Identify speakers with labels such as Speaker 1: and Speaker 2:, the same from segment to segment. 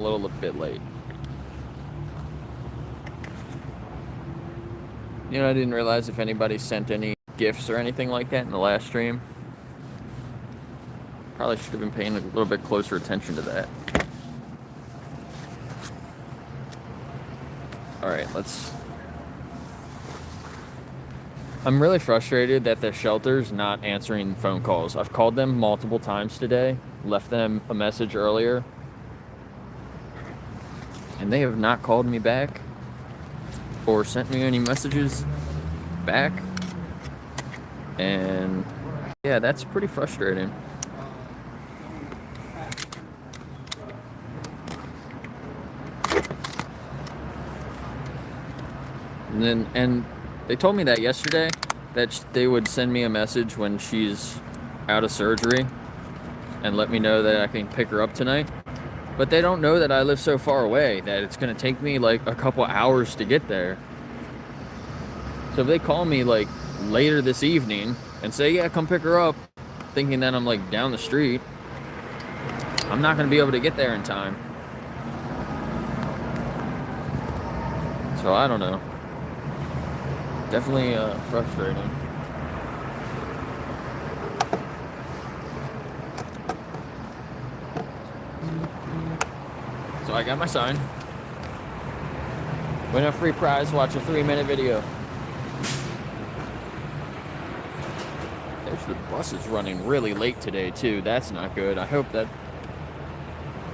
Speaker 1: a little bit late. You know, I didn't realize if anybody sent any gifts or anything like that in the last stream. Probably should have been paying a little bit closer attention to that. Alright, I'm really frustrated that the shelter's not answering phone calls. I've called them multiple times today, left them a message earlier, and they have not called me back or sent me any messages back. And yeah, that's pretty frustrating. And they told me that yesterday, that they would send me a message when she's out of surgery and let me know that I can pick her up tonight. But they don't know that I live so far away that it's going to take me like a couple hours to get there. So if they call me like later this evening and say, yeah, come pick her up, thinking that I'm like down the street, I'm not going to be able to get there in time. So I don't know. Definitely frustrating. So I got my sign. Win a free prize, watch a 3-minute video. There's the bus is running really late today too. That's not good. I hope that...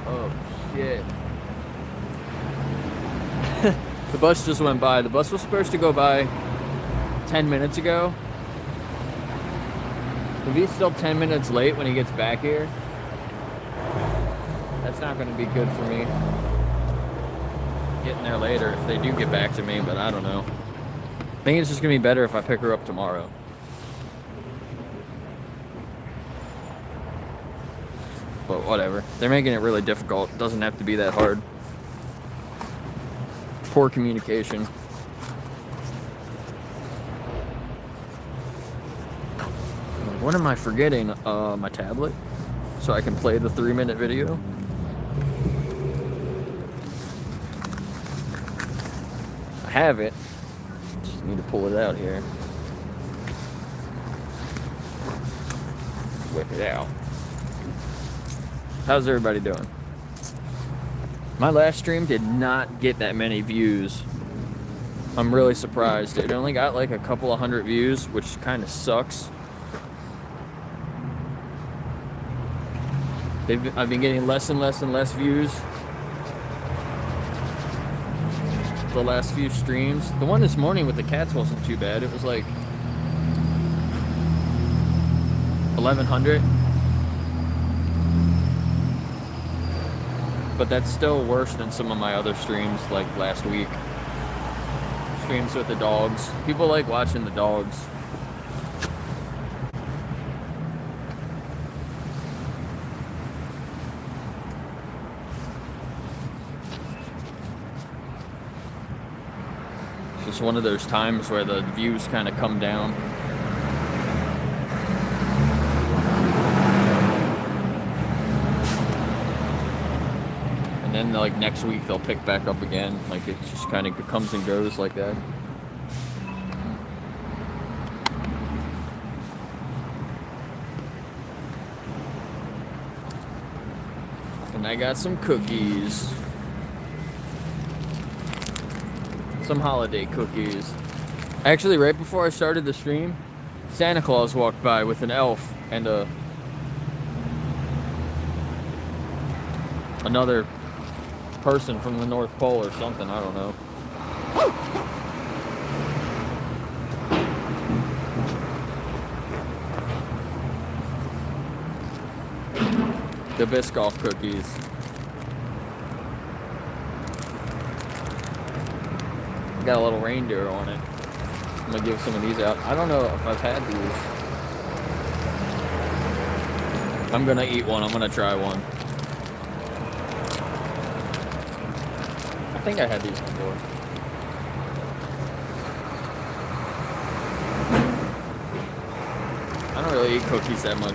Speaker 1: Oh shit. The bus just went by. The bus was supposed to go by 10 minutes ago. If he's still 10 minutes late when he gets back here, that's not going to be good for me getting there later if they do get back to me, but I don't know. I think it's just going to be better if I pick her up tomorrow. But whatever. They're making it really difficult. It doesn't have to be that hard. Poor communication. What am I forgetting? My tablet, so I can play the 3-minute video. I have it. Just need to pull it out here. Whip it out. How's everybody doing? My last stream did not get that many views. I'm really surprised. It only got like a couple of hundred views, which kind of sucks. I've been getting less and less and less views the last few streams. The one this morning with the cats wasn't too bad. It was like 1,100. But that's still worse than some of my other streams like last week. Streams with the dogs. People like watching the dogs. It's one of those times where the views kind of come down. And then like next week they'll pick back up again. Like it just kind of comes and goes like that. And I got some cookies. Some holiday cookies. Actually, right before I started the stream, Santa Claus walked by with an elf and another person from the North Pole or something, I don't know. The Biscoff cookies. Got a little reindeer on it. I'm gonna give some of these out. I don't know if I've had these. I'm gonna eat one. I'm gonna try one. I think I had these before. I don't really eat cookies that much.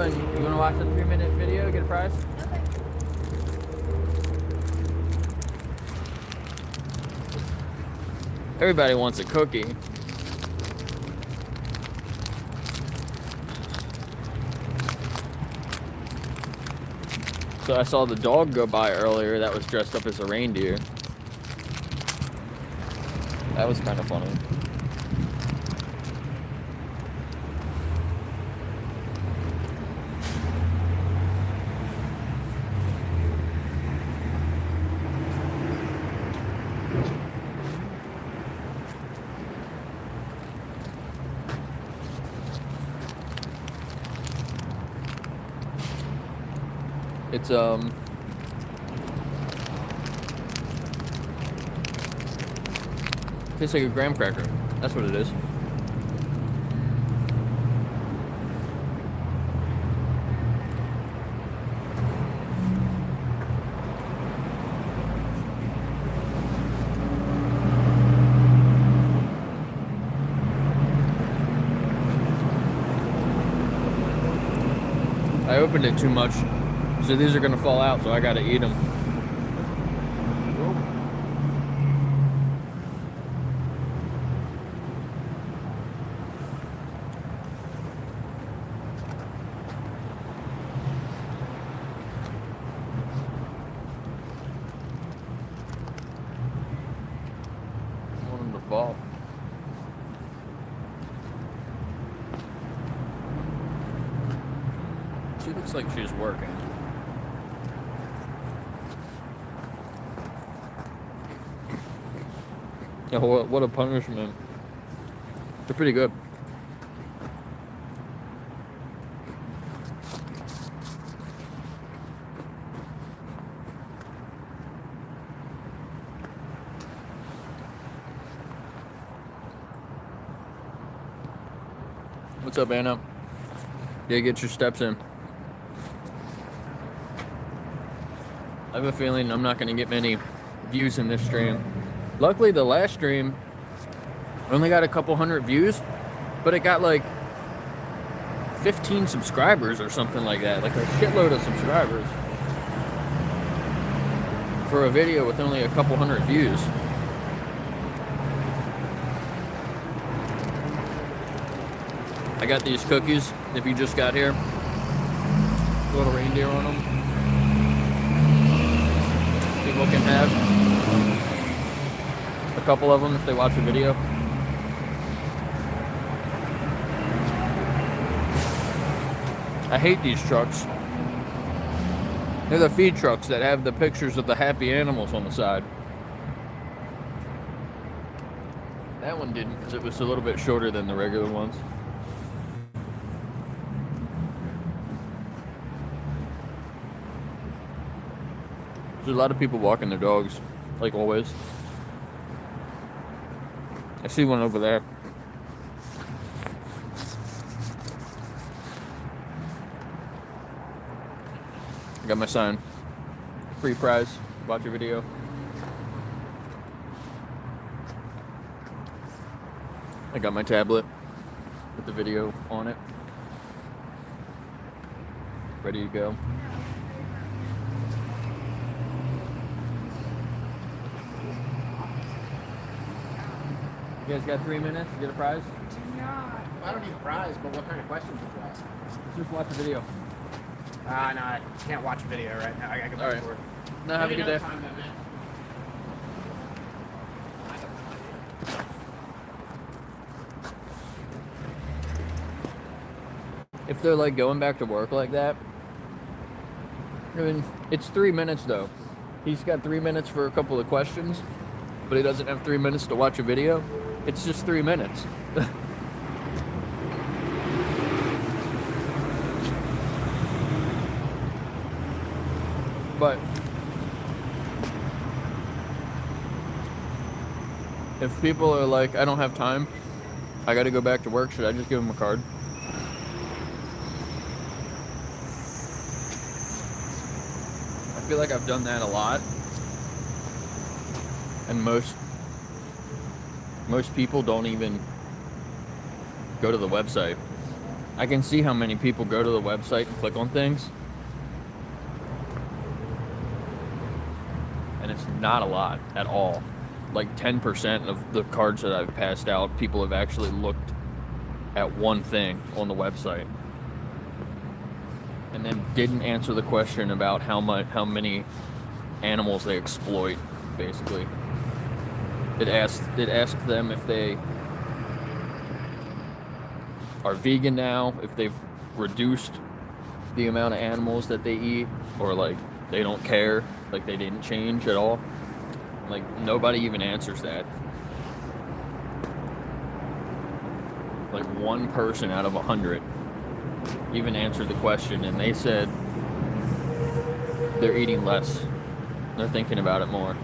Speaker 1: video and you want to watch the 3-minute video, get a prize?
Speaker 2: Okay.
Speaker 1: Everybody wants a cookie. So I saw the dog go by earlier that was dressed up as a reindeer. That was kind of funny. It's tastes like a graham cracker. That's what it is. I opened it too much, so these are gonna fall out, so I gotta eat them. I want them to fall. She looks like she's working. Yeah, what a punishment. They're pretty good. What's up, Anna? Yeah, get your steps in. I have a feeling I'm not going to get many views in this stream. Luckily, the last stream only got a couple hundred views, but it got like 15 subscribers or something like that. Like a shitload of subscribers for a video with only a couple hundred views. I got these cookies, if you just got here. Little reindeer on them. People can have a couple of them if they watch the video. I hate these trucks. They're the feed trucks that have the pictures of the happy animals on the side. That one didn't because it was a little bit shorter than the regular ones. There's a lot of people walking their dogs, like always. I see one over there. I got my sign. Free prize. Watch your video. I got my tablet with the video on it. Ready to go. You guys got 3 minutes to get a prize?
Speaker 3: I don't need a prize, but what kind of questions would you ask?
Speaker 1: Just watch the video.
Speaker 3: No, I can't watch a video right now. I gotta go back to work.
Speaker 1: No, have a good day.
Speaker 3: Time then, man.
Speaker 1: If they're like going back to work like that, I mean, it's 3 minutes though. He's got 3 minutes for a couple of questions, but he doesn't have 3 minutes to watch a video. It's just 3 minutes. But if people are like, I don't have time, I gotta go back to work, should I just give them a card? I feel like I've done that a lot. And most people don't even go to the website. I can see how many people go to the website and click on things. And it's not a lot at all. Like 10% of the cards that I've passed out, people have actually looked at one thing on the website. And then didn't answer the question about how many animals they exploit, basically. It asked them if they are vegan now, if they've reduced the amount of animals that they eat, or like they don't care, like they didn't change at all. Like nobody even answers that. Like one person out of 100 even answered the question, and they said they're eating less. They're thinking about it more.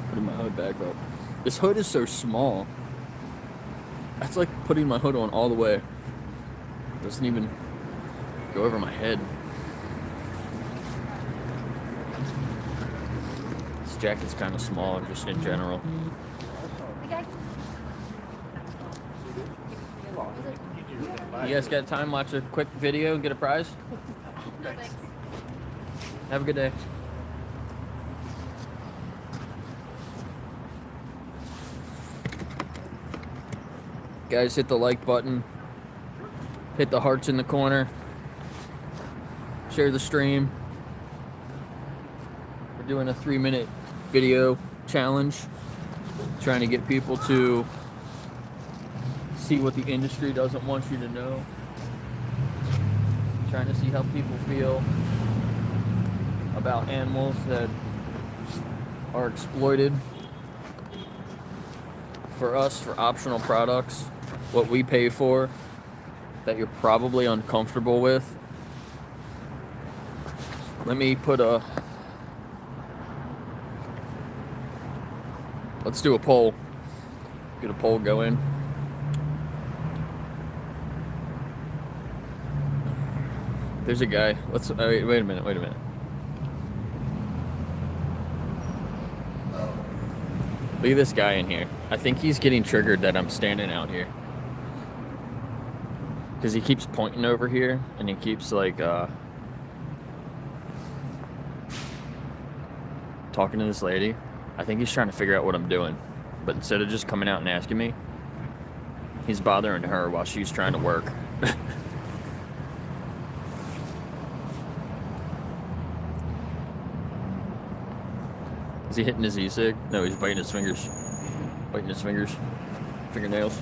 Speaker 1: Putting my hood back up. This hood is so small. That's like putting my hood on all the way. Doesn't even go over my head. This jacket's kind of small, just in general. You guys got time to watch a quick video and get a prize?
Speaker 2: No, thanks.
Speaker 1: Have a good day. Guys, hit the like button. Hit the hearts in the corner. Share the stream. We're doing a 3-minute video challenge. Trying to get people to see what the industry doesn't want you to know. Trying to see how people feel about animals that are exploited for us, for optional products, what we pay for, that you're probably uncomfortable with. Let me put let's do a poll. Get a poll going. There's a guy. Wait a minute. Look at this guy in here. I think he's getting triggered that I'm standing out here. Because he keeps pointing over here, and he keeps like talking to this lady. I think he's trying to figure out what I'm doing. But instead of just coming out and asking me, he's bothering her while she's trying to work. Is he hitting his e-cig? No, he's biting his fingers. Fingernails.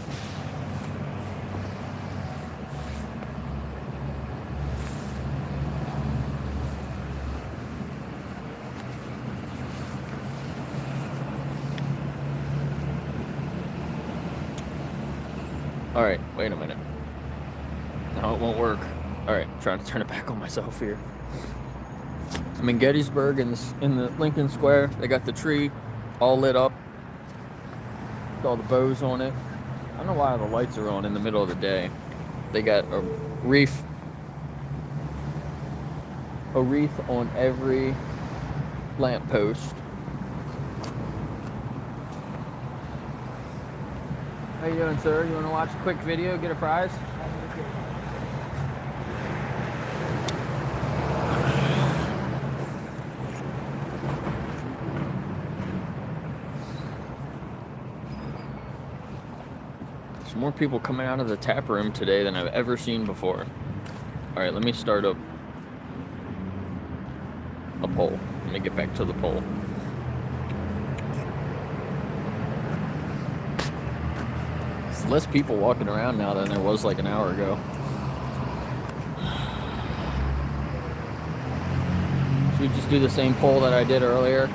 Speaker 1: Alright, wait a minute. No, it won't work. Alright, I'm trying to turn it back on myself here. I'm in Gettysburg in the Lincoln Square. They got the tree all lit up with all the bows on it. I don't know why the lights are on in the middle of the day. They got a wreath on every lamppost. How you doing, sir? You want to watch a quick video, get a prize? There's more people coming out of the tap room today than I've ever seen before. All right, let me start up a poll. Let me get back to the poll. There's less people walking around now than there was like an hour ago. Should we just do the same poll that I did earlier?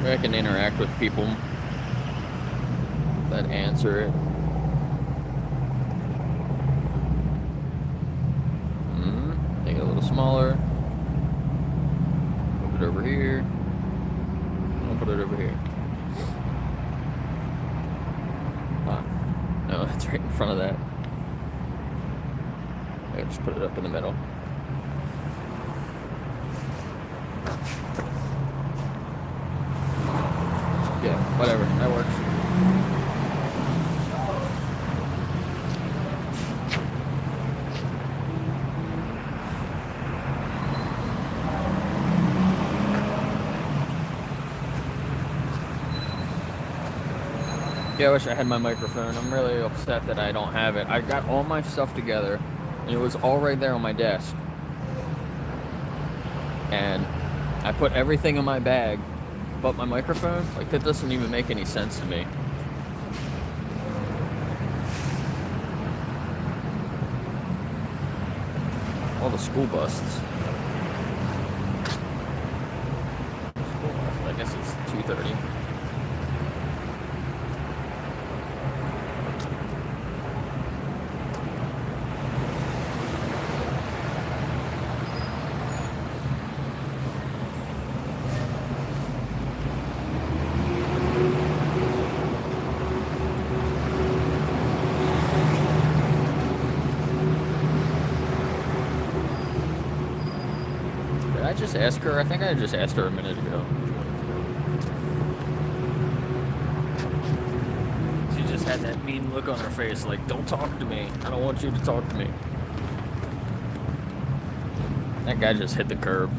Speaker 1: where I can interact with people that answer it. Make it a little smaller. Put it over here. I'll put it over here. No, it's right in front of that. I just put it up in the middle. Yeah, whatever. That works. Yeah, I wish I had my microphone. I'm really upset that I don't have it. I got all my stuff together, and it was all right there on my desk. And I put everything in my bag, but my microphone, like, that doesn't even make any sense to me. All the school buses. I guess it's 2:30. Did I just ask her? I think I just asked her a minute ago. She just had that mean look on her face, like, don't talk to me. I don't want you to talk to me. That guy just hit the curb.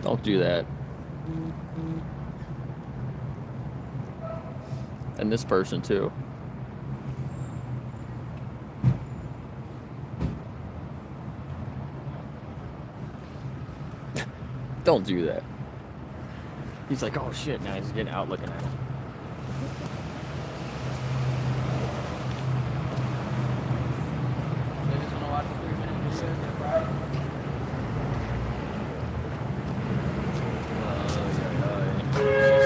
Speaker 1: Don't do that. And this person too. Don't do that. He's like, oh shit, now he's getting out looking at him. They just want to watch a 3-minute video and get a ride? She's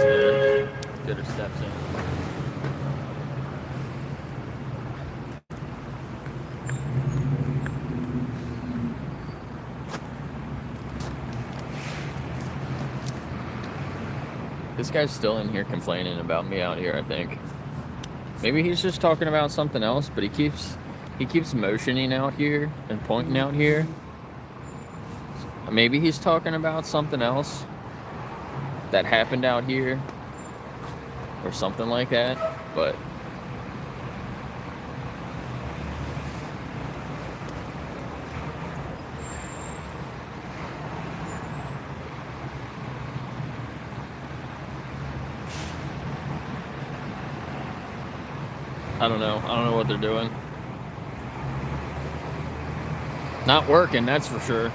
Speaker 1: there. Get her steps in. This guy's still in here complaining about me out here, I think. Maybe he's just talking about something else, but he keeps motioning out here and pointing out here. Maybe he's talking about something else that happened out here or something like that, but I don't know. I don't know what they're doing. Not working, that's for sure.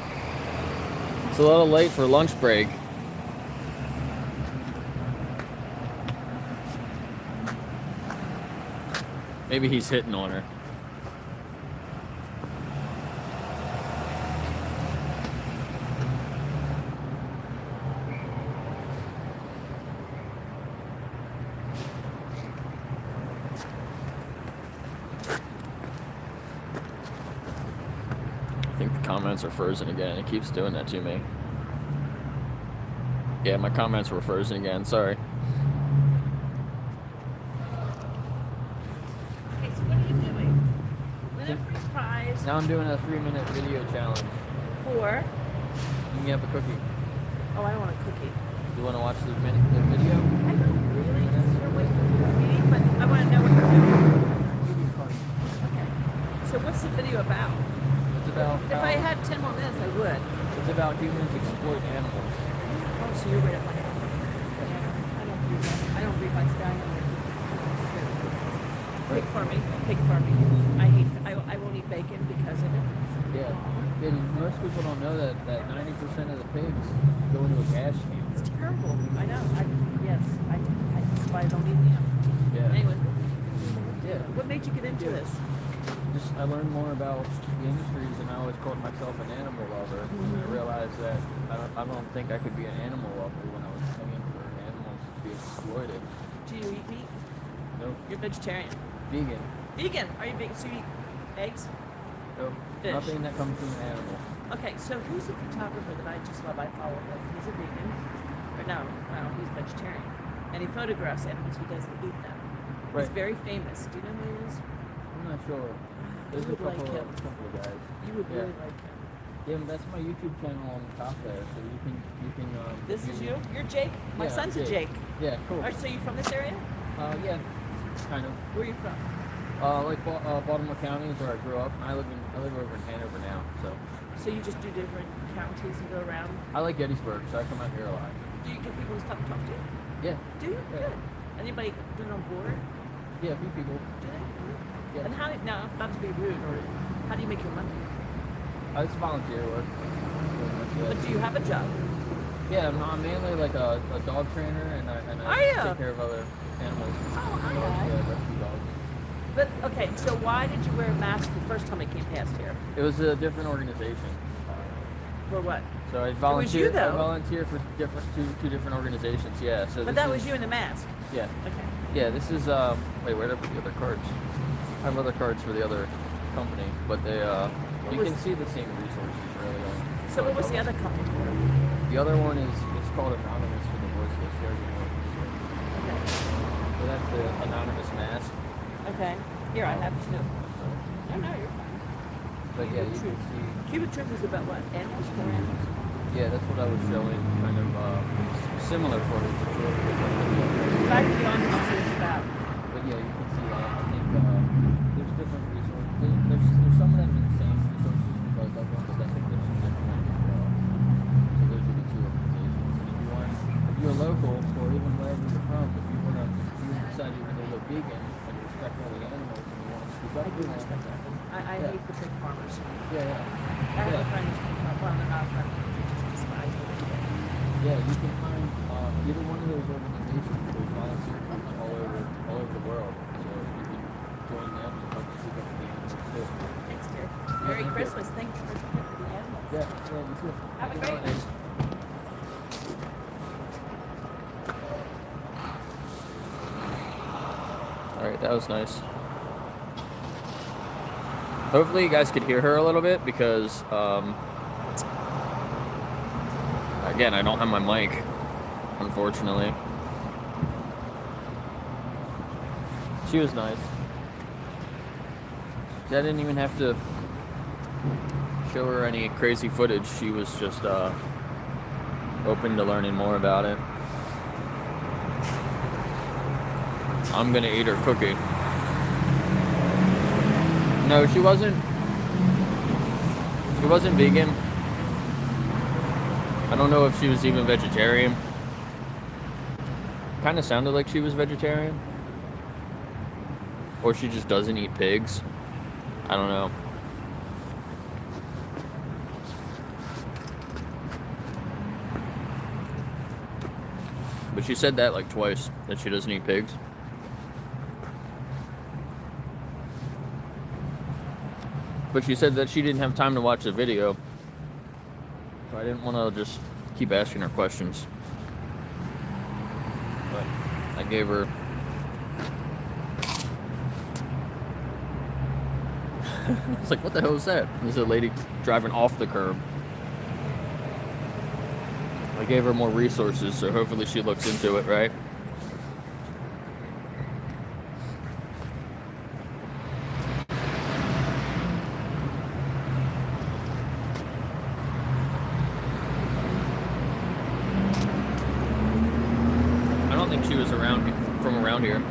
Speaker 1: It's a little late for lunch break. Maybe he's hitting on her. I think the comments are frozen again. It keeps doing that to me. Yeah, my comments were frozen again. Sorry.
Speaker 2: Okay, so what are you doing? Win a free prize
Speaker 1: Now I'm doing a 3-minute video challenge.
Speaker 2: for...
Speaker 1: You can have a cookie.
Speaker 2: Oh, I don't want a cookie.
Speaker 1: You want to watch the video?
Speaker 2: I don't really, just you're waiting for me, but I want to know what you're doing. Okay. So what's the video about?
Speaker 1: It's about
Speaker 2: If I had 10 more minutes, I would.
Speaker 1: It's about humans exploit animals.
Speaker 2: Oh, so you're right up my alley. Yeah, I don't do that. I don't read my style. Pig farming. Pig farming. I won't eat bacon because of it.
Speaker 1: Yeah. And most people don't know that 90% of the pigs go into a gas chamber.
Speaker 2: It's terrible. I know. That's why I don't eat them.
Speaker 1: Yeah.
Speaker 2: Anyway.
Speaker 1: Yeah, Yeah.
Speaker 2: What made you get into this?
Speaker 1: Just I learned more about the industries, and I always called myself an animal lover. And I realized that I don't think I could be an animal lover when I was paying for animals to be exploited.
Speaker 2: Do you eat meat?
Speaker 1: Nope.
Speaker 2: You're vegetarian.
Speaker 1: Vegan.
Speaker 2: Vegan? Are you vegan? So you eat eggs?
Speaker 1: Nope.
Speaker 2: Fish.
Speaker 1: Nothing that comes from an animal.
Speaker 2: Okay, so who's a photographer that I just love? I follow him. He's a vegan. Or no, he's vegetarian. And he photographs animals. He doesn't eat them.
Speaker 1: Right.
Speaker 2: He's very famous. Do you know who he is?
Speaker 1: I'm not sure. There's
Speaker 2: would
Speaker 1: a couple,
Speaker 2: like him.
Speaker 1: couple of guys.
Speaker 2: You would
Speaker 1: Yeah.
Speaker 2: really like him.
Speaker 1: Yeah, but that's my YouTube channel on the top there, so you can.
Speaker 2: This is you? You're Jake? My
Speaker 1: Yeah,
Speaker 2: son's a Jake.
Speaker 1: Yeah, cool.
Speaker 2: Are, so you from this area?
Speaker 1: Yeah, kind of.
Speaker 2: Where are you from?
Speaker 1: Baltimore County is where I grew up. I live over in Hanover now, so.
Speaker 2: So you just do different counties and go around?
Speaker 1: I like Gettysburg, so I come out here a lot.
Speaker 2: Do you get people to stop and talk to you?
Speaker 1: Yeah.
Speaker 2: Do you?
Speaker 1: Yeah.
Speaker 2: Good. Anybody doing on board?
Speaker 1: Yeah, a few people.
Speaker 2: Do they?
Speaker 1: Yeah.
Speaker 2: And how, now, not to be rude, or how do you make your money?
Speaker 1: It's volunteer work.
Speaker 2: But do you have a job?
Speaker 1: Yeah, I'm mainly like a dog trainer, and I
Speaker 2: Are you?
Speaker 1: take care of other animals.
Speaker 2: Oh, all
Speaker 1: Dogs,
Speaker 2: right.
Speaker 1: yeah, rescue dogs.
Speaker 2: But, okay, so why did you wear a mask the first time I came past here?
Speaker 1: It was a different organization.
Speaker 2: For what?
Speaker 1: So I
Speaker 2: you,
Speaker 1: volunteer.
Speaker 2: though.
Speaker 1: I volunteer for two different organizations. Yeah. So.
Speaker 2: But that was you in the mask.
Speaker 1: Yeah.
Speaker 2: Okay.
Speaker 1: Yeah. This is wait, where did I put the other cards? I have other cards for the other company, but they you can see the same resources really.
Speaker 2: So what was the other company for?
Speaker 1: The other one is it's called Anonymous for the Voiceless. Shares the Voice.
Speaker 2: Okay.
Speaker 1: So that's the anonymous mask.
Speaker 2: Okay. Here, I have two. No, you're fine.
Speaker 1: But yeah, you can see.
Speaker 2: Cubic Truth is about what? Animals? More animals?
Speaker 1: Yeah, that's what I was showing. Kind of similar footage. It's a little different.
Speaker 2: Back to the animals is about.
Speaker 1: But yeah, you can see that. I think there's different resources. There's some of them in the same resources like that one, but I think there's some different ones as well. So those are the two organizations. And if you're local or even wherever you're from, if you decide you're going to go vegan and you respect all the animals and you want to speak up,
Speaker 2: I do respect that. I
Speaker 1: Yeah.
Speaker 2: hate the big farmers.
Speaker 1: Yeah, yeah.
Speaker 2: I have a friend who's well, they're not friends. They just despise what they do.
Speaker 1: Yeah, you can find either one of those organizations. There's volunteer groups all over the world, so you can join them and help speak up for the animals too.
Speaker 2: Thanks, dear.
Speaker 1: Yeah,
Speaker 2: Merry
Speaker 1: thank you.
Speaker 2: Christmas. Thanks for supporting the animals.
Speaker 1: Yeah, you too.
Speaker 2: Have a
Speaker 1: Happy
Speaker 2: great
Speaker 1: holidays. All right, that was nice. Hopefully you guys could hear her a little bit because, again, I don't have my mic, unfortunately. She was nice. I didn't even have to show her any crazy footage. She was just open to learning more about it. I'm gonna eat her cookie. No, she wasn't vegan. I don't know if she was even vegetarian. Kind of sounded like she was vegetarian. Or she just doesn't eat pigs. I don't know. But she said that like twice, that she doesn't eat pigs. But she said that she didn't have time to watch the video. So I didn't want to just keep asking her questions. But I gave her... I was like, what the hell is that? There's a lady driving off the curb. I gave her more resources, so hopefully she looks into it, right? I don't think she was from around here.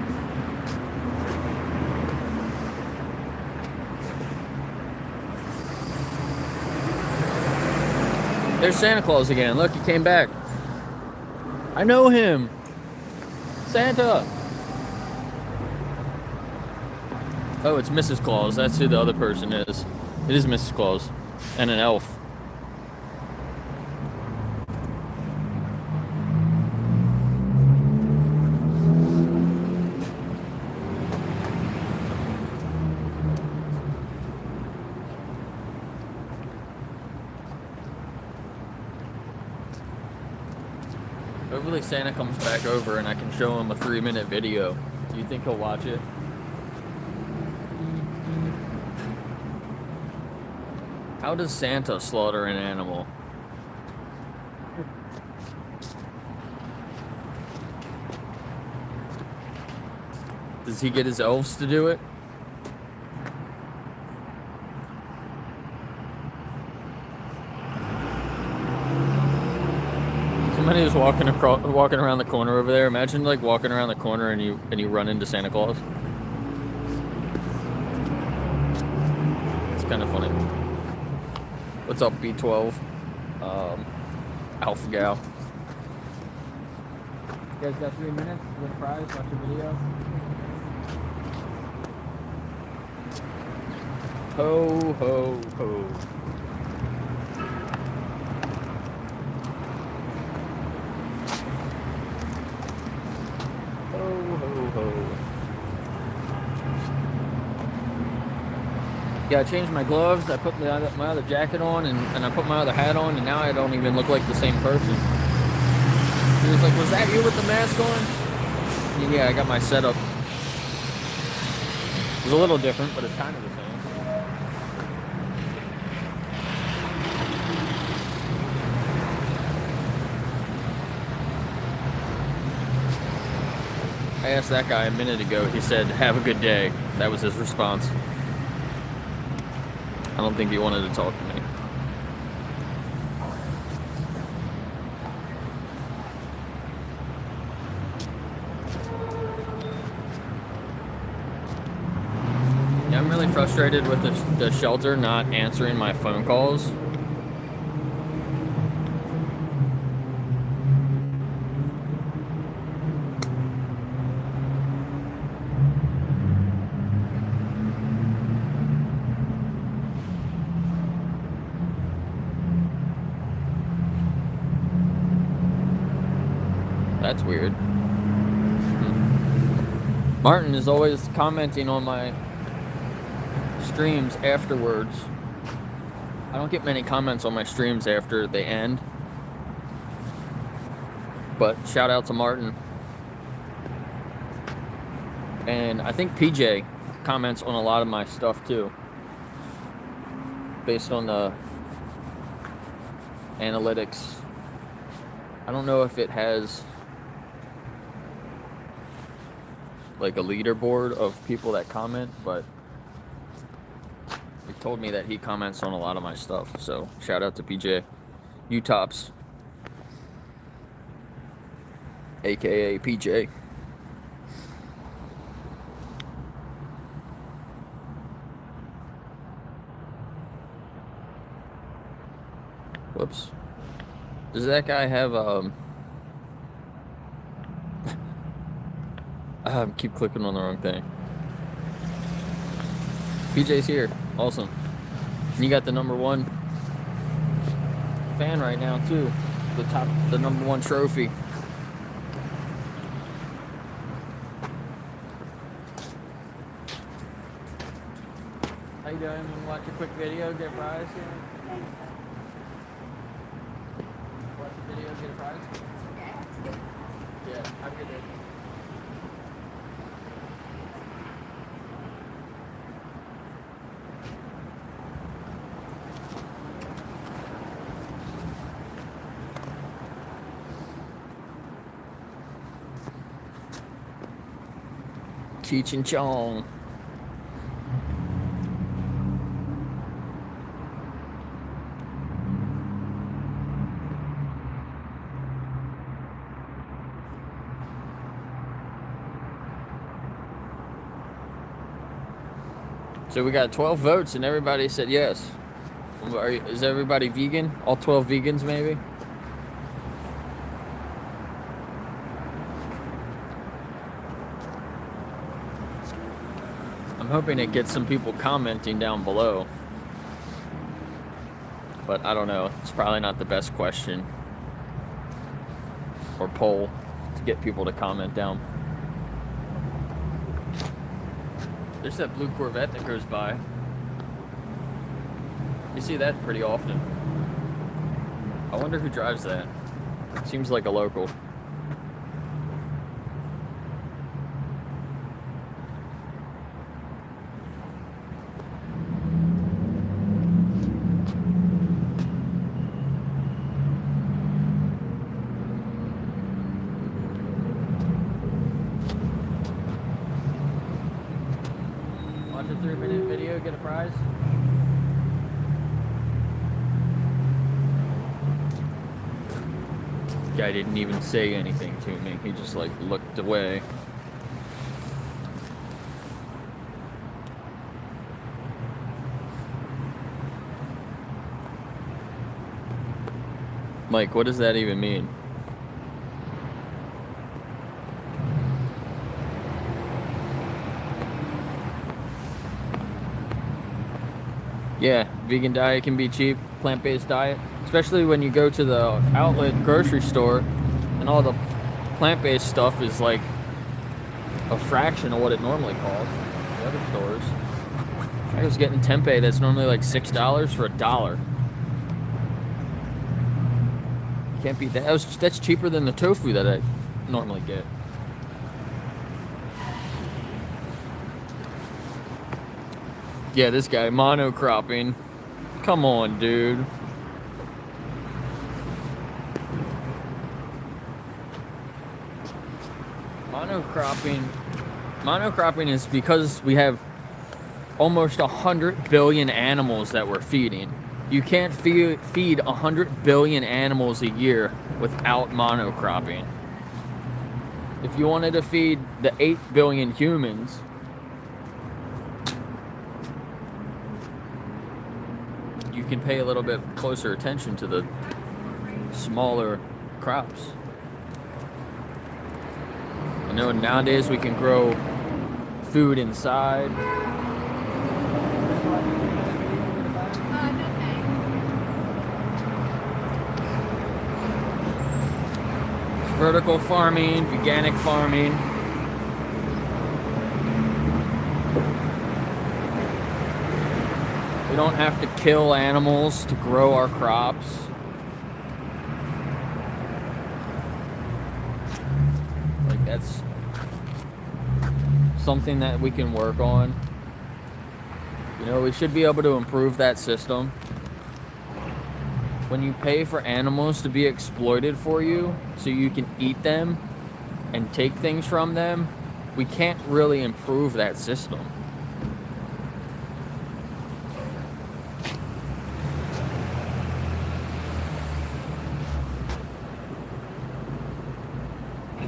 Speaker 1: There's Santa Claus again. Look, he came back. I know him. Santa. Oh, it's Mrs. Claus. That's who the other person is. It is Mrs. Claus. And an elf. Hopefully Santa comes back over and I can show him a 3-minute video. Do you think he'll watch it? How does Santa slaughter an animal? Does he get his elves to do it? Somebody was walking around the corner over there. Imagine like walking around the corner and you run into Santa Claus. It's kind of funny. What's up, B12? Alpha Gal. You guys got 3 minutes with fries? Watch the video. Ho ho ho. Yeah, I changed my gloves, I put my other jacket on, and I put my other hat on, and now I don't even look like the same person. He was like, was that you with the mask on? Yeah, I got my setup. It's a little different, but it's kind of the same. I asked that guy a minute ago, he said, have a good day. That was his response. I don't think he wanted to talk to me. Yeah, I'm really frustrated with the shelter not answering my phone calls. That's weird. Martin is always commenting on my streams afterwards. I don't get many comments on my streams after they end. But shout out to Martin. And I think PJ comments on a lot of my stuff too. Based on the analytics. I don't know if it has like a leaderboard of people that comment, but he told me that he comments on a lot of my stuff. So shout out to PJ. U-Tops, aka PJ. Whoops. Does that guy have I keep clicking on the wrong thing. PJ's here. Awesome. And you got the #1 fan right now too. The #1 trophy. How you doing? Want to watch a quick video, get a prize here? Watch the video, get a prize? Yeah, have a good day. Cheech and Chong. So we got 12 votes and everybody said yes. Is everybody vegan? All 12 vegans maybe? I'm hoping it gets some people commenting down below. But I don't know. It's probably not the best question or poll to get people to comment down. There's that blue Corvette that goes by. You see that pretty often. I wonder who drives that. Seems like a local. a 3-minute video get a prize? Guy didn't even say anything to me. He just like looked away. Mike, what does that even mean? Yeah, vegan diet can be cheap, plant-based diet, especially when you go to the outlet grocery store and all the plant-based stuff is like a fraction of what it normally costs at the other stores. I was getting tempeh that's normally like $6 for $1. Can't beat that. That's cheaper than the tofu that I normally get. Yeah, this guy, monocropping. Come on, dude. Monocropping is because we have almost 100 billion animals that we're feeding. You can't feed 100 billion animals a year without monocropping. If you wanted to feed the 8 billion humans, you can pay a little bit closer attention to the smaller crops. I know nowadays we can grow food inside. Vertical farming, organic farming. We don't have to kill animals to grow our crops. Like, that's something that we can work on. You know, we should be able to improve that system. When you pay for animals to be exploited for you so you can eat them and take things from them, we can't really improve that system.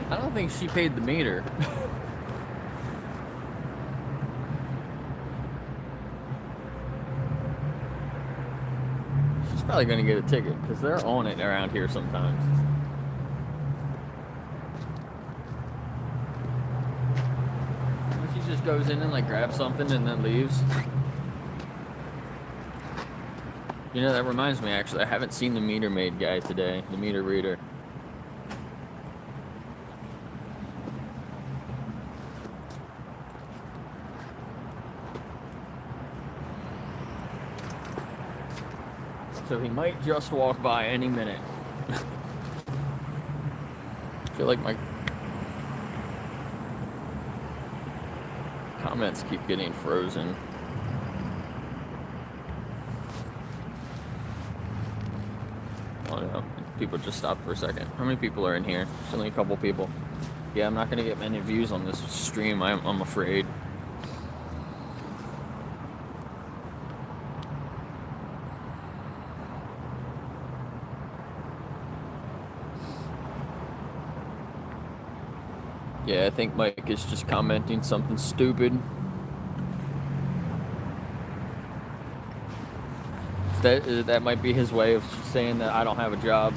Speaker 1: I don't think she paid the meter. She's probably gonna get a ticket because they're on it around here sometimes. She just goes in and like grabs something and then leaves. You know, that reminds me, actually, I haven't seen the meter maid guy today, the meter reader. So he might just walk by any minute. I feel like my comments keep getting frozen. Oh no, people just stopped for a second. How many people are in here? There's only a couple people. Yeah, I'm not gonna get many views on this stream, I'm afraid. Yeah, I think Mike is just commenting something stupid. That might be his way of saying that I don't have a job.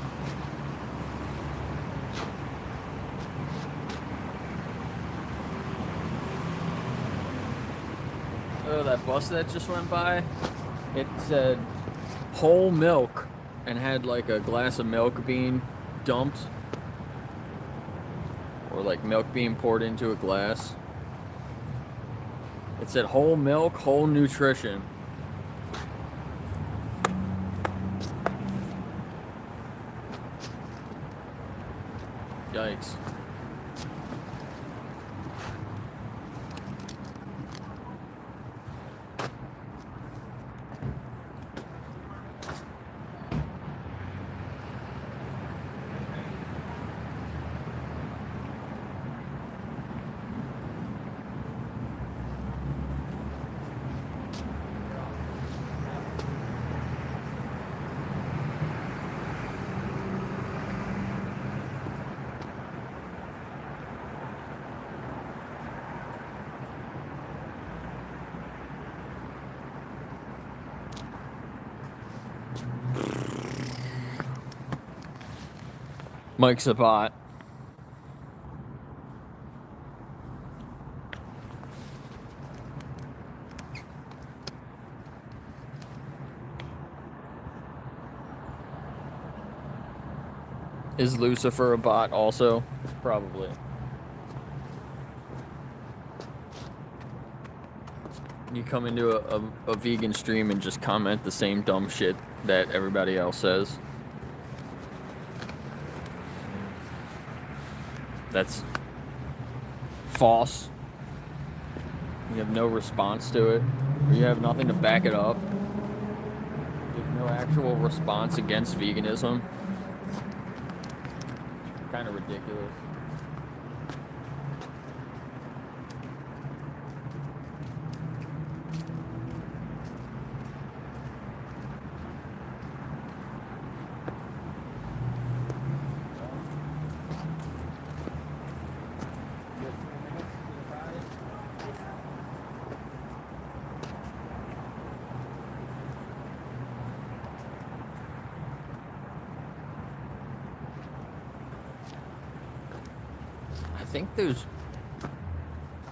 Speaker 1: Oh, that bus that just went by, it said whole milk and had like a glass of milk being dumped. Or like milk being poured into a glass. It said whole milk, whole nutrition. Yikes. Mike's a bot. Is Lucifer a bot also? Probably. You come into a vegan stream and just comment the same dumb shit that everybody else says. That's false. You have no response to it, or you have nothing to back it up. There's no actual response against veganism. Kind of ridiculous.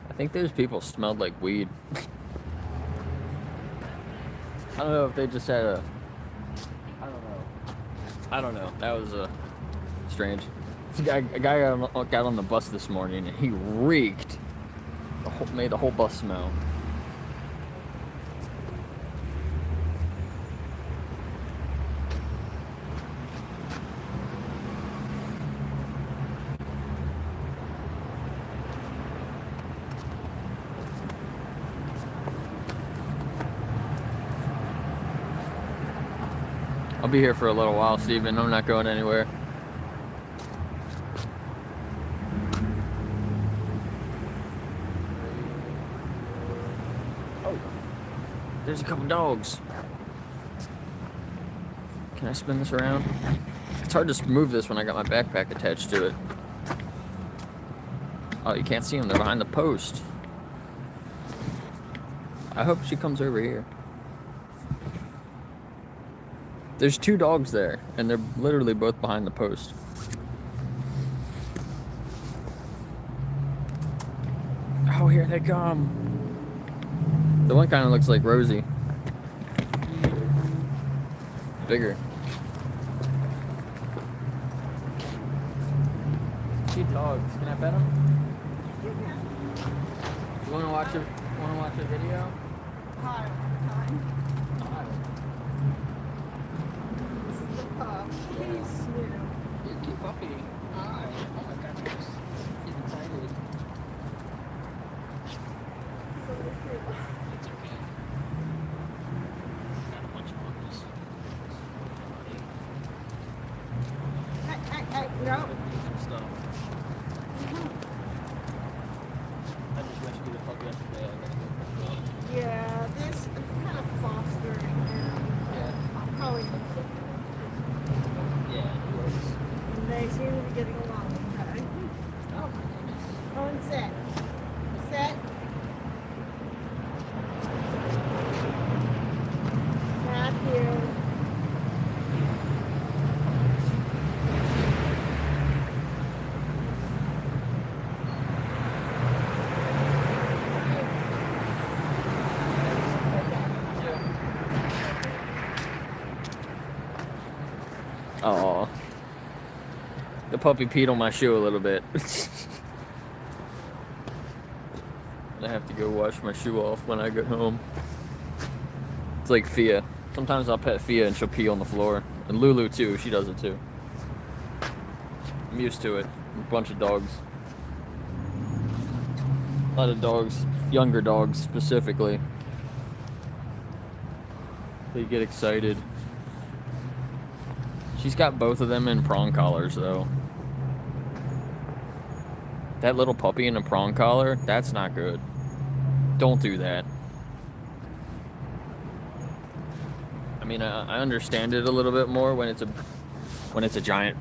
Speaker 1: I think those people smelled like weed. I don't know if they just had a... I don't know. That was strange. A guy got on the bus this morning and he reeked. Made the whole bus smell. I'll be here for a little while, Steven. I'm not going anywhere. Oh, there's a couple dogs. Can I spin this around? It's hard to move this when I got my backpack attached to it. Oh, you can't see them. They're behind the post. I hope she comes over here. There's two dogs there, and they're literally both behind the post. Oh, here they come. The one kind of looks like Rosie. Bigger. Two dogs. Can I pet them? You wanna watch a video?
Speaker 4: Hi. He's new.
Speaker 1: You cute puppy. Hi. Oh my goodness. He's excited. It's okay. Got a bunch of puppies.
Speaker 4: Hey, no.
Speaker 1: Some stuff. I just rescued a puppy yesterday.
Speaker 4: Yeah, this kind of fostering him.
Speaker 1: Yeah.
Speaker 4: I'll probably.
Speaker 1: Yeah, it was.
Speaker 4: And they seem to be getting along okay.
Speaker 1: Oh my goodness.
Speaker 4: Oh, and set. Set. Matthew.
Speaker 1: Oh, the puppy peed on my shoe a little bit. I have to go wash my shoe off when I get home. It's like Fia. Sometimes I'll pet Fia and she'll pee on the floor. And Lulu too, she does it too. I'm used to it. A bunch of dogs. A lot of dogs, younger dogs specifically. They get excited. She's got both of them in prong collars, though. That little puppy in a prong collar, that's not good. Don't do that. I mean, I understand it a little bit more when it's a giant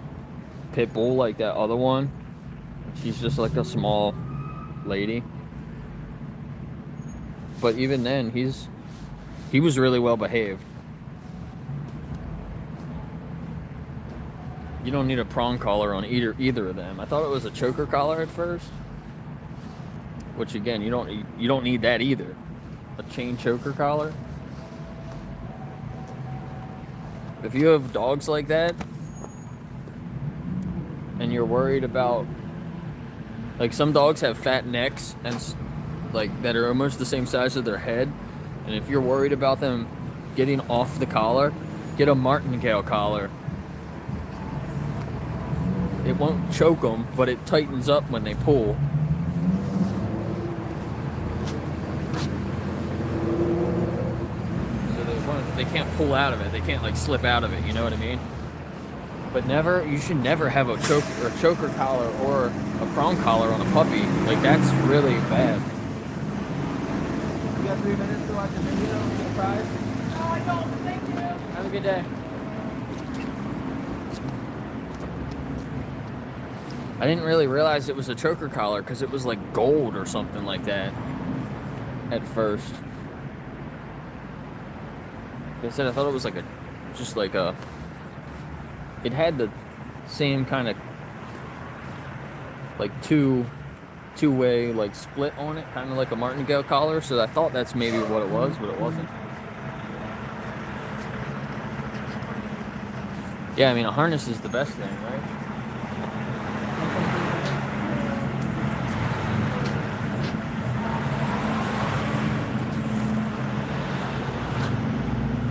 Speaker 1: pit bull like that other one. She's just like a small lady. But even then, he was really well behaved. you don't need a prong collar on either of them. I thought it was a choker collar at first, which again, you don't need that either. A chain choker collar. If you have dogs like that and you're worried about, like, some dogs have fat necks and like that are almost the same size as their head, and if you're worried about them getting off the collar, get a martingale collar. It won't choke them, but it tightens up when they pull. So they can't pull out of it. They can't like slip out of it. You know what I mean? But you should never have a choker collar or a prong collar on a puppy. Like, that's really bad.
Speaker 3: You got 3 minutes to watch a video? Get a prize?
Speaker 2: No, I don't. Thank you.
Speaker 3: Have a good day.
Speaker 1: I didn't really realize it was a choker collar because it was like gold or something like that at first. Like I said, I thought it was like it had the same kind of like two-way like split on it, kind of like a martingale collar, so I thought that's maybe what it was, but it wasn't. Yeah, I mean, a harness is the best thing, right?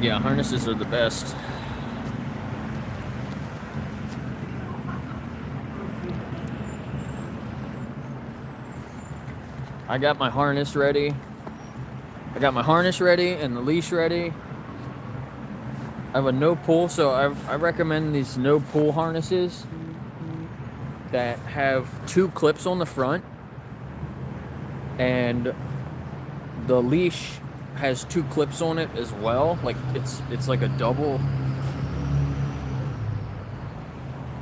Speaker 1: Yeah, harnesses are the best. I got my harness ready. I got my harness ready and the leash ready. I have a no pull, so I recommend these no pull harnesses that have 2 clips on the front, and the leash has 2 clips on it as well. Like it's like a double.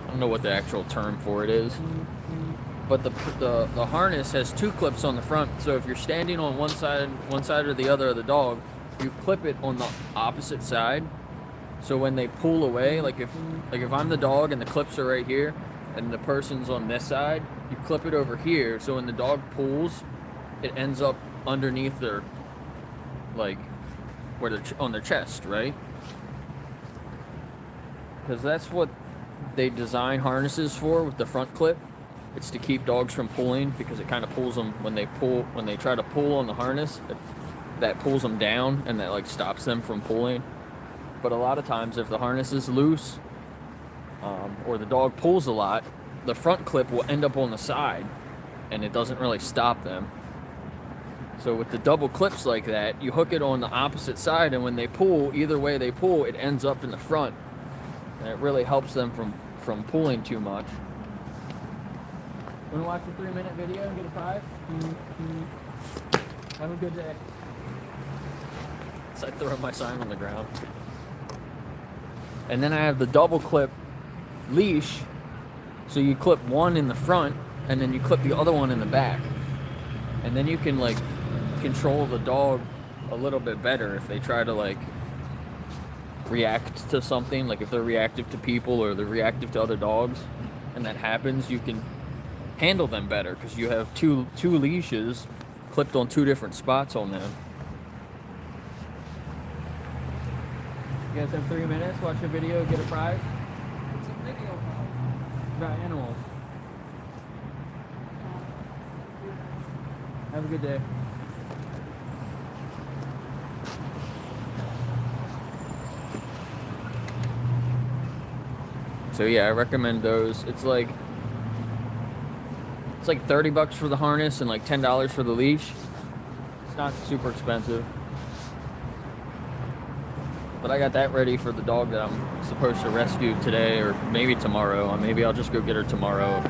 Speaker 1: I don't know what the actual term for it is, but the harness has 2 clips on the front. So if you're standing on one side or the other of the dog, you clip it on the opposite side. So when they pull away, like if I'm the dog and the clips are right here, and the person's on this side, you clip it over here. So when the dog pulls, it ends up underneath their, like, where they're on their chest, right? Because that's what they design harnesses for with the front clip. It's to keep dogs from pulling, because it kind of pulls them when they try to pull on the harness. That pulls them down, and that like stops them from pulling. But a lot of times, if the harness is loose, or the dog pulls a lot, the front clip will end up on the side, and it doesn't really stop them. So with the double clips like that, you hook it on the opposite side, and when they pull, either way they pull, it ends up in the front, and it really helps them from pulling too much. Want to watch a 3-minute video and get a prize? Have a good day. So I throw my sign on the ground. And then I have the double clip leash, so you clip one in the front, and then you clip the other one in the back. And then you can like control the dog a little bit better if they try to like react to something, like if they're reactive to people or they're reactive to other dogs, and that happens, you can handle them better because you have two leashes clipped on 2 different spots on them. You guys have 3 minutes, watch a video, get a prize.
Speaker 2: It's a video
Speaker 1: About animals. Have a good day. So yeah, I recommend those. It's like $30 for the harness and like $10 for the leash. It's not super expensive. But I got that ready for the dog that I'm supposed to rescue today or maybe tomorrow. Or maybe I'll just go get her tomorrow.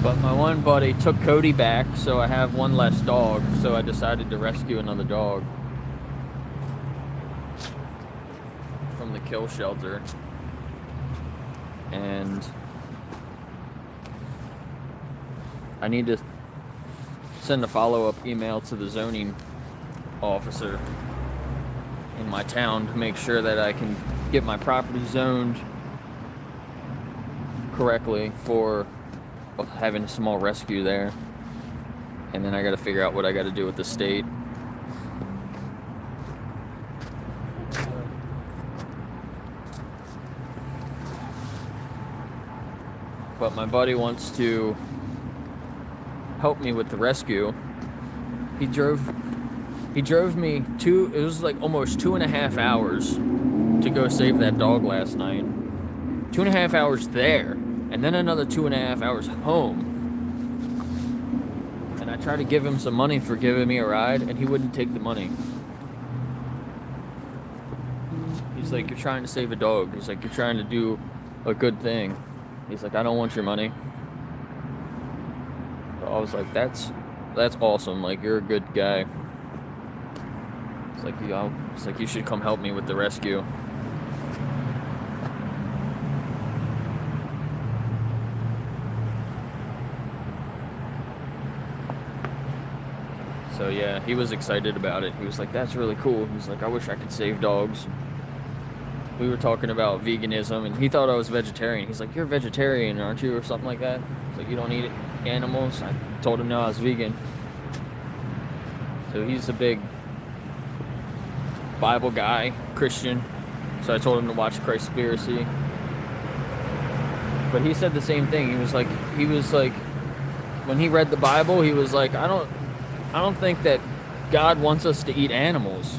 Speaker 1: But my one buddy took Cody back, so I have one less dog, so I decided to rescue another dog. from the kill shelter. And I need to send a follow-up email to the zoning officer in my town to make sure that I can get my property zoned correctly for having a small rescue there. And then I got to figure out what I got to do with the state. But my buddy wants to help me with the rescue. He drove me it was like almost 2.5 hours to go save that dog last night. 2.5 hours there, and then another 2.5 hours home. And I tried to give him some money for giving me a ride, and he wouldn't take the money. He's like, "You're trying to save a dog." He's like, "You're trying to do a good thing." He's like, "I don't want your money." So I was like, that's awesome. Like, you're a good guy. It's like, you should come help me with the rescue. So yeah, he was excited about it. He was like, "That's really cool." He's like, "I wish I could save dogs." We were talking about veganism, and he thought I was vegetarian. He's like, "You're a vegetarian, aren't you?" or something like that. He's like, "You don't eat animals?" I told him no, I was vegan. So he's a big Bible guy, Christian. So I told him to watch Christspiracy. But he said the same thing. He was like, when he read the Bible, he was like, I don't think that God wants us to eat animals.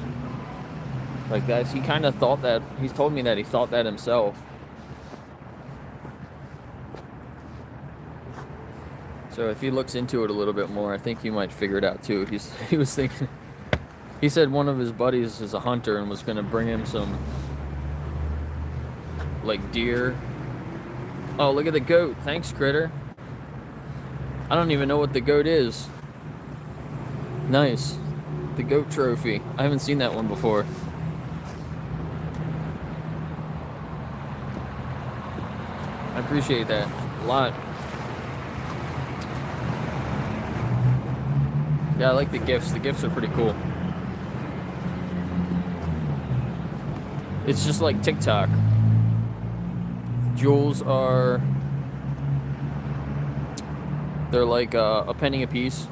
Speaker 1: Like that. He kind of thought that. He's told me that he thought that himself. So if he looks into it a little bit more, I think he might figure it out too. He was thinking. He said one of his buddies is a hunter and was going to bring him some, like, deer. Oh, look at the goat. Thanks, Critter. I don't even know what the goat is. Nice. The goat trophy. I haven't seen that one before. I appreciate that a lot. Yeah, I like the gifts. The gifts are pretty cool. It's just like TikTok. Jewels are... They're like a penny a piece.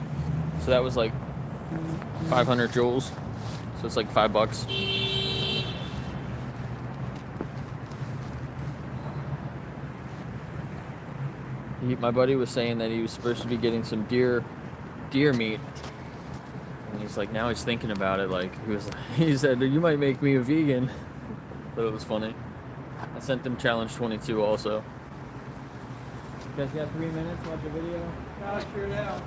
Speaker 1: So that was like 500 jewels. So it's like $5. My buddy was saying that he was supposed to be getting some deer meat. And he's like, now he's thinking about it. Like, he said, "You might make me a vegan." But it was funny. I sent them challenge 22 also. You guys got 3 minutes to watch a video?
Speaker 3: I'll figure it out.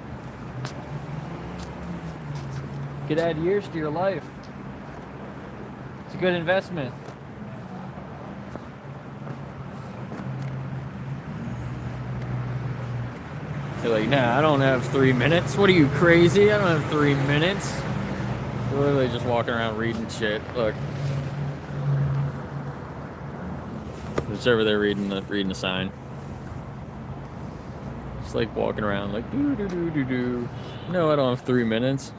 Speaker 1: Could add years to your life. It's a good investment. You're like, "Nah, I don't have 3 minutes. What are you, crazy? I don't have 3 minutes." We're literally just walking around reading shit. Look. Just over there reading the sign. Just like walking around like doo doo doo doo doo. No, I don't have 3 minutes.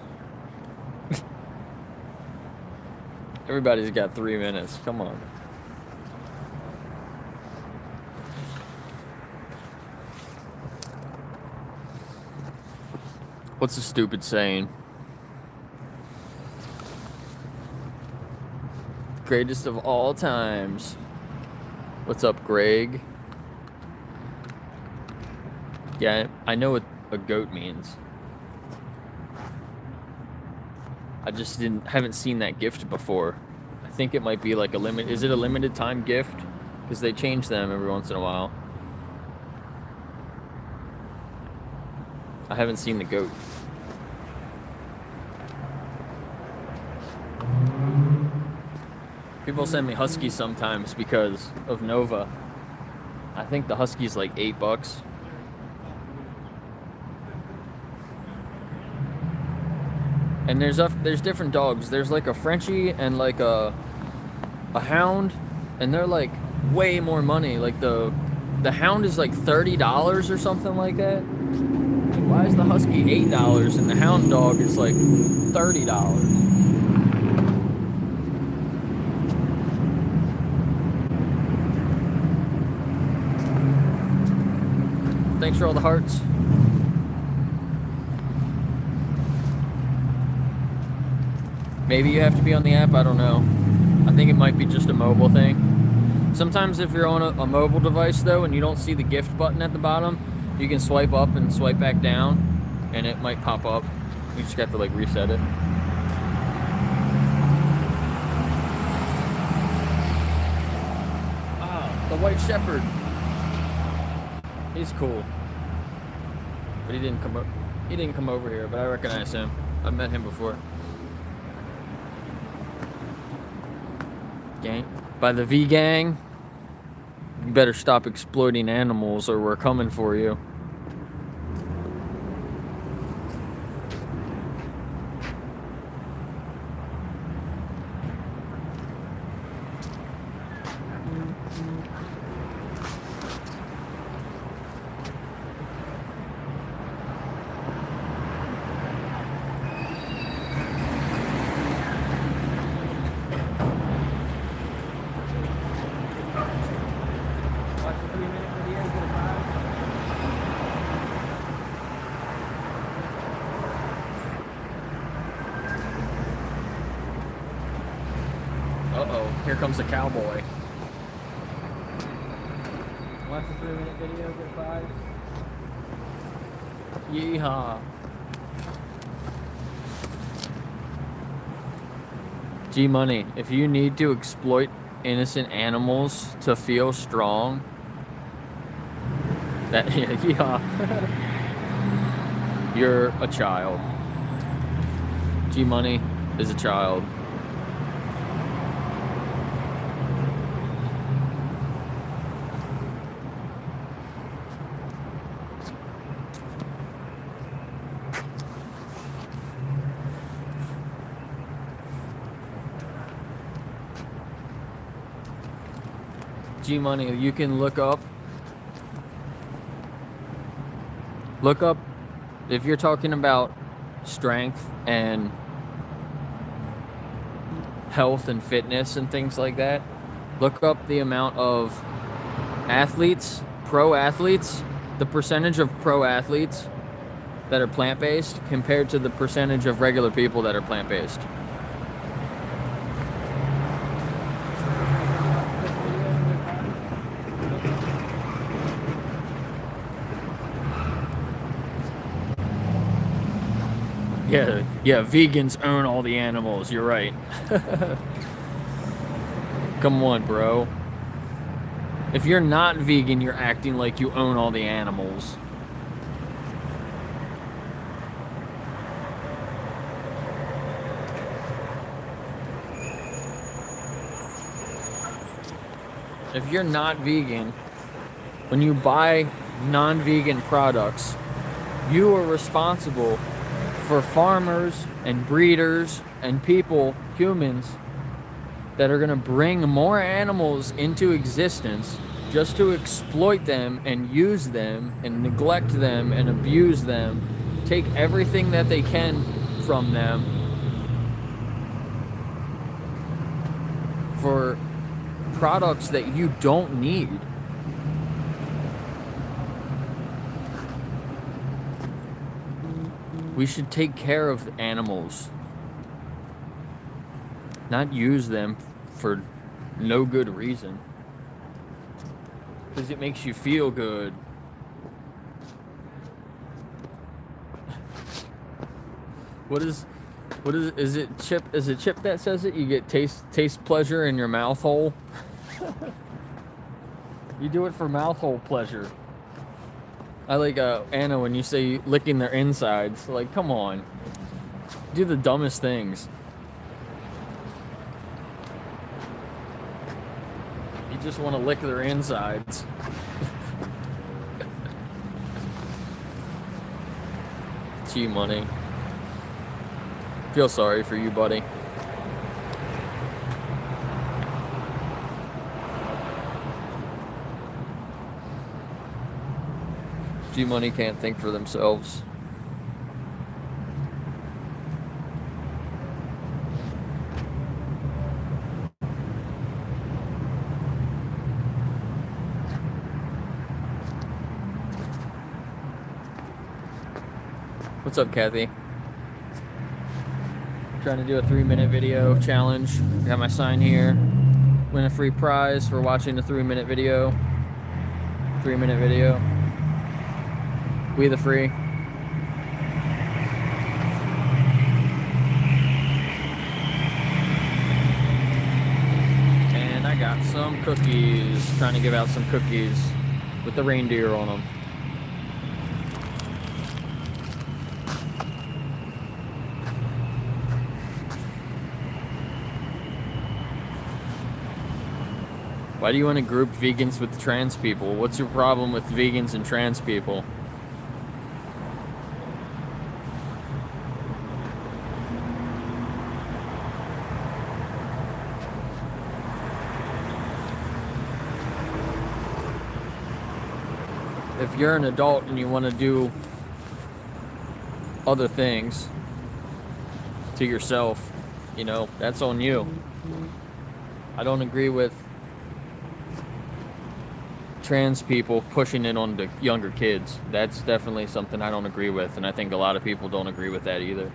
Speaker 1: Everybody's got 3 minutes. Come on. What's the stupid saying? Greatest of all times. What's up, Greg? Yeah, I know what a goat means. I just haven't seen that gift before. I think it might be like is it a limited time gift? Because they change them every once in a while. I haven't seen the goat. People send me huskies sometimes because of Nova. I think the husky's like $8. And there's different dogs. There's like a Frenchie and like a hound and they're like way more money. Like the hound is like $30 or something like that. Like, why is the husky $8 and the hound dog is like $30? Thanks for all the hearts. Maybe you have to be on the app, I don't know. I think it might be just a mobile thing. Sometimes if you're on a mobile device though and you don't see the gift button at the bottom, you can swipe up and swipe back down and it might pop up. You just got to like reset it. Ah, the white shepherd. He's cool. But he didn't come over here, but I recognize him. I've met him before. Gang. By the V gang. You better stop exploiting animals or we're coming for you. Here comes the cowboy. Watch the 3-minute video, get a prize. Yeehaw. G Money, if you need to exploit innocent animals to feel strong, that yeehaw. You're a child. G Money is a child. G Money, you can look up if you're talking about strength and health and fitness and things like that. Look up the amount of athletes, pro athletes, the percentage of pro athletes that are plant-based compared to the percentage of regular people that are plant-based. Yeah, vegans own all the animals, you're right. Come on, bro. If you're not vegan, you're acting like you own all the animals. If you're not vegan, when you buy non-vegan products, you are responsible for farmers and breeders and people, humans, that are going to bring more animals into existence just to exploit them and use them and neglect them and abuse them, take everything that they can from them for products that you don't need. We should take care of animals, not use them for no good reason. Because it makes you feel good. Is it Chip? Is it Chip that says it? You get taste pleasure in your mouth hole. You do it for mouth hole pleasure. I like Anna when you say licking their insides. Like, come on. Do the dumbest things. You just want to lick their insides. G Money. Feel sorry for you, buddy. G-Money can't think for themselves. What's up, Kathy? Trying to do a 3-minute video challenge. Got my sign here. Win a free prize for watching the 3-minute video. 3-minute video. We the free. And I got some cookies. Trying to give out some cookies with the reindeer on them. Why do you want to group vegans with trans people? What's your problem with vegans and trans people? If you're an adult and you want to do other things to yourself, you know, that's on you. I don't agree with trans people pushing it on the younger kids. That's definitely something I don't agree with, and I think a lot of people don't agree with that either.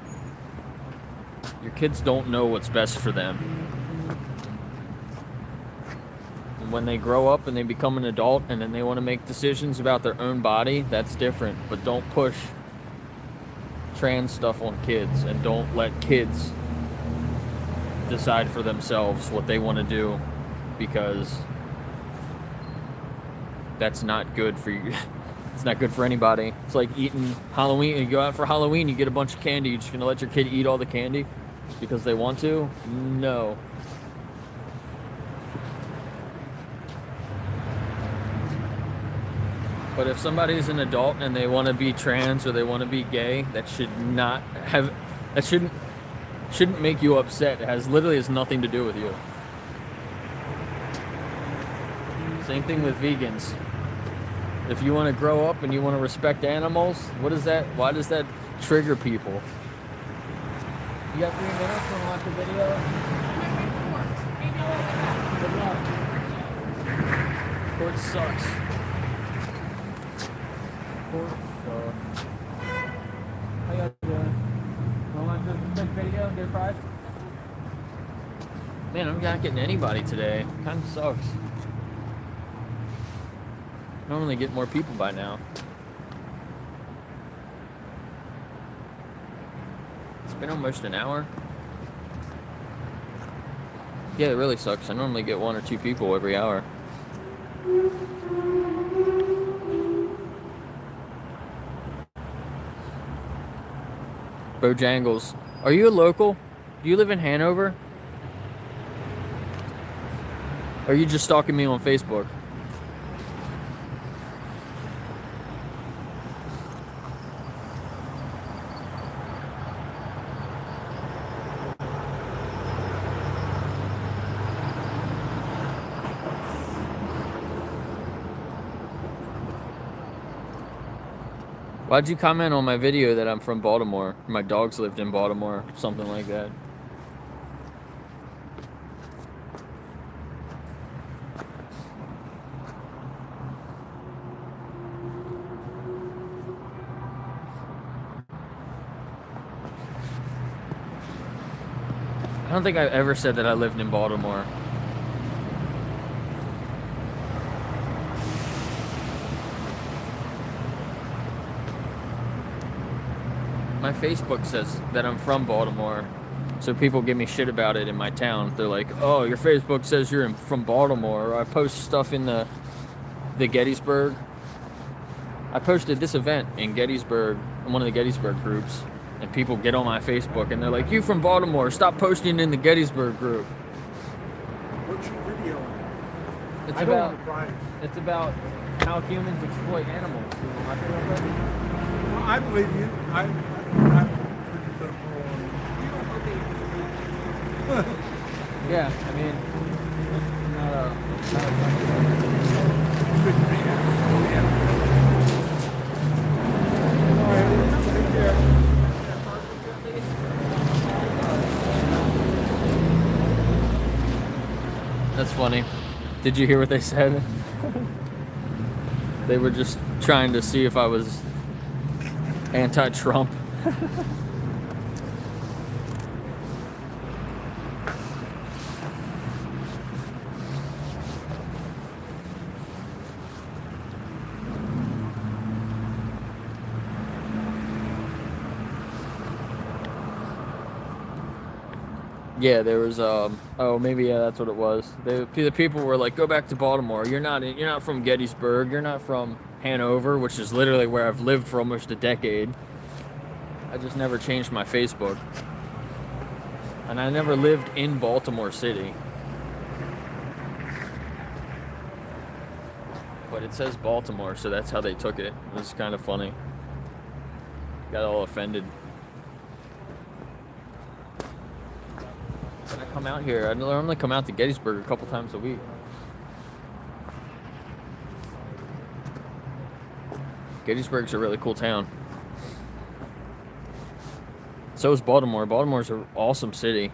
Speaker 1: Your kids don't know what's best for them. And when they grow up and they become an adult and then they want to make decisions about their own body, that's different. But don't push trans stuff on kids, and don't let kids decide for themselves what they want to do, because that's not good for you. It's not good for anybody. It's like eating Halloween. You go out for Halloween, you get a bunch of candy. You're just gonna let your kid eat all the candy because they want to? No. But if somebody's an adult and they want to be trans or they want to be gay, that shouldn't make you upset. It literally has nothing to do with you. Same thing with vegans. If you want to grow up and you want to respect animals, what is that? Why does that trigger people? You got 3 minutes to watch the video? Good luck. Court sucks. Court sucks. How you guys doing? Want to do a quick video? Get a prize? Man, I'm not getting anybody today. Kind of sucks. Normally get more people by now. It's been almost an hour. Yeah, it really sucks. I normally get 1 or 2 people every hour. Bojangles. Are you a local? Do you live in Hanover? Or are you just stalking me on Facebook? Why'd you comment on my video that I'm from Baltimore? My dogs lived in Baltimore, something like that. I don't think I ever said that I lived in Baltimore. My Facebook says that I'm from Baltimore, so people give me shit about it in my town. They're like, oh, your Facebook says you're from Baltimore. Or I post stuff in the Gettysburg. I posted this event in Gettysburg, in one of the Gettysburg groups, and people get on my Facebook and they're like, you from Baltimore, stop posting in the Gettysburg group.
Speaker 5: What's your video?
Speaker 1: It's about how humans exploit animals. You know,
Speaker 5: I believe you. I'm pretty critical on.
Speaker 1: Yeah, I mean, not a funny. Did you hear what they said? They were just trying to see if I was anti-Trump. Yeah, there was oh, maybe, yeah, that's what it was. The people were like, go back to Baltimore. You're not from Gettysburg. You're not from Hanover, which is literally where I've lived for almost a decade. I just never changed my Facebook. And I never lived in Baltimore City. But it says Baltimore, so that's how they took it. It was kind of funny. Got all offended. When I come out here, I normally come out to Gettysburg a couple times a week. Gettysburg's a really cool town. So is Baltimore. Baltimore's an awesome city.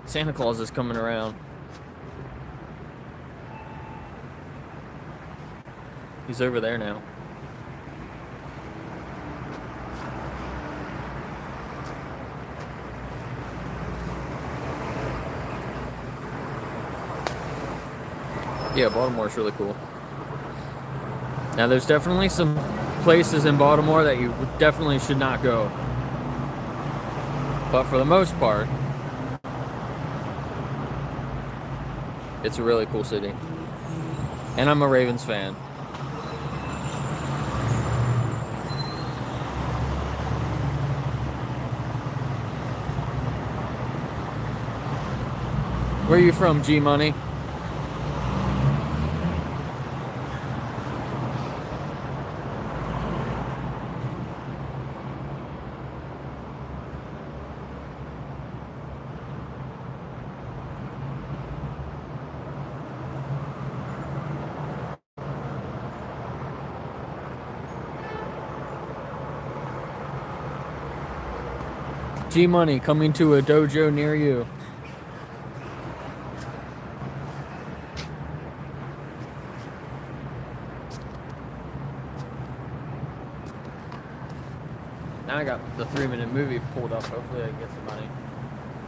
Speaker 1: Santa Claus is coming around. He's over there now. Yeah, Baltimore's really cool. Now, there's definitely some places in Baltimore that you definitely should not go. But for the most part, it's a really cool city. And I'm a Ravens fan. Where are you from, G Money? G Money coming to a dojo near you. Now I got the 3-minute movie pulled up. Hopefully I can get some money.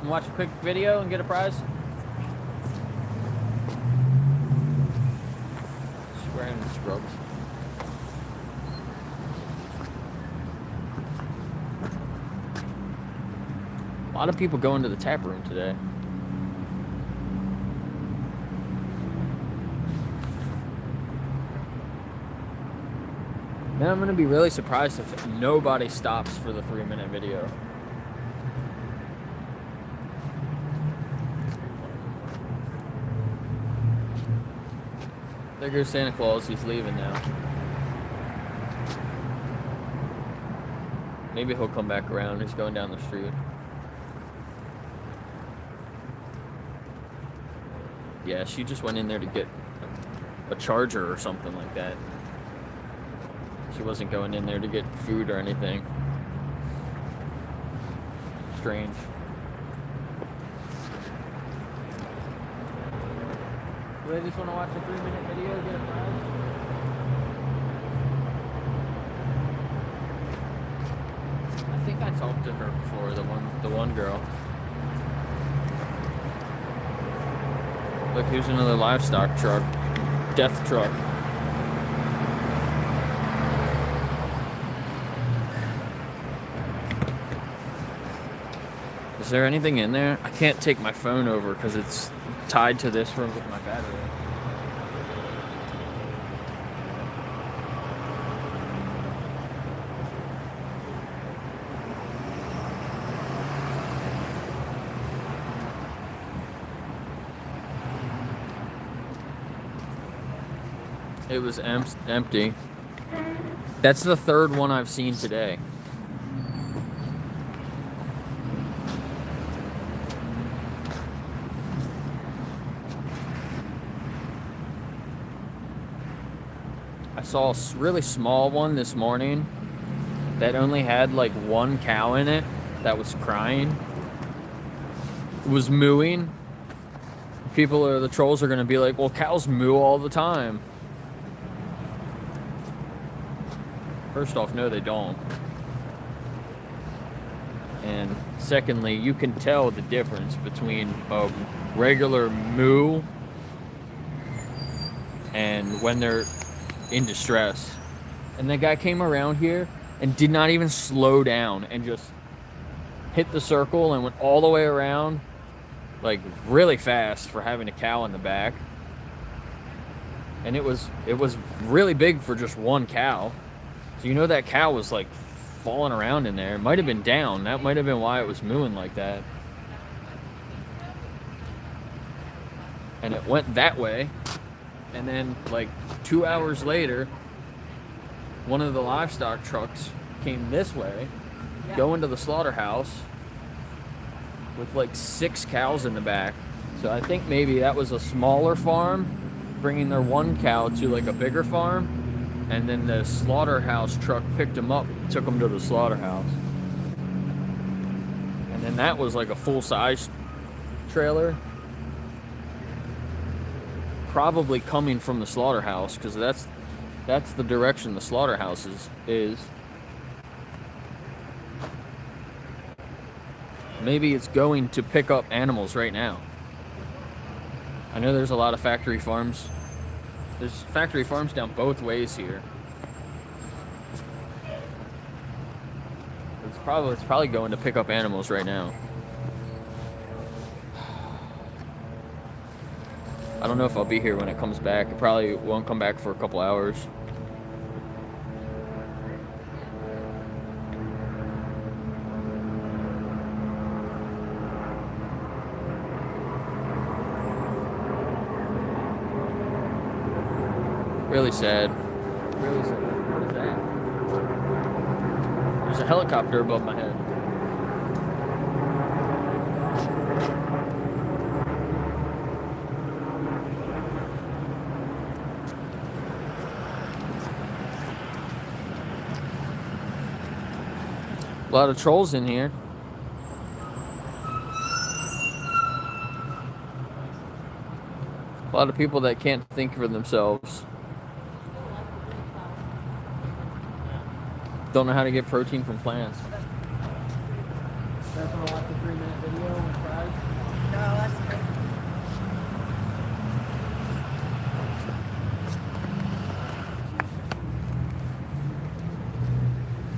Speaker 1: And watch a quick video and get a prize. Just wearing scrubs. A lot of people going to the tap room today. Man, I'm gonna be really surprised if nobody stops for the 3-minute video. There goes Santa Claus, he's leaving now. Maybe he'll come back around, he's going down the street. Yeah, she just went in there to get a charger or something like that. She wasn't going in there to get food or anything. Strange. Do they just want to watch a 3-minute video, get a prize? I think I talked to her before, the one girl. Look, here's another livestock truck. Death truck. Is there anything in there? I can't take my phone over because it's tied to this room with my battery. It was empty. That's the third one I've seen today. I saw a really small one this morning that only had like one cow in it that was crying. was mooing, the trolls are going to be like, well, cows moo all the time. First off, no, they don't. And secondly, you can tell the difference between a regular moo and when they're in distress. And the guy came around here and did not even slow down and just hit the circle and went all the way around, like really fast for having a cow in the back. And it was really big for just one cow. So you know that cow was like falling around in there. It might have been down. That might have been why it was mooing like that. And it went that way. And then like 2 hours later, one of the livestock trucks came this way, going to the slaughterhouse with like 6 cows in the back. So I think maybe that was a smaller farm bringing their one cow to like a bigger farm. And then the slaughterhouse truck picked them up, took them to the slaughterhouse. And then that was like a full-size trailer. Probably coming from the slaughterhouse, because that's the direction the slaughterhouse is. Maybe it's going to pick up animals right now. I know there's a lot of factory farms. There's factory farms down both ways here. It's probably going to pick up animals right now. I don't know if I'll be here when it comes back. It probably won't come back for a couple hours. Really sad. Really sad. What is that? There's a helicopter above my head. A lot of trolls in here. A lot of people that can't think for themselves. Don't know how to get protein from plants.
Speaker 3: That's gonna watch the 3-minute video and fries.
Speaker 2: No, that's good.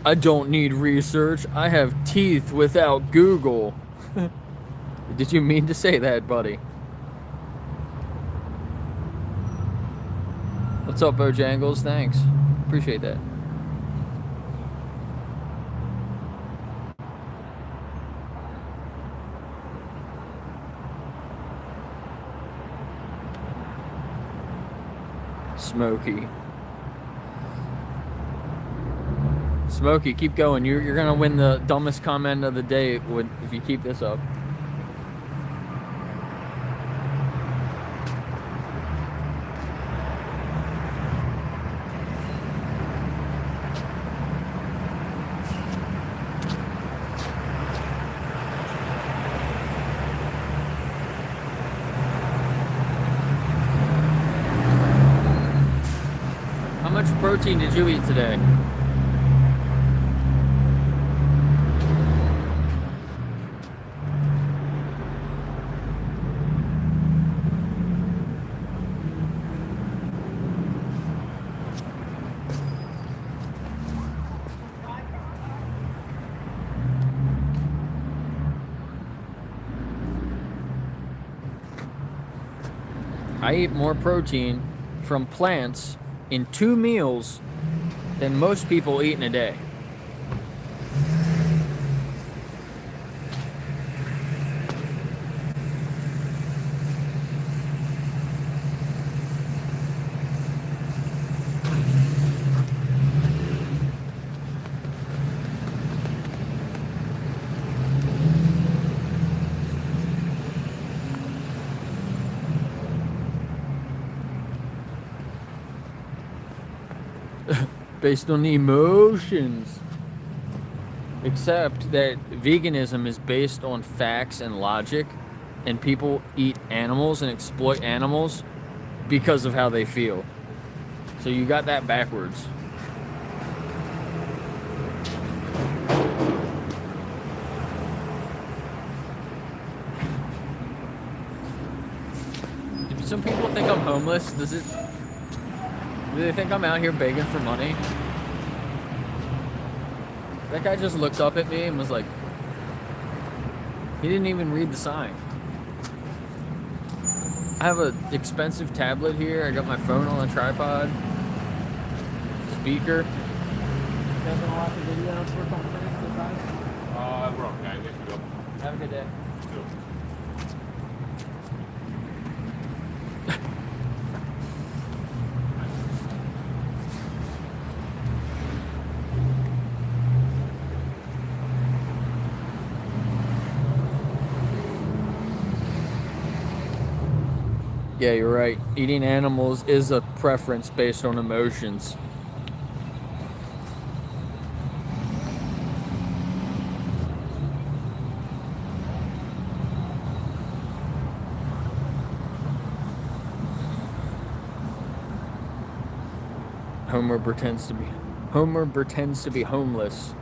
Speaker 1: I don't need research. I have teeth without Google. Did you mean to say that, buddy? What's up, Bojangles? Thanks. Appreciate that. Smokey. Smokey, keep going. You're gonna win the dumbest comment of the day if you keep this up. How much protein did you eat today? I eat more protein from plants in 2 meals than most people eat in a day. Based on emotions. Except that veganism is based on facts and logic, and people eat animals and exploit animals because of how they feel. So you got that backwards. Do some people think I'm homeless? Do they think I'm out here begging for money? That guy just looked up at me and was like, he didn't even read the sign. I have an expensive tablet here. I got my phone on a tripod. Speaker. You guys wanna watch a video for a couple minutes?
Speaker 6: We're okay. We can go.
Speaker 1: Have a good day. Yeah, you're right. Eating animals is a preference based on emotions. Homer pretends to be homeless.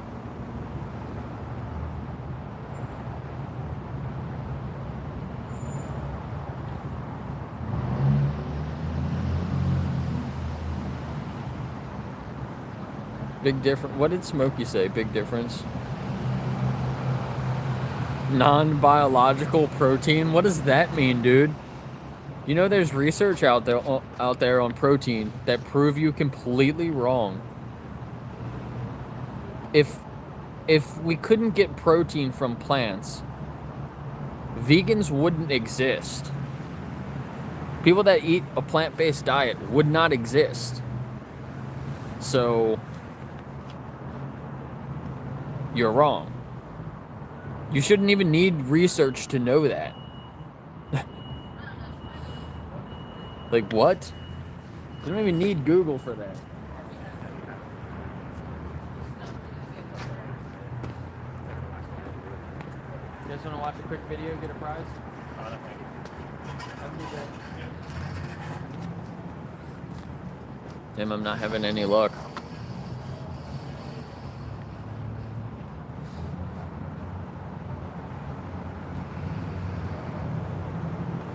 Speaker 1: Big difference. What did Smokey say? Big difference. Non-biological protein. What does that mean, dude? You know, there's research out there on protein that prove you completely wrong. If we couldn't get protein from plants, vegans wouldn't exist. People that eat a plant-based diet would not exist. So you're wrong. You shouldn't even need research to know that. Like, what? You don't even need Google for that. You guys want to watch a quick video, get a prize? Have a good day. Damn, I'm not having any luck.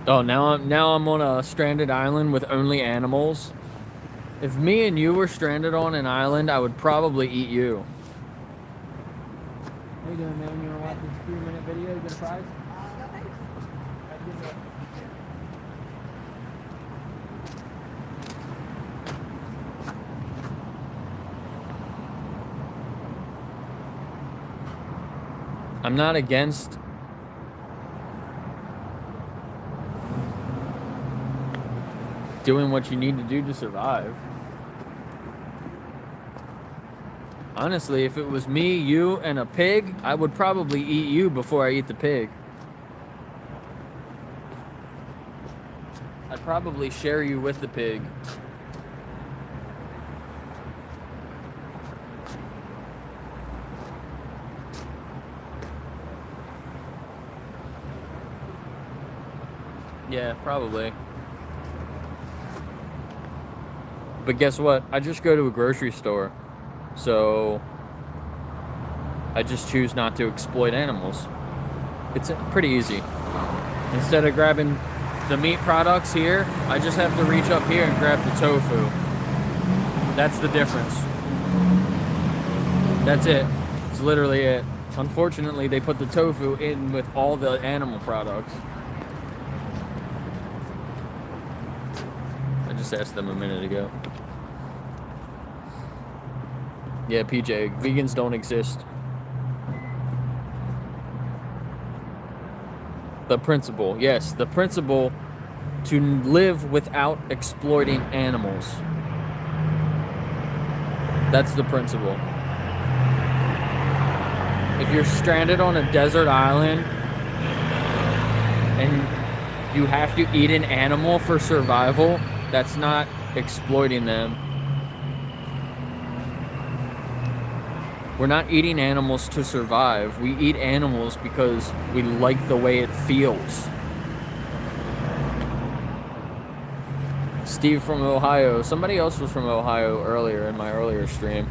Speaker 1: Oh, now I'm on a stranded island with only animals. If me and you were stranded on an island, I would probably eat you. How you doing, man? You want to watch this 3-minute video? You get a prize? I'm not against doing what you need to do to survive. Honestly, if it was me, you, and a pig, I would probably eat you before I eat the pig. I'd probably share you with the pig. Yeah, probably. But guess what? I just go to a grocery store. So I just choose not to exploit animals. It's pretty easy. Instead of grabbing the meat products here, I just have to reach up here and grab the tofu. That's the difference. That's it. It's literally it. Unfortunately, they put the tofu in with all the animal products. I just asked them a minute ago. Yeah, PJ, vegans don't exist. The principle, yes, the principle to live without exploiting animals. That's the principle. If you're stranded on a desert island and you have to eat an animal for survival, that's not exploiting them. We're not eating animals to survive. We eat animals because we like the way it feels. Steve from Ohio. Somebody else was from Ohio earlier in my earlier stream.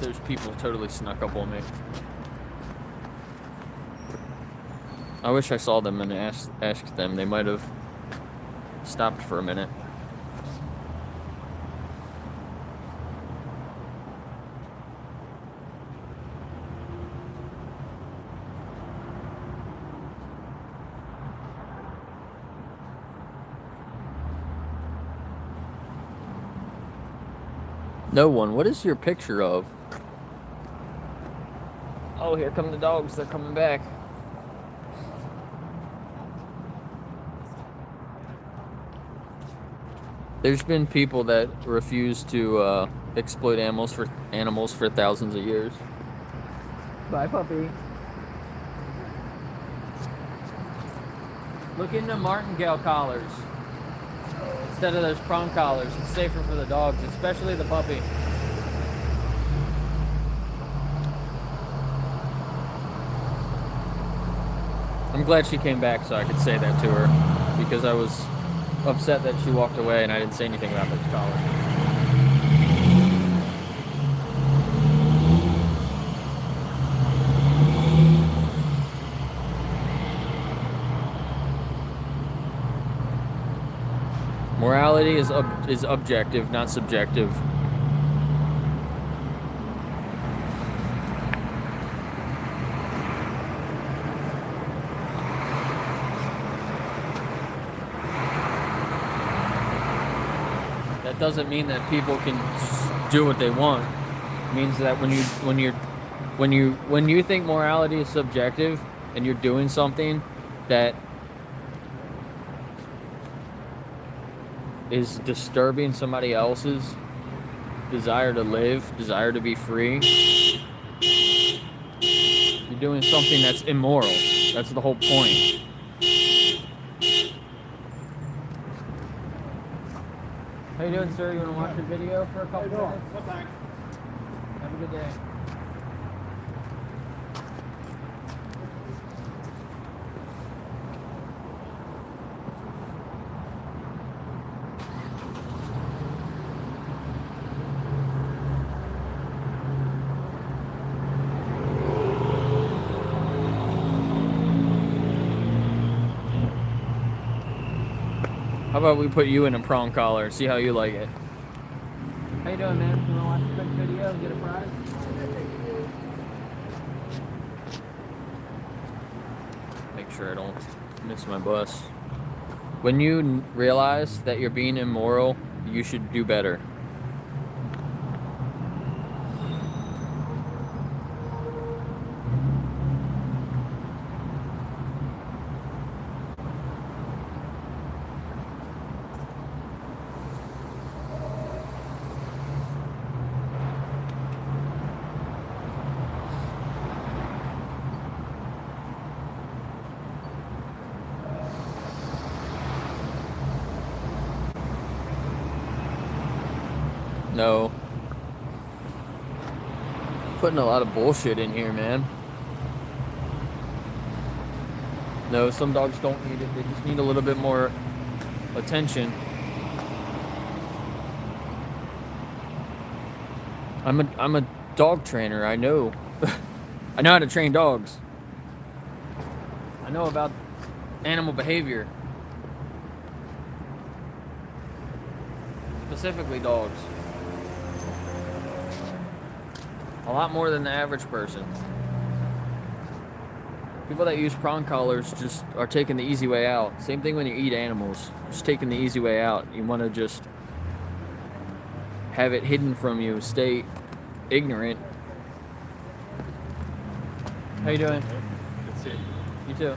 Speaker 1: Those people totally snuck up on me. I wish I saw them and asked them. They might have stopped for a minute. No one. What is your picture of? Oh, here come the dogs. They're coming back. There's been people that refuse to exploit animals for thousands of years. Bye, puppy. Look into martingale collars instead of those prong collars. It's safer for the dogs, especially the puppy. I'm glad she came back so I could say that to her, because I was upset that she walked away and I didn't say anything about those collars. Morality is objective, not subjective. That doesn't mean that people can just do what they want. It means that when you think morality is subjective and you're doing something that is disturbing somebody else's desire to live, desire to be free, you're doing something that's immoral. That's the whole point. How you doing, sir? You want to watch a video for a couple minutes? Have a good day. How about we put you in a prong collar, see how you like it. How you doing, man? You want to watch a quick video and get a prize? Make sure I don't miss my bus. When you realize that you're being immoral, you should do better. No. Putting a lot of bullshit in here, man. No, some dogs don't need it. They just need a little bit more attention. I'm a dog trainer. I know. I know how to train dogs. I know about animal behavior. Specifically dogs. A lot more than the average person. People that use prong collars just are taking the easy way out. Same thing when you eat animals. Just taking the easy way out. You want to just have it hidden from you. Stay ignorant. How you doing?
Speaker 6: That's it.
Speaker 1: You too.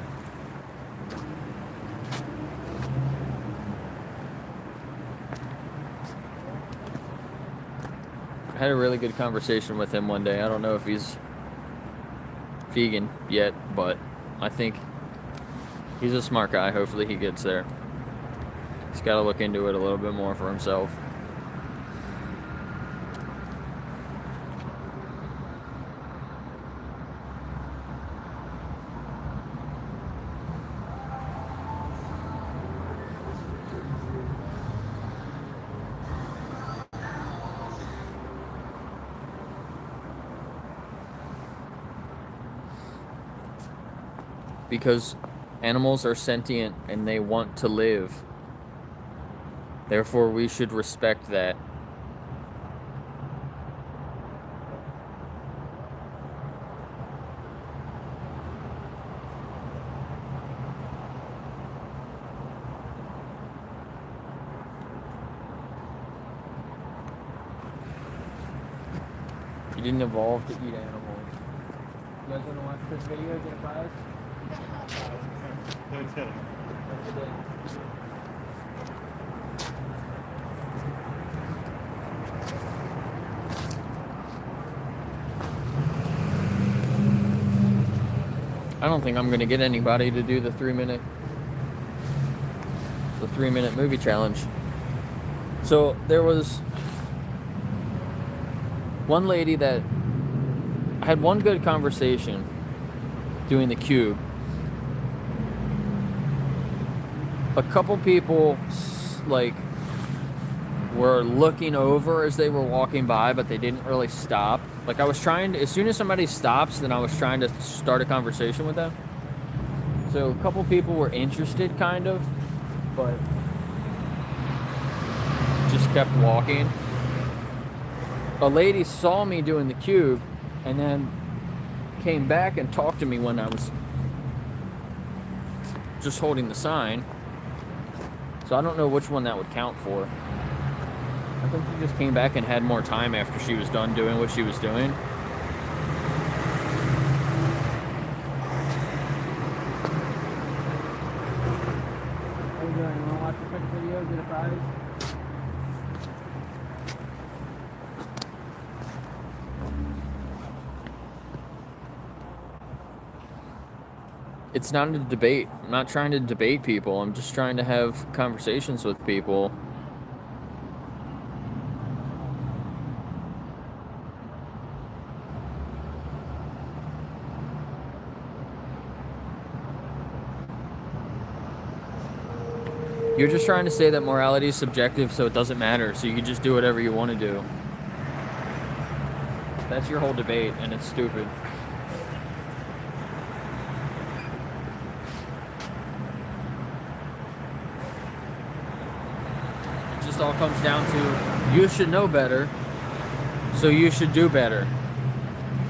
Speaker 1: I had a really good conversation with him one day. I don't know if he's vegan yet, but I think he's a smart guy. Hopefully he gets there. He's got to look into it a little bit more for himself. because animals are sentient and they want to live. Therefore, we should respect that. You didn't evolve to eat animals. You guys want to watch this video? Get a prize? I don't think I'm going to get anybody to do the 3-minute movie challenge. So there was one lady that I had one good conversation doing the cube. A couple people like were looking over as they were walking by, but they didn't really stop. Like I was trying to, as soon as somebody stops, then I was trying to start a conversation with them. So a couple people were interested kind of, but just kept walking. A lady saw me doing the cube and then came back and talked to me when I was just holding the sign. So I don't know which one that would count for. I think she just came back and had more time after she was done doing what she was doing. How you doing? You want to watch a quick video? Get a prize? It's not a debate. I'm not trying to debate people. I'm just trying to have conversations with people. You're just trying to say that morality is subjective, so it doesn't matter, so you can just do whatever you want to do. That's your whole debate, and it's stupid. It just all comes down to, you should know better, so you should do better.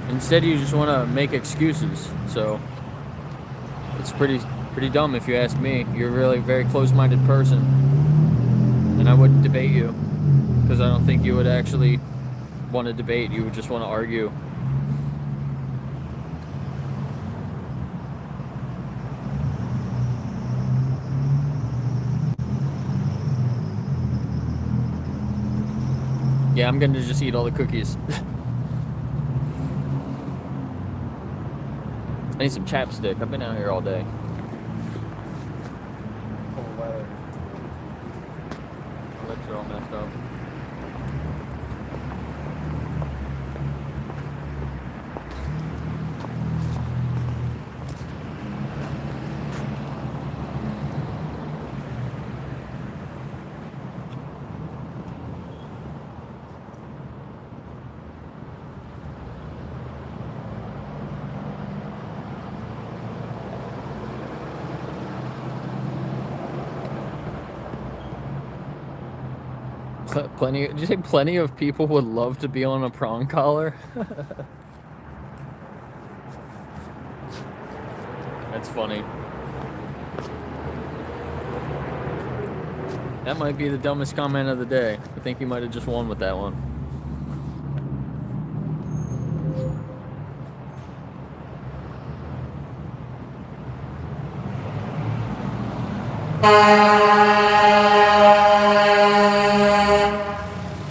Speaker 1: Instead, you just want to make excuses, so it's pretty dumb if you ask me. You're a really very close-minded person, and I wouldn't debate you because I don't think you would actually want to debate. You would just want to argue. Yeah, I'm gonna just eat all the cookies. I need some chapstick. I've been out here all day. Lips are all messed up. Did you say plenty of people would love to be on a prong collar? That's funny. That might be the dumbest comment of the day. I think you might have just won with that one.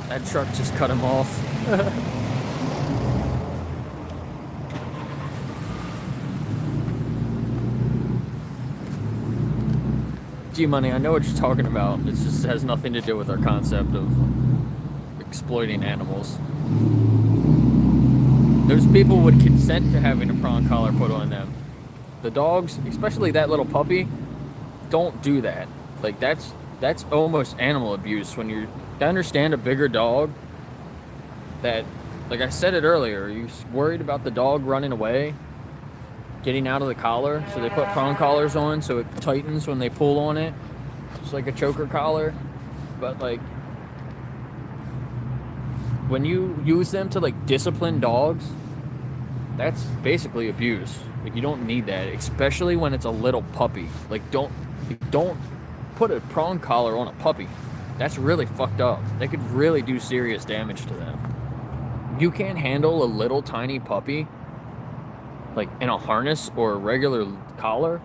Speaker 1: That truck just cut him off. G-Money, I know what you're talking about. It just has nothing to do with our concept of exploiting animals. Those people would consent to having a prong collar put on them. The dogs, especially that little puppy, don't do that. Like that's almost animal abuse. When you're, I understand a bigger dog that, like I said it earlier, you're worried about the dog running away. getting out of the collar. So they put prong collars on so it tightens when they pull on it. It's like a choker collar. But like, when you use them to like discipline dogs, that's basically abuse. Like, you don't need that, especially when it's a little puppy. Like, don't put a prong collar on a puppy. That's really fucked up. They could really do serious damage to them. You can't handle a little tiny puppy like in a harness or a regular collar.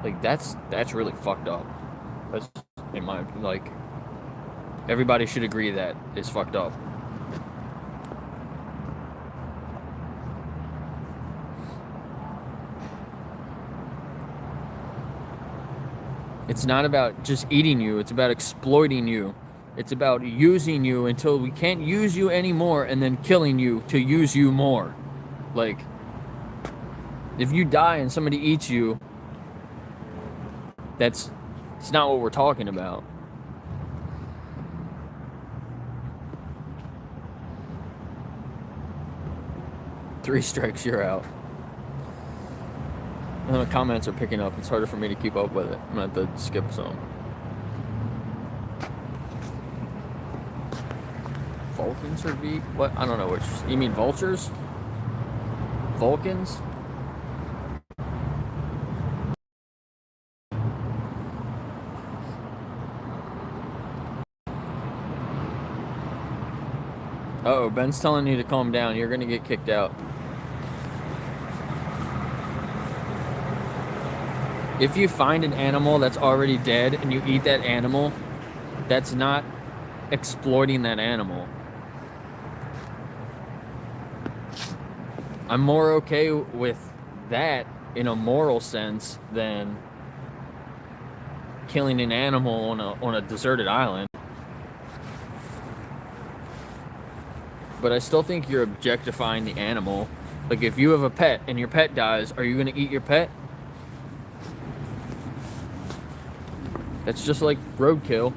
Speaker 1: Like, that's really fucked up. That's in my, like, everybody should agree that it's fucked up. It's not about just eating you, it's about exploiting you. It's about using you until we can't use you anymore and then killing you to use you more. Like, if you die and somebody eats you, it's not what we're talking about. Three strikes, you're out. And the comments are picking up. It's harder for me to keep up with it. I'm gonna have to skip some. Vulcans or what? I don't know which. You mean vultures? Vulcans? Uh-oh, Ben's telling you to calm down. You're gonna get kicked out. If you find an animal that's already dead and you eat that animal, that's not exploiting that animal. I'm more okay with that in a moral sense than killing an animal on a deserted island. But I still think you're objectifying the animal. Like, if you have a pet and your pet dies, are you going to eat your pet? That's just like roadkill.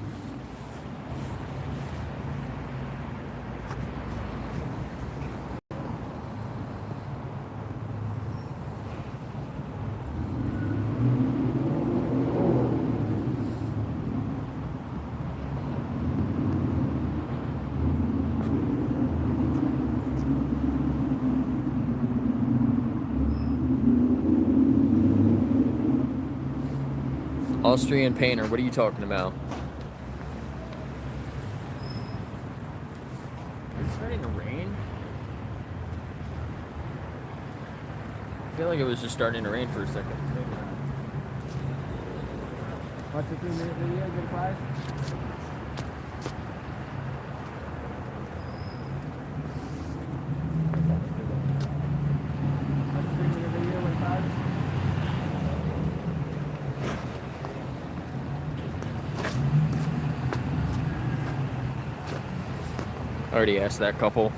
Speaker 1: Austrian painter, what are you talking about? Is it starting to rain? I feel like it was just starting to rain for a second. Watch a 3-minute video, get a prize. Watch a 3-minute video, get a prize. I already asked that couple.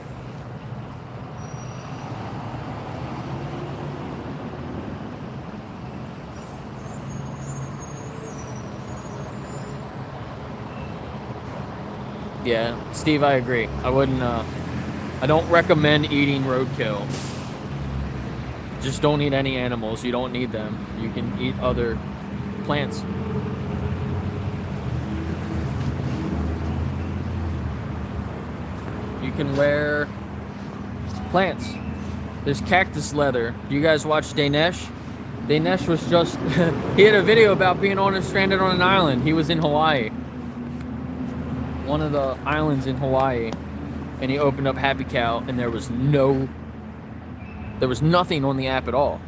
Speaker 1: Yeah, Steve, I agree. I wouldn't, I don't recommend eating roadkill. Just don't eat any animals. You don't need them. You can eat other plants. You can wear plants. There's cactus leather. Do you guys watch Dinesh? Dinesh was just, he had a video about being stranded on an island. He was in Hawaii. One of the islands in Hawaii. And he opened up Happy Cow and there was nothing on the app at all.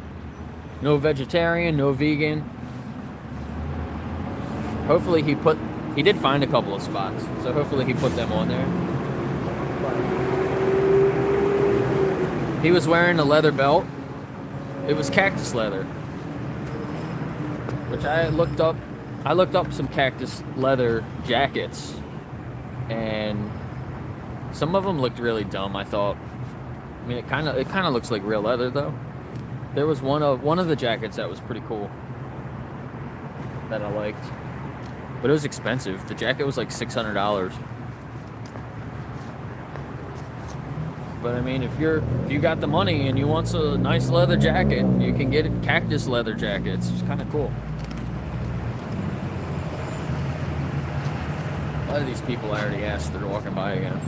Speaker 1: No vegetarian, no vegan. Hopefully he did find a couple of spots. So hopefully he put them on there. He was wearing a leather belt. It was cactus leather. Which I looked up some cactus leather jackets. And some of them looked really dumb, I thought. I mean, it kind of looks like real leather though. There was one of the jackets that was pretty cool that I liked. But it was expensive. The jacket was like $600. But I mean, if you got the money and you want a nice leather jacket, you can get cactus leather jackets. It's kind of cool. A lot of these people I already asked, they're walking by again.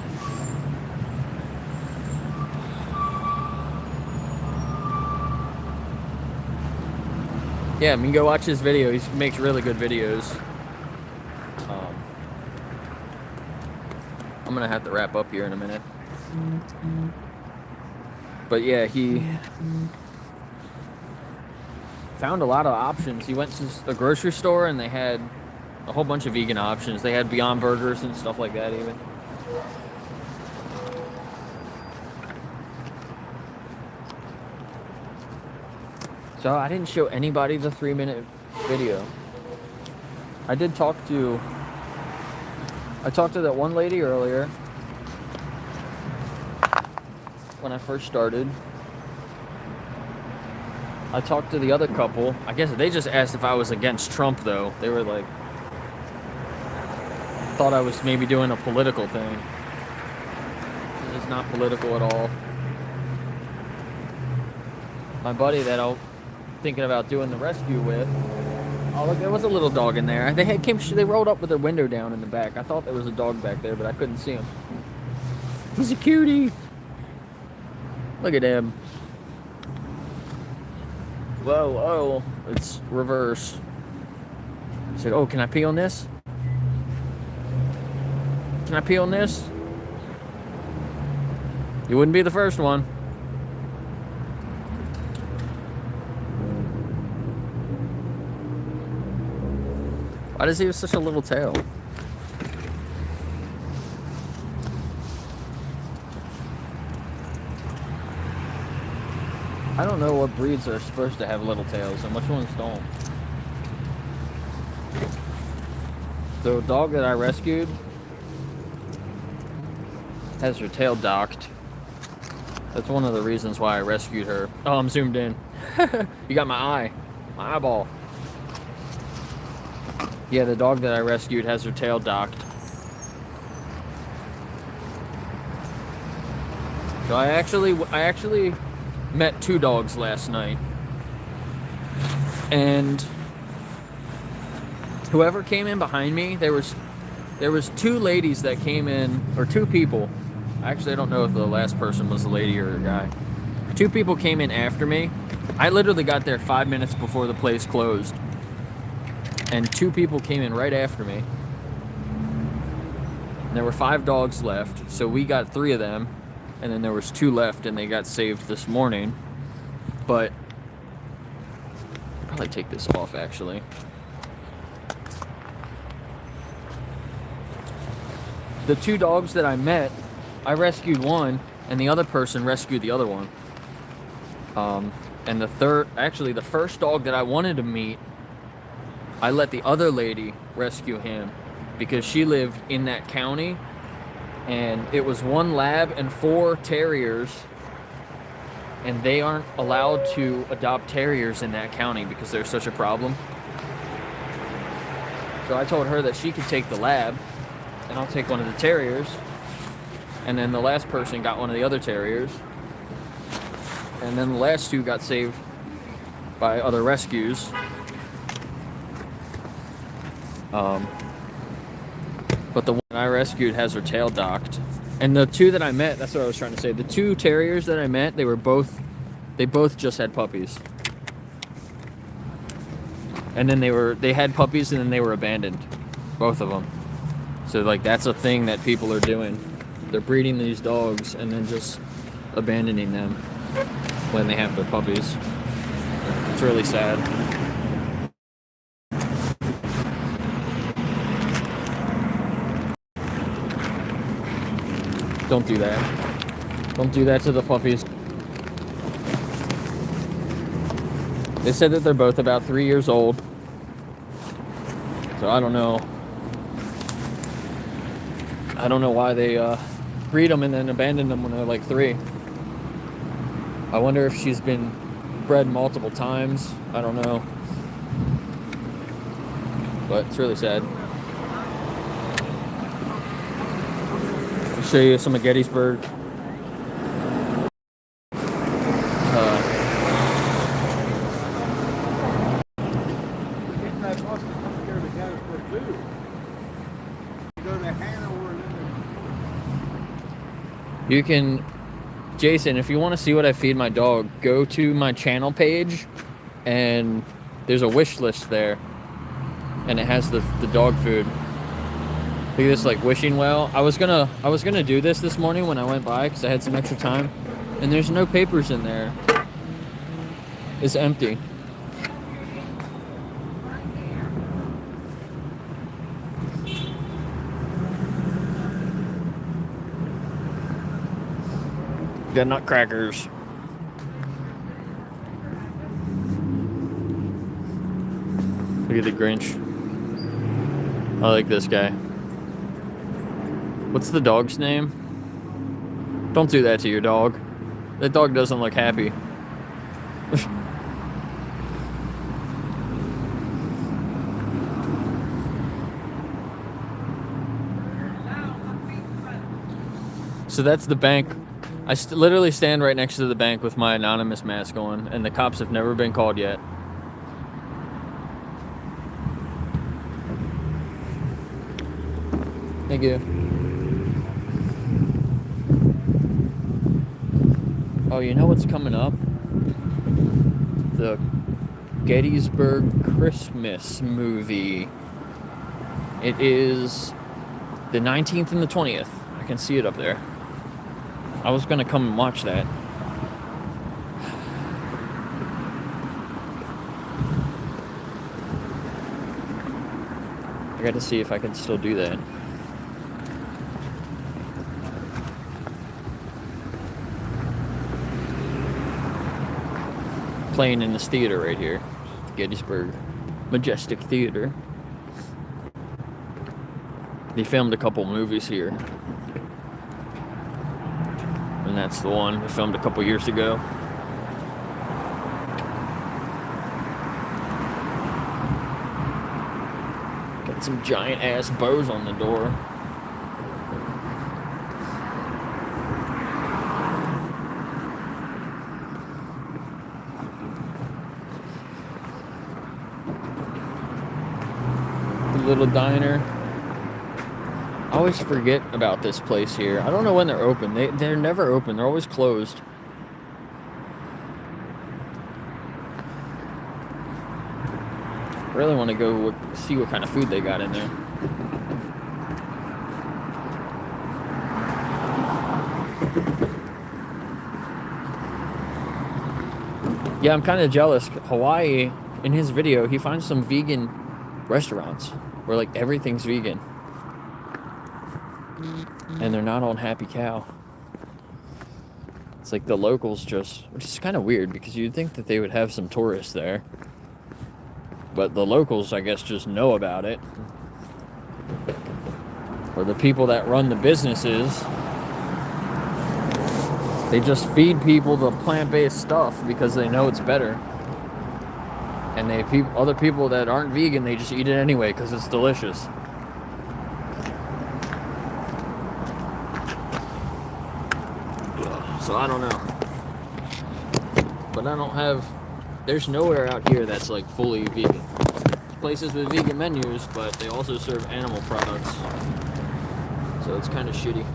Speaker 1: Yeah, I mean, go watch his video. He makes really good videos. I'm gonna have to wrap up here in a minute. But yeah, he found a lot of options. He went to a grocery store and they had a whole bunch of vegan options. They had Beyond Burgers and stuff like that even. So I didn't show anybody the 3-minute video. I talked to that one lady earlier when I first started. I talked to the other couple. I guess they just asked if I was against Trump though. They were like, thought I was maybe doing a political thing. It's not political at all. My buddy that I'm thinking about doing the rescue with. Oh look, there was a little dog in there. They rolled up with their window down in the back. I thought there was a dog back there, but I couldn't see him. He's a cutie. Look at him. Whoa, it's reverse. I said, oh, can I pee on this? Can I pee on this? You wouldn't be the first one. Why does he have such a little tail? I don't know what breeds are supposed to have little tails and which ones don't. The dog that I rescued has her tail docked. That's one of the reasons why I rescued her. Oh, I'm zoomed in. You got my eyeball. Yeah, the dog that I rescued has her tail docked. So I actually met 2 dogs last night. And whoever came in behind me, there was 2 ladies that came in, or 2 people. Actually, I don't know if the last person was a lady or a guy. 2 people came in after me. I literally got there 5 minutes before the place closed. And 2 people came in right after me. And there were 5 dogs left, so we got 3 of them. And then there was 2 left, and they got saved this morning. But I'll probably take this off, actually. The 2 dogs that I met, I rescued one, and the other person rescued the other one. And the first dog that I wanted to meet, I let the other lady rescue him because she lived in that county, and it was 1 lab and 4 terriers, and they aren't allowed to adopt terriers in that county because they're such a problem. So I told her that she could take the lab, and I'll take one of the terriers, and then the last person got one of the other terriers, and then the last 2 got saved by other rescues. But the one I rescued has her tail docked. And the 2 that I met, that's what I was trying to say. The 2 terriers that I met, they both just had puppies. And then they had puppies and then they were abandoned. Both of them. So like that's a thing that people are doing. They're breeding these dogs and then just abandoning them when they have their puppies. It's really sad. Don't do that. Don't do that to the puppies. They said that they're both about 3 years old. So I don't know. I don't know why they breed them and then abandon them when they're like 3. I wonder if she's been bred multiple times. I don't know. But it's really sad. Show you some of Gettysburg.
Speaker 5: too. You go to Hanover and then
Speaker 1: You can, Jason, if you want to see what I feed my dog, go to my channel page, and there's a wish list there, and it has the dog food. Look at this, like, wishing well. I was gonna do this morning when I went by because I had some extra time, and there's no papers in there. It's empty. Got nutcrackers. Look at the Grinch. I like this guy. What's the dog's name? Don't do that to your dog. That dog doesn't look happy. So that's the bank. I literally stand right next to the bank with my anonymous mask on, and the cops have never been called yet. Thank you. Oh, you know what's coming up? The Gettysburg Christmas movie. It is the 19th and the 20th. I can see it up there. I was gonna come and watch that. I got to see if I can still do that. Playing in this theater right here, Gettysburg Majestic Theater. They filmed a couple movies here, and that's the one they filmed a couple years ago. Got some giant ass bows on the door. Little diner. I always forget about this place here. I don't know when they're open. They're never open. They're always closed. Really want to go see what kind of food they got in there. Yeah, I'm kind of jealous. Hawaii, in his video, he finds some vegan restaurants where like everything's vegan, and they're not on Happy Cow. It's like the locals just, which is kind of weird because you'd think that they would have some tourists there, but the locals, I guess, just know about it, or the people that run the businesses, they just feed people the plant-based stuff because they know it's better. And other people that aren't vegan, they just eat it anyway because it's delicious. So I don't know. But I don't have... There's nowhere out here that's like fully vegan. Places with vegan menus, but they also serve animal products. So it's kind of shitty.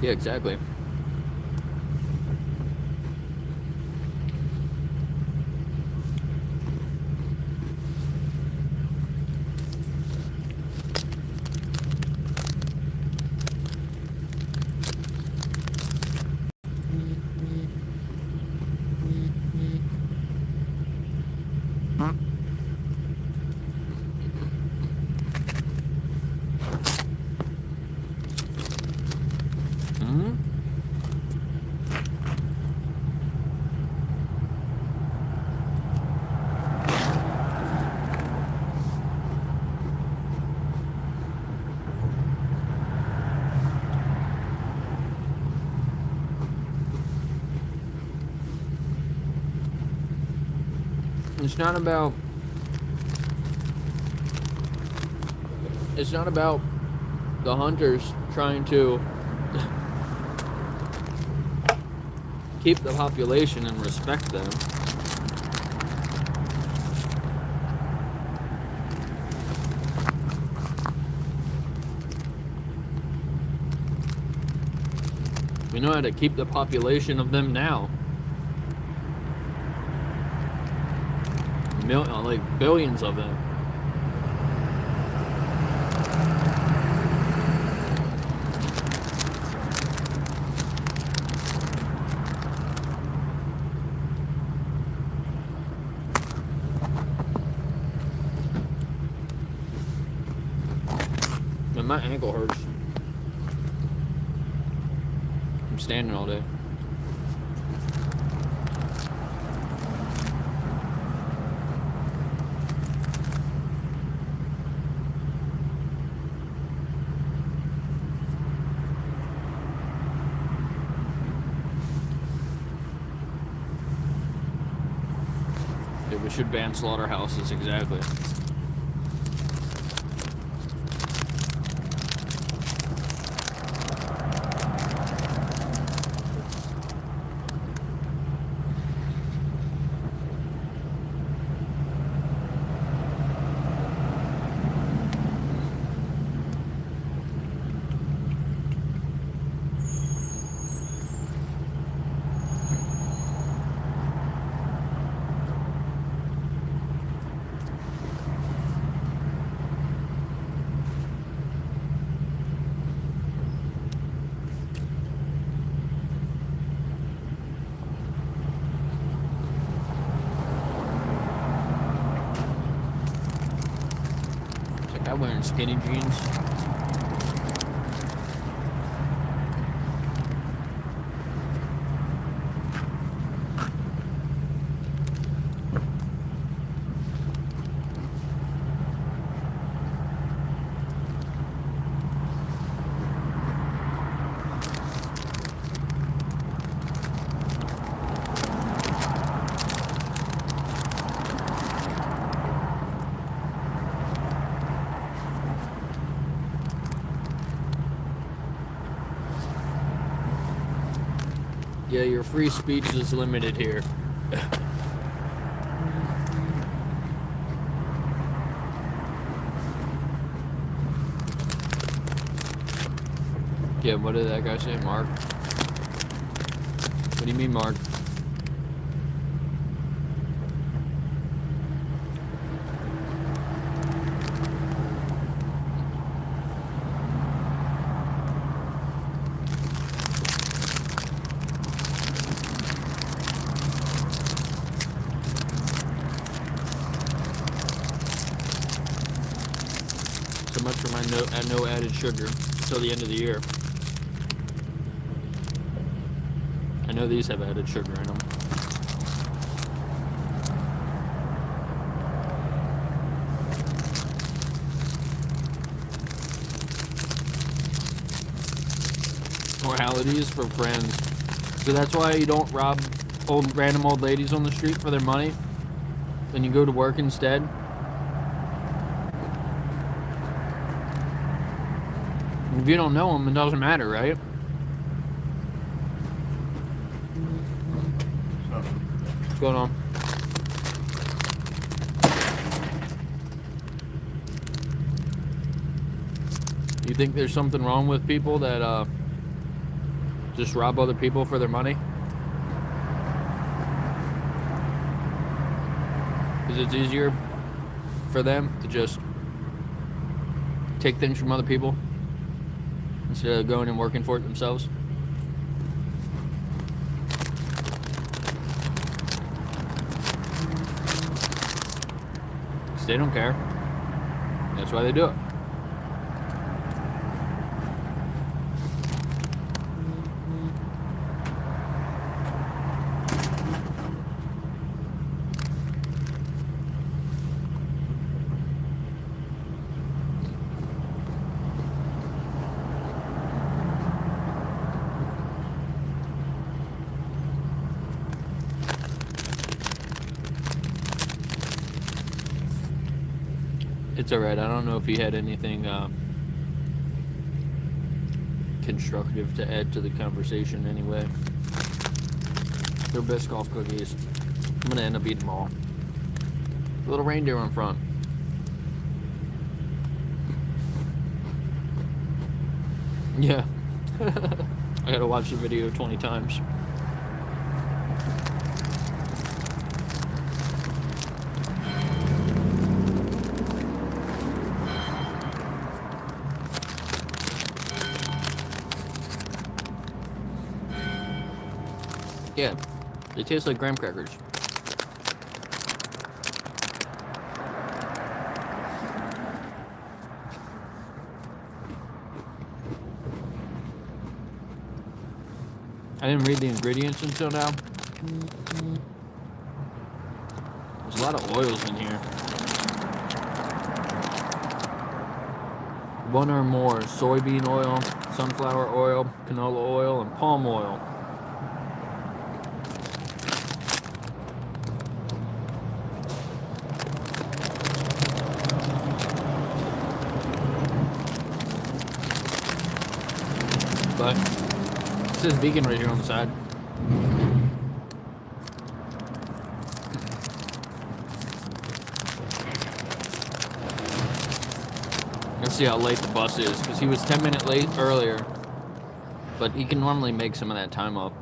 Speaker 1: Yeah, exactly. It's not about the hunters trying to keep the population and respect them. We know how to keep the population of them now. Like billions of them. Man, my ankle hurts. I'm standing all day. Yeah, we should ban slaughterhouses, exactly. I'm wearing skinny jeans. Yeah, your free speech is limited here. Yeah, what did that guy say, Mark? What do you mean, Mark? So much for my no added sugar till the end of the year. I know these have added sugar in them. Moralities for friends. So that's why you don't rob random old ladies on the street for their money. Then you go to work instead. If you don't know them, it doesn't matter, right? What's going on? You think there's something wrong with people that just rob other people for their money? Because it's easier for them to just take things from other people instead of going and working for it themselves. Because they don't care. That's why they do it. It's alright. I don't know if he had anything constructive to add to the conversation anyway. They're Biscoff cookies. I'm gonna end up eating them all. Little reindeer in front. Yeah. I gotta watch the video 20 times. Yeah, they taste like graham crackers. I didn't read the ingredients until now. There's a lot of oils in here. 1 or more soybean oil, sunflower oil, canola oil, and palm oil. But it says vegan right here on the side. Let's see how late the bus is, because he was 10 minutes late earlier, but he can normally make some of that time up.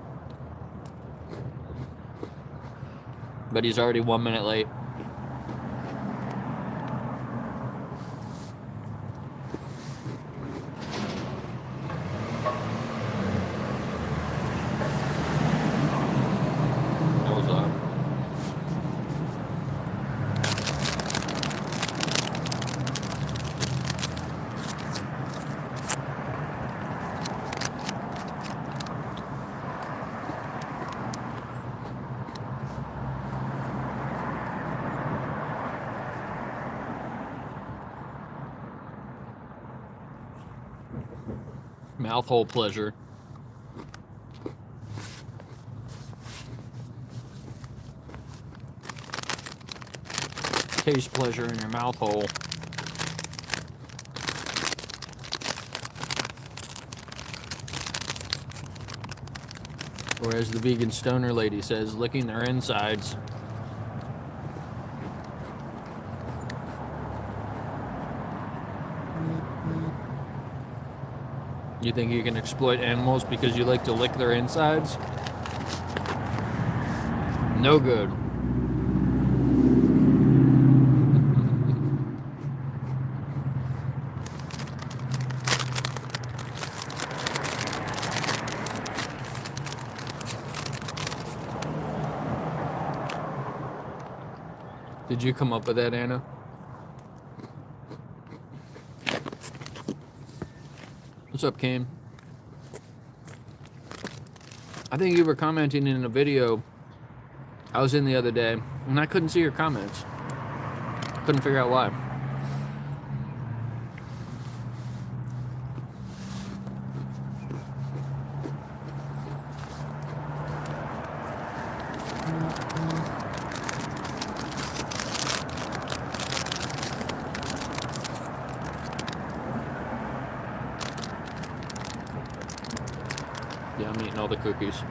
Speaker 1: But he's already 1 minute late. That was loud. Mouthhole pleasure. Taste pleasure in your mouth hole. Or as the vegan stoner lady says, licking their insides. You think you can exploit animals because you like to lick their insides? No good. Did you come up with that, Anna? What's up, Kane? I think you were commenting in a video I was in the other day, and I couldn't see your comments. Couldn't figure out why. Yeah, I'm eating all the cookies.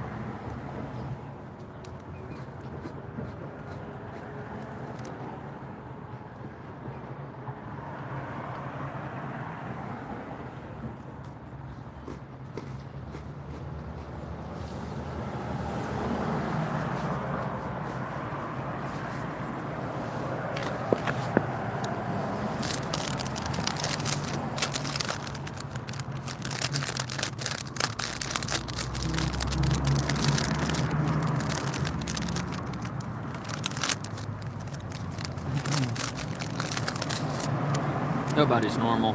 Speaker 1: Nobody's normal.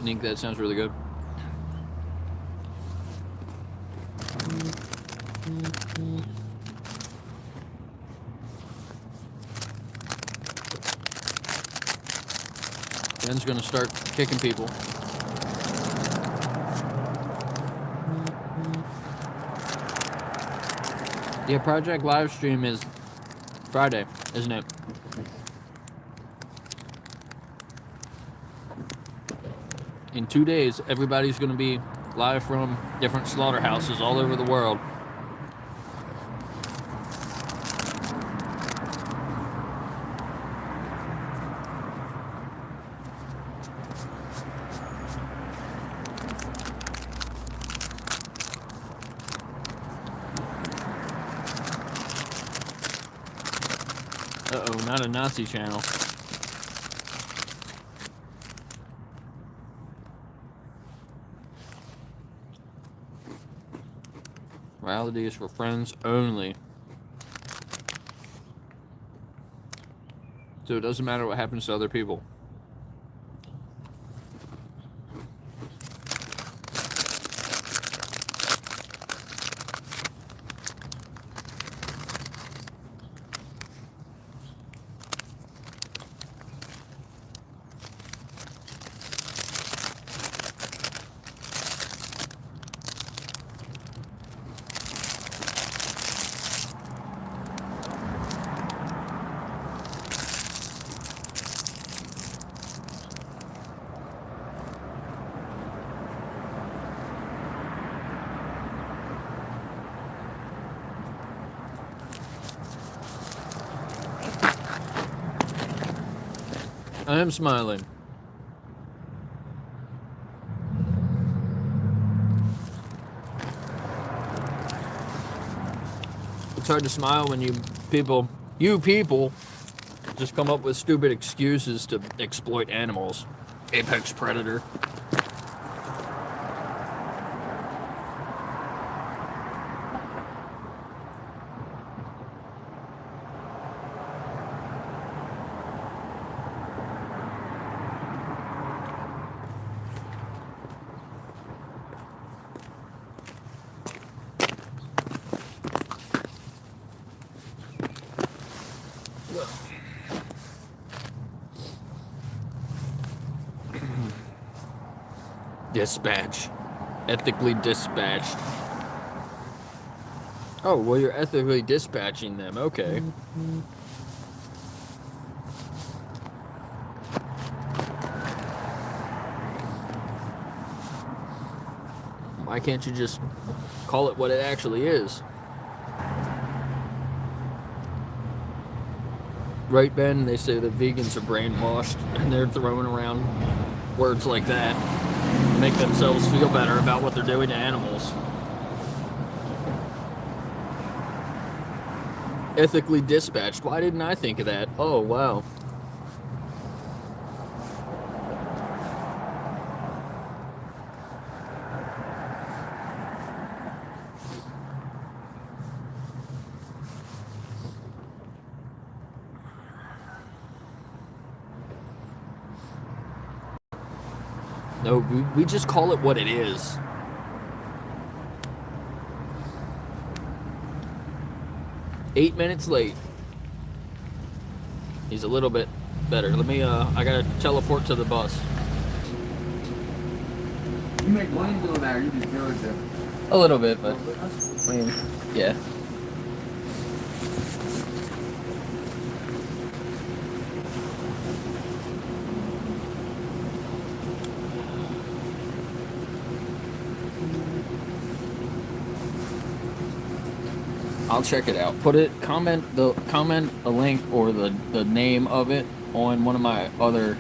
Speaker 1: Nick, that sounds really good. Ben's gonna start kicking people. Yeah, Project Livestream is Friday, isn't it? In 2 days, everybody's going to be live from different slaughterhouses all over the world. Uh-oh, not a Nazi channel. Morality is for friends only. So it doesn't matter what happens to other people. I am smiling. It's hard to smile when you people just come up with stupid excuses to exploit animals. Apex predator. Dispatch. Ethically dispatched. Oh, well, you're ethically dispatching them. Okay. Why can't you just call it what it actually is? Right, Ben? They say that vegans are brainwashed and they're throwing around words like that to make themselves feel better about what they're doing to animals. Ethically dispatched. Why didn't I think of that? Oh, wow. No, we just call it what it is. Eight minutes late. He's a little bit better. Let me, I gotta teleport to the bus.
Speaker 5: You make money doing that, or you just do it there?
Speaker 1: A little bit, but, I mean, yeah. I'll check it out. Comment a link or the name of it on one of my other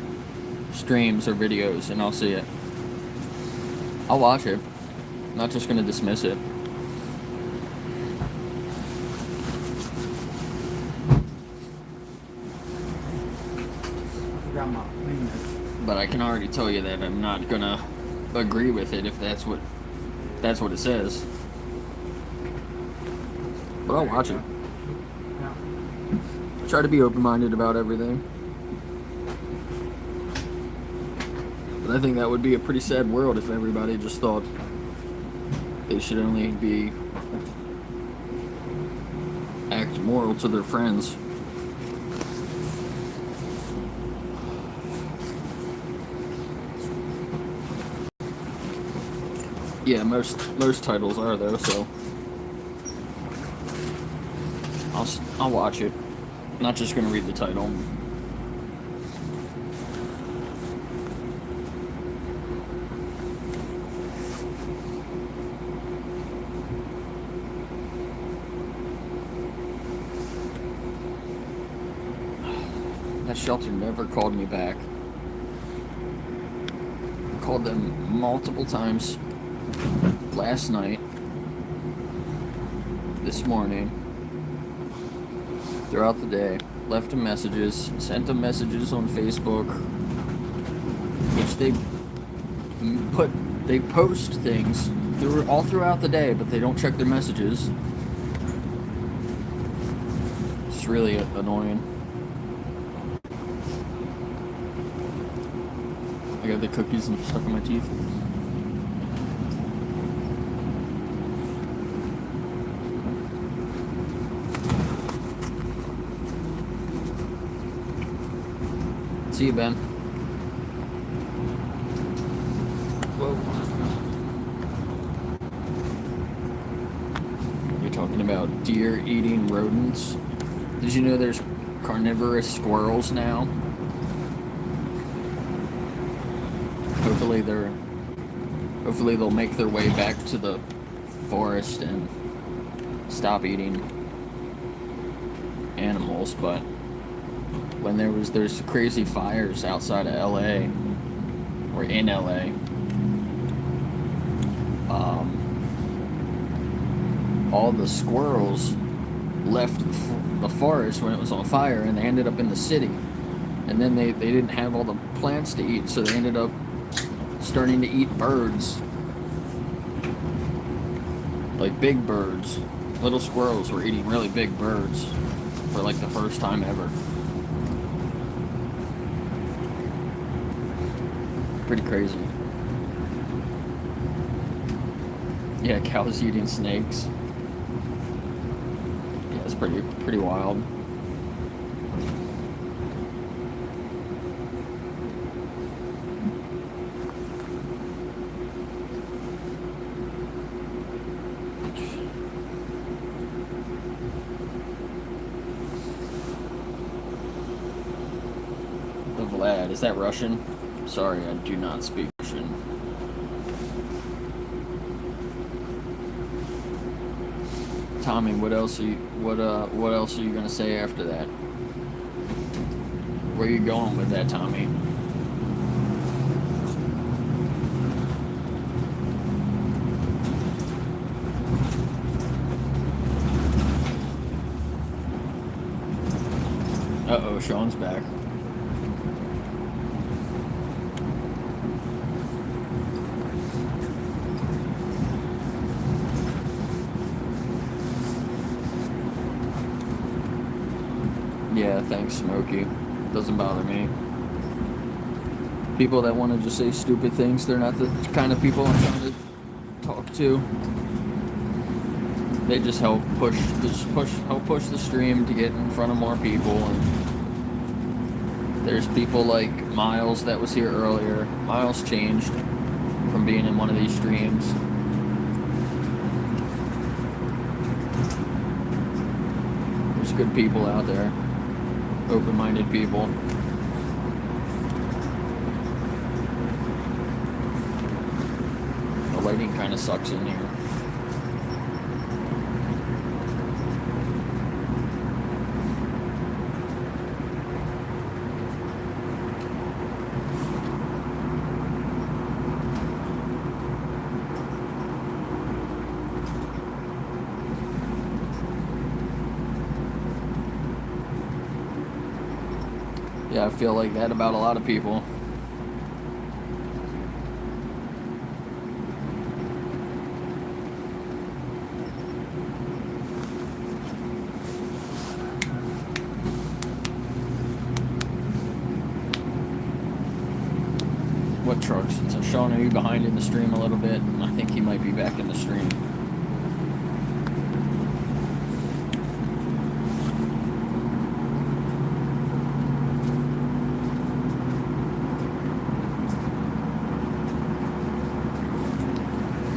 Speaker 1: streams or videos, and I'll see it. I'll watch it. I'm not just gonna dismiss it. But I can already tell you that I'm not gonna agree with it if that's what it says. But I'll watch it. Try to be open-minded about everything. But I think that would be a pretty sad world if everybody just thought they should only act moral to their friends. Yeah, most titles are though, so I'll watch it. I'm not just gonna read the title. That shelter never called me back. I called them multiple times last night, this morning, throughout the day. Left them messages, sent them messages on Facebook, which they post things all throughout the day, but they don't check their messages. It's really annoying. I got the cookies stuck in my teeth. See you, Ben. Whoa. You're talking about deer eating rodents. Did you know there's carnivorous squirrels now? Hopefully they'll make their way back to the forest and stop eating animals, but when there's crazy fires outside of LA or in LA, all the squirrels left the forest when it was on fire, and they ended up in the city, and then they didn't have all the plants to eat, so they ended up starting to eat birds, like big birds. Little squirrels were eating really big birds for like the first time ever. Pretty crazy. Yeah, cows eating snakes. Yeah, it's pretty wild. The Vlad, is that Russian? Sorry, I do not speak Russian. Tommy, what else are you gonna say after that? Where are you going with that, Tommy? Uh-oh, Sean's back. Yeah, thanks, Smokey. Doesn't bother me. People that want to just say stupid things, they're not the kind of people I'm trying to talk to. They just help push the stream to get in front of more people. And there's people like Miles that was here earlier. Miles changed from being in one of these streams. There's good people out there. Open-minded people. The lighting kind of sucks in here. Yeah, I feel like that about a lot of people. What trucks? So Sean, are you behind in the stream a little bit? I think he might be back in the stream.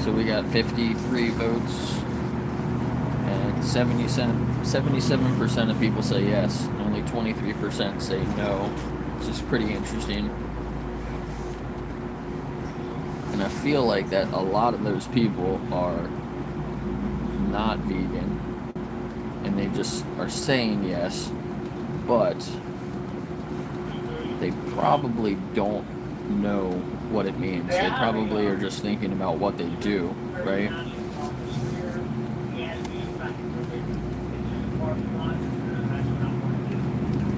Speaker 1: So we got 53 votes, and 77% of people say yes, only 23% say no, which is pretty interesting. And I feel like that a lot of those people are not vegan, and they just are saying yes, but they probably don't know what it means. They probably are just thinking about what they do, right?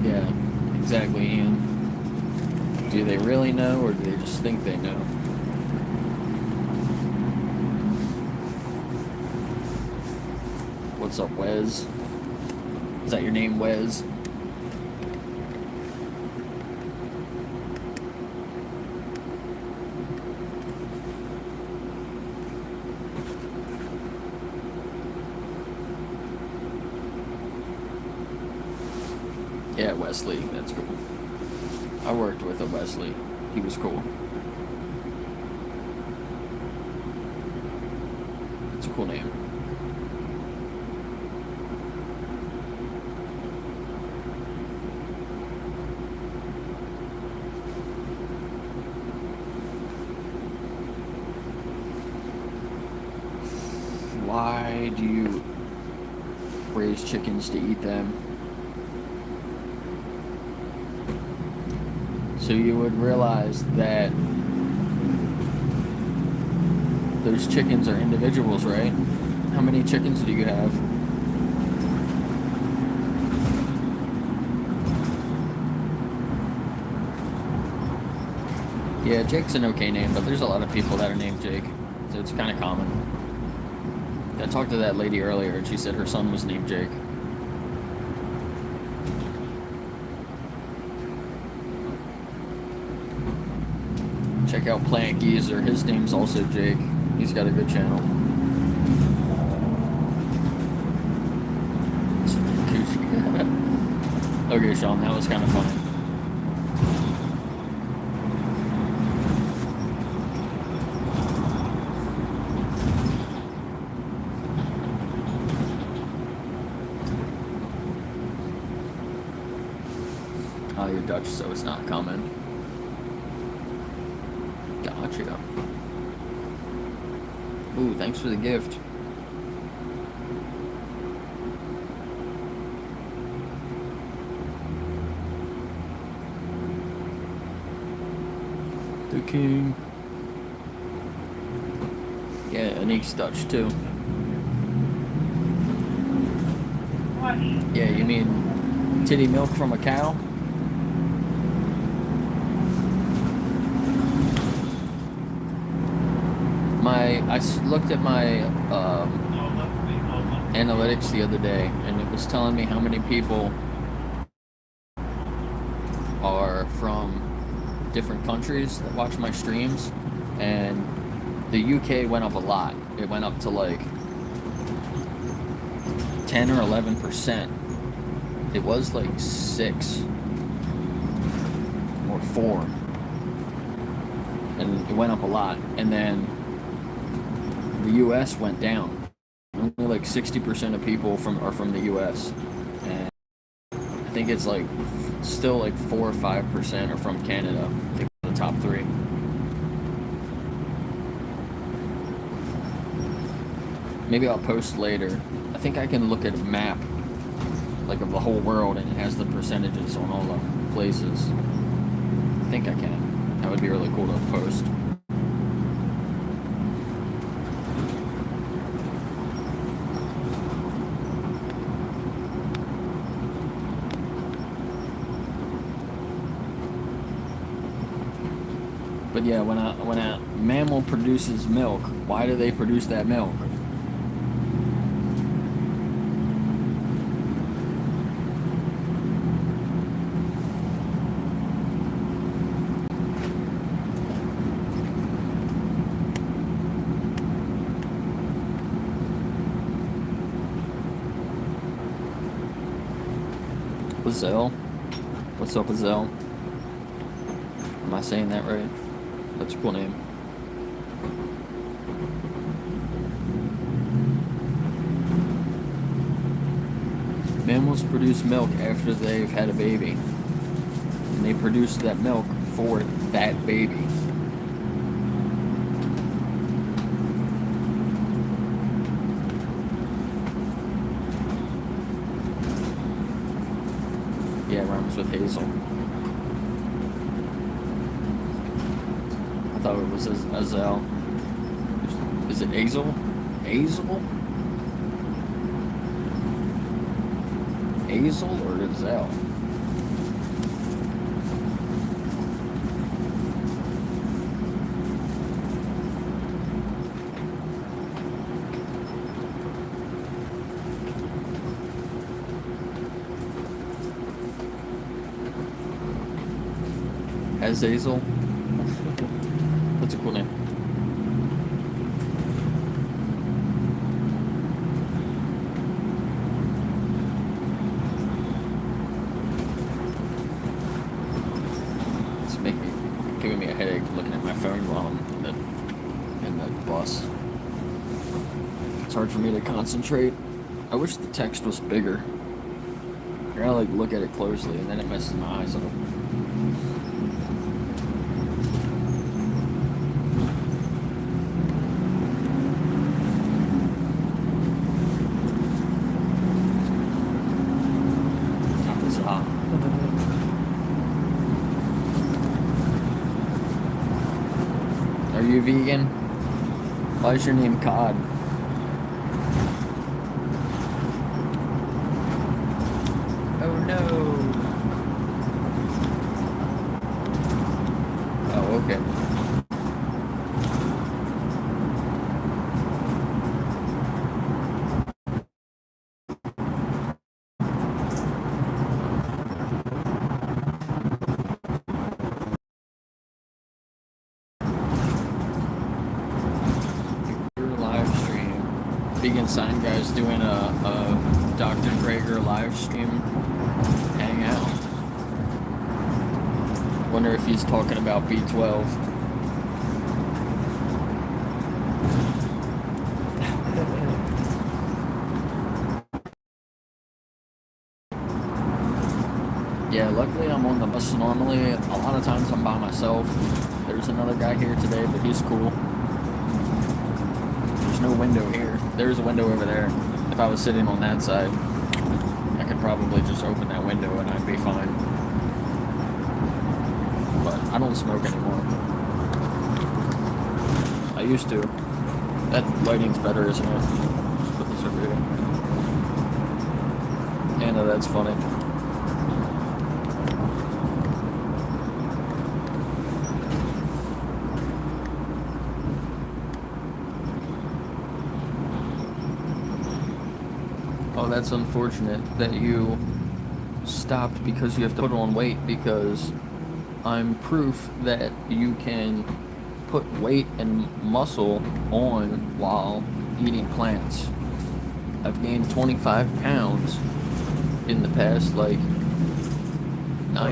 Speaker 1: Yeah, exactly, Ian. Do they really know, or do they just think they know? What's up, Wes? Is that your name, Wes? Yeah, Wesley, that's cool. I worked with a Wesley. He was cool. It's a cool name. Why do you raise chickens to eat them? So you would realize that those chickens are individuals, right? How many chickens do you have? Yeah, Jake's an okay name, but there's a lot of people that are named Jake, so it's kind of common. I talked to that lady earlier, and she said her son was named Jake. Check out Plant Geezer. His name's also Jake. He's got a good channel. Okay, Sean, that was kind of funny. Oh, you're Dutch, so it's not common. Gotcha. Ooh, thanks for the gift. The king. Yeah, Anik's Dutch too. Yeah, you mean titty milk from a cow? I looked at my analytics the other day, and it was telling me how many people are from different countries that watch my streams, and the UK went up a lot. It went up to like 10 or 11%. It was like 6 or 4, and it went up a lot. And then the U.S. went down. Only like 60% of people are from the U.S. And I think it's like still like 4 or 5% are from Canada. I think the top 3. Maybe I'll post later. I think I can look at a map like of the whole world, and it has the percentages on all the places. I think I can. That would be really cool to post. But yeah, when a mammal produces milk, why do they produce that milk? Azelle? What's up, Azelle? Am I saying that right? That's a cool name. Mammals produce milk after they've had a baby. And they produce that milk for that baby. Yeah, it rhymes with Hazel. thought it was Azel. Is it Azel? Azel? Azel or Azel? Azazel? That's a cool name. It's giving me a headache looking at my phone while I'm in the bus. It's hard for me to concentrate. I wish the text was bigger. I gotta like look at it closely and then it messes my eyes up. Are you vegan? Why is your name Cod? Oh no. Oh, okay. Vegan Sign Guy's doing a Dr. Draeger live stream hangout. Wonder if he's talking about B12. Yeah, luckily I'm on the bus normally. A lot of times I'm by myself. There's another guy here today, but he's cool. There's no window here. There's a window over there. If I was sitting on that side, I could probably just open that window and I'd be fine. But I don't smoke anymore. I used to. That lighting's better, isn't it? Just put this over here. Anna, that's funny. Oh, that's unfortunate that you stopped because you have to put on weight, because I'm proof that you can put weight and muscle on while eating plants. I've gained 25 pounds in the past, 9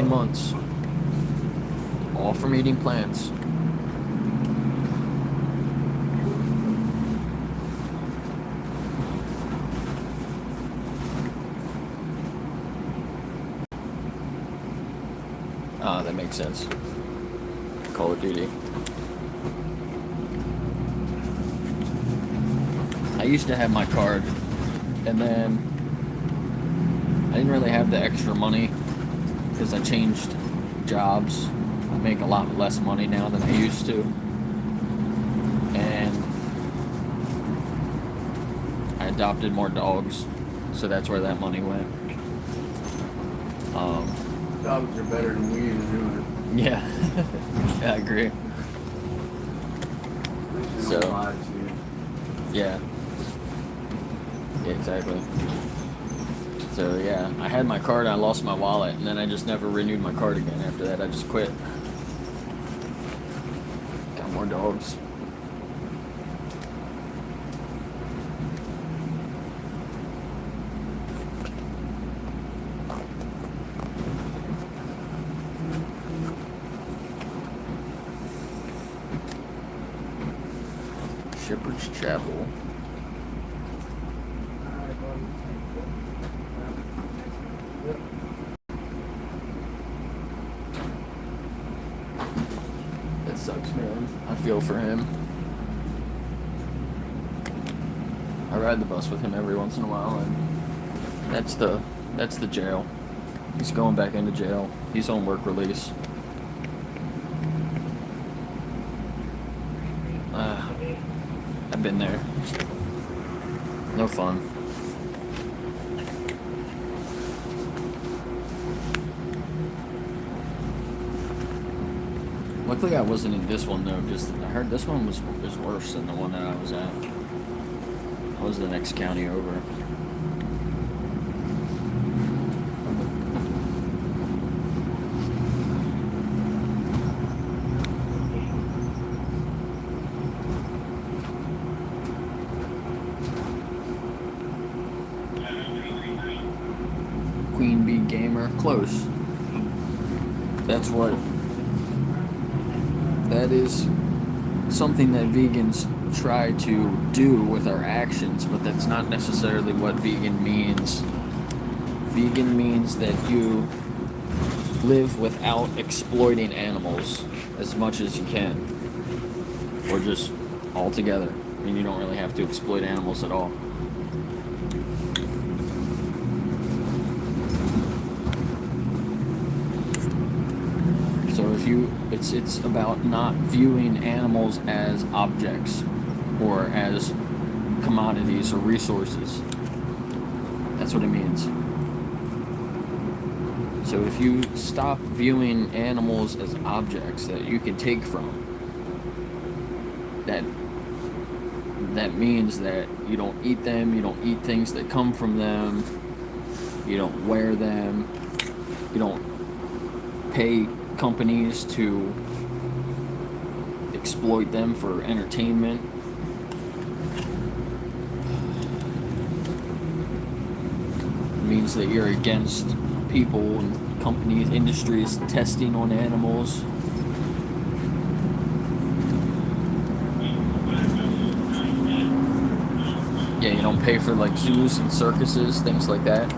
Speaker 1: months. All from eating plants. Ah, that makes sense. Call of Duty. I used to have my card, and then I didn't really have the extra money because I changed jobs. I make a lot less money now than I used to. And I adopted more dogs, so that's where that money went.
Speaker 5: Dogs are better than weed is doing it.
Speaker 1: Yeah, yeah, I agree. So, yeah, exactly. So yeah, I had my card, I lost my wallet, and then I just never renewed my card again. After that, I just quit. Got more dogs. Shepherd's Chapel. That sucks, man. I feel for him. I ride the bus with him every once in a while, and that's the jail. He's going back into jail. He's on work release. been there. No fun. Luckily I wasn't in this one though, just I heard this one was worse than the one that I was at. I was the next county over. Queen Bee Gamer, close. That is something that vegans try to do with our actions, but that's not necessarily what vegan means. Vegan means that you live without exploiting animals as much as you can, or just altogether. I mean, you don't really have to exploit animals at all. It's about not viewing animals as objects or as commodities or resources. That's what it means. So if you stop viewing animals as objects that you can take from, that means that you don't eat them, you don't eat things that come from them, you don't wear them, you don't pay companies to exploit them for entertainment. It means that you're against people and companies, industries testing on animals. Yeah, you don't pay for like zoos and circuses, things like that.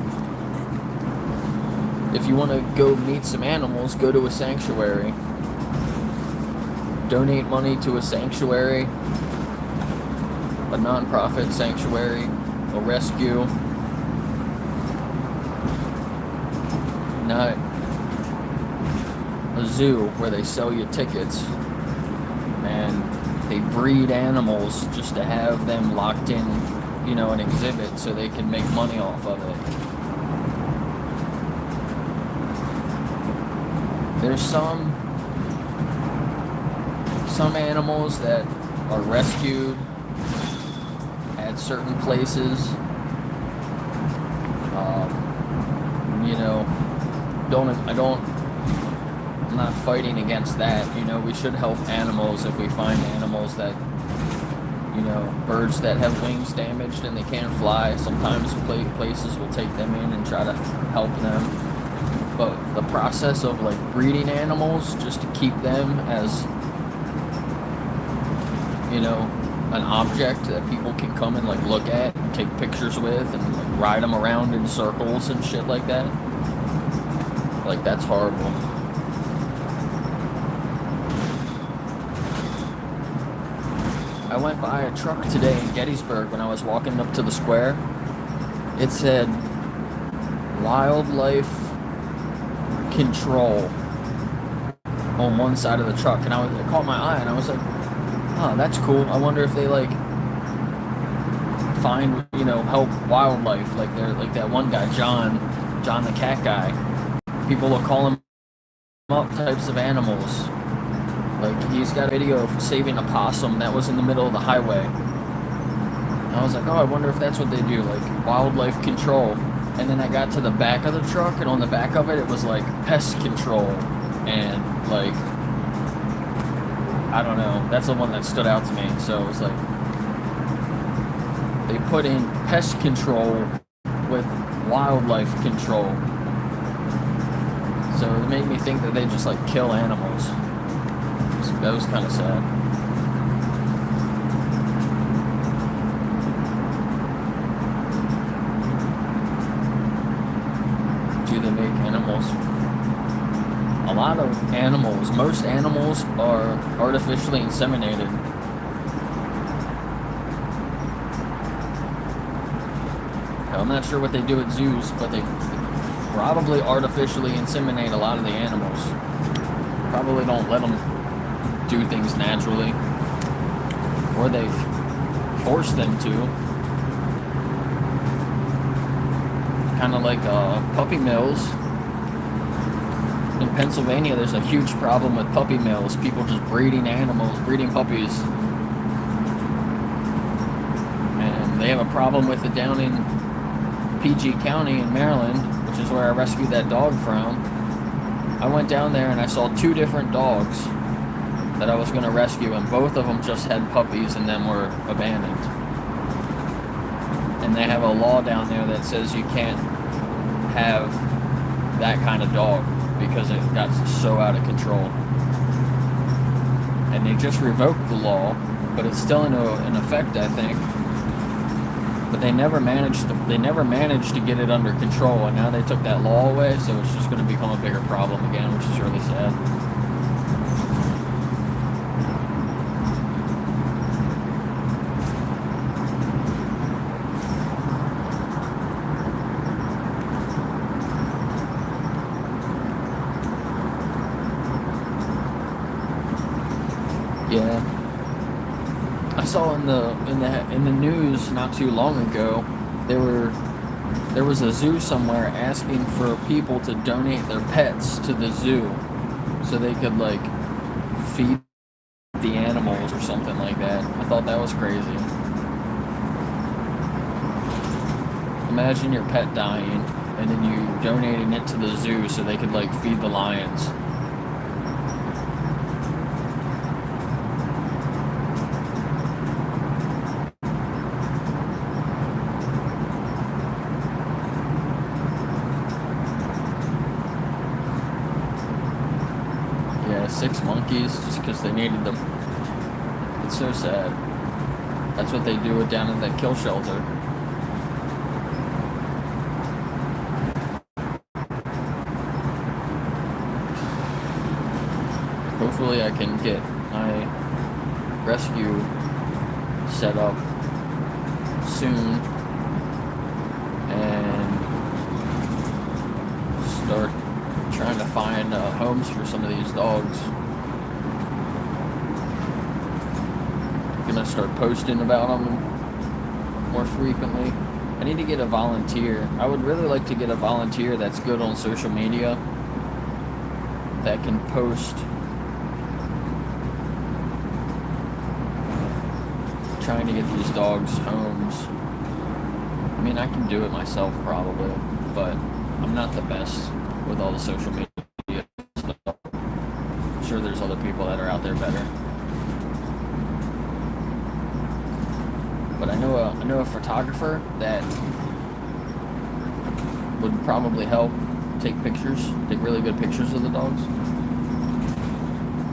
Speaker 1: If you want to go meet some animals, go to a sanctuary. Donate money to a sanctuary, a non-profit sanctuary, a rescue. Not a zoo where they sell you tickets and they breed animals just to have them locked in, an exhibit so they can make money off of it. There's some animals that are rescued at certain places. I'm not fighting against that. We should help animals if we find animals that, birds that have wings damaged and they can't fly. Sometimes places will take them in and try to help them. But the process of like breeding animals just to keep them as, an object that people can come and like look at and take pictures with and like ride them around in circles and shit like that. Like, that's horrible. I went by a truck today in Gettysburg when I was walking up to the square. It said wildlife control on one side of the truck, and it caught my eye, and I was like, oh, that's cool. I wonder if they like find, help wildlife, like they're like that one guy, John the cat guy. People will call him up types of animals. Like, he's got a video of saving a possum that was in the middle of the highway. And I was like, oh, I wonder if that's what they do, like wildlife control. And then I got to the back of the truck, and on the back of it, it was like pest control. And like, I don't know, that's the one that stood out to me. So it was like, they put in pest control with wildlife control. So it made me think that they just like kill animals. So that was kind of sad. Do they make animals? A lot of animals, most animals are artificially inseminated. I'm not sure what they do at zoos, but they probably artificially inseminate a lot of the animals. Probably don't let them do things naturally. Or they force them to. Kind of like puppy mills. In Pennsylvania, there's a huge problem with puppy mills. People just breeding animals, breeding puppies. And they have a problem with it down in PG County in Maryland, which is where I rescued that dog from. I went down there and I saw 2 different dogs that I was going to rescue, and both of them just had puppies and then were abandoned. And they have a law down there that says you can't have that kind of dog because it got so out of control. And they just revoked the law, but it's still in effect, I think. But they never managed to get it under control, and now they took that law away, so it's just going to become a bigger problem again, which is really sad. Yeah, I saw in the news not too long ago, there was a zoo somewhere asking for people to donate their pets to the zoo, so they could like feed the animals or something like that. I thought that was crazy. Imagine your pet dying and then you donating it to the zoo so they could like feed the lions. Yeah, 6 monkeys just because they needed them. It's so sad. That's what they do down at that kill shelter. Hopefully I can get my rescue set up soon and start trying to find homes for some of these dogs. Gonna start posting about them more frequently. I need to get a volunteer. I would really like to get a volunteer that's good on social media that can post trying to get these dogs homes. I mean, I can do it myself probably, but I'm not the best with all the social media stuff. I'm sure there's other people that are out there better. But I know a photographer that would probably help take really good pictures of the dogs.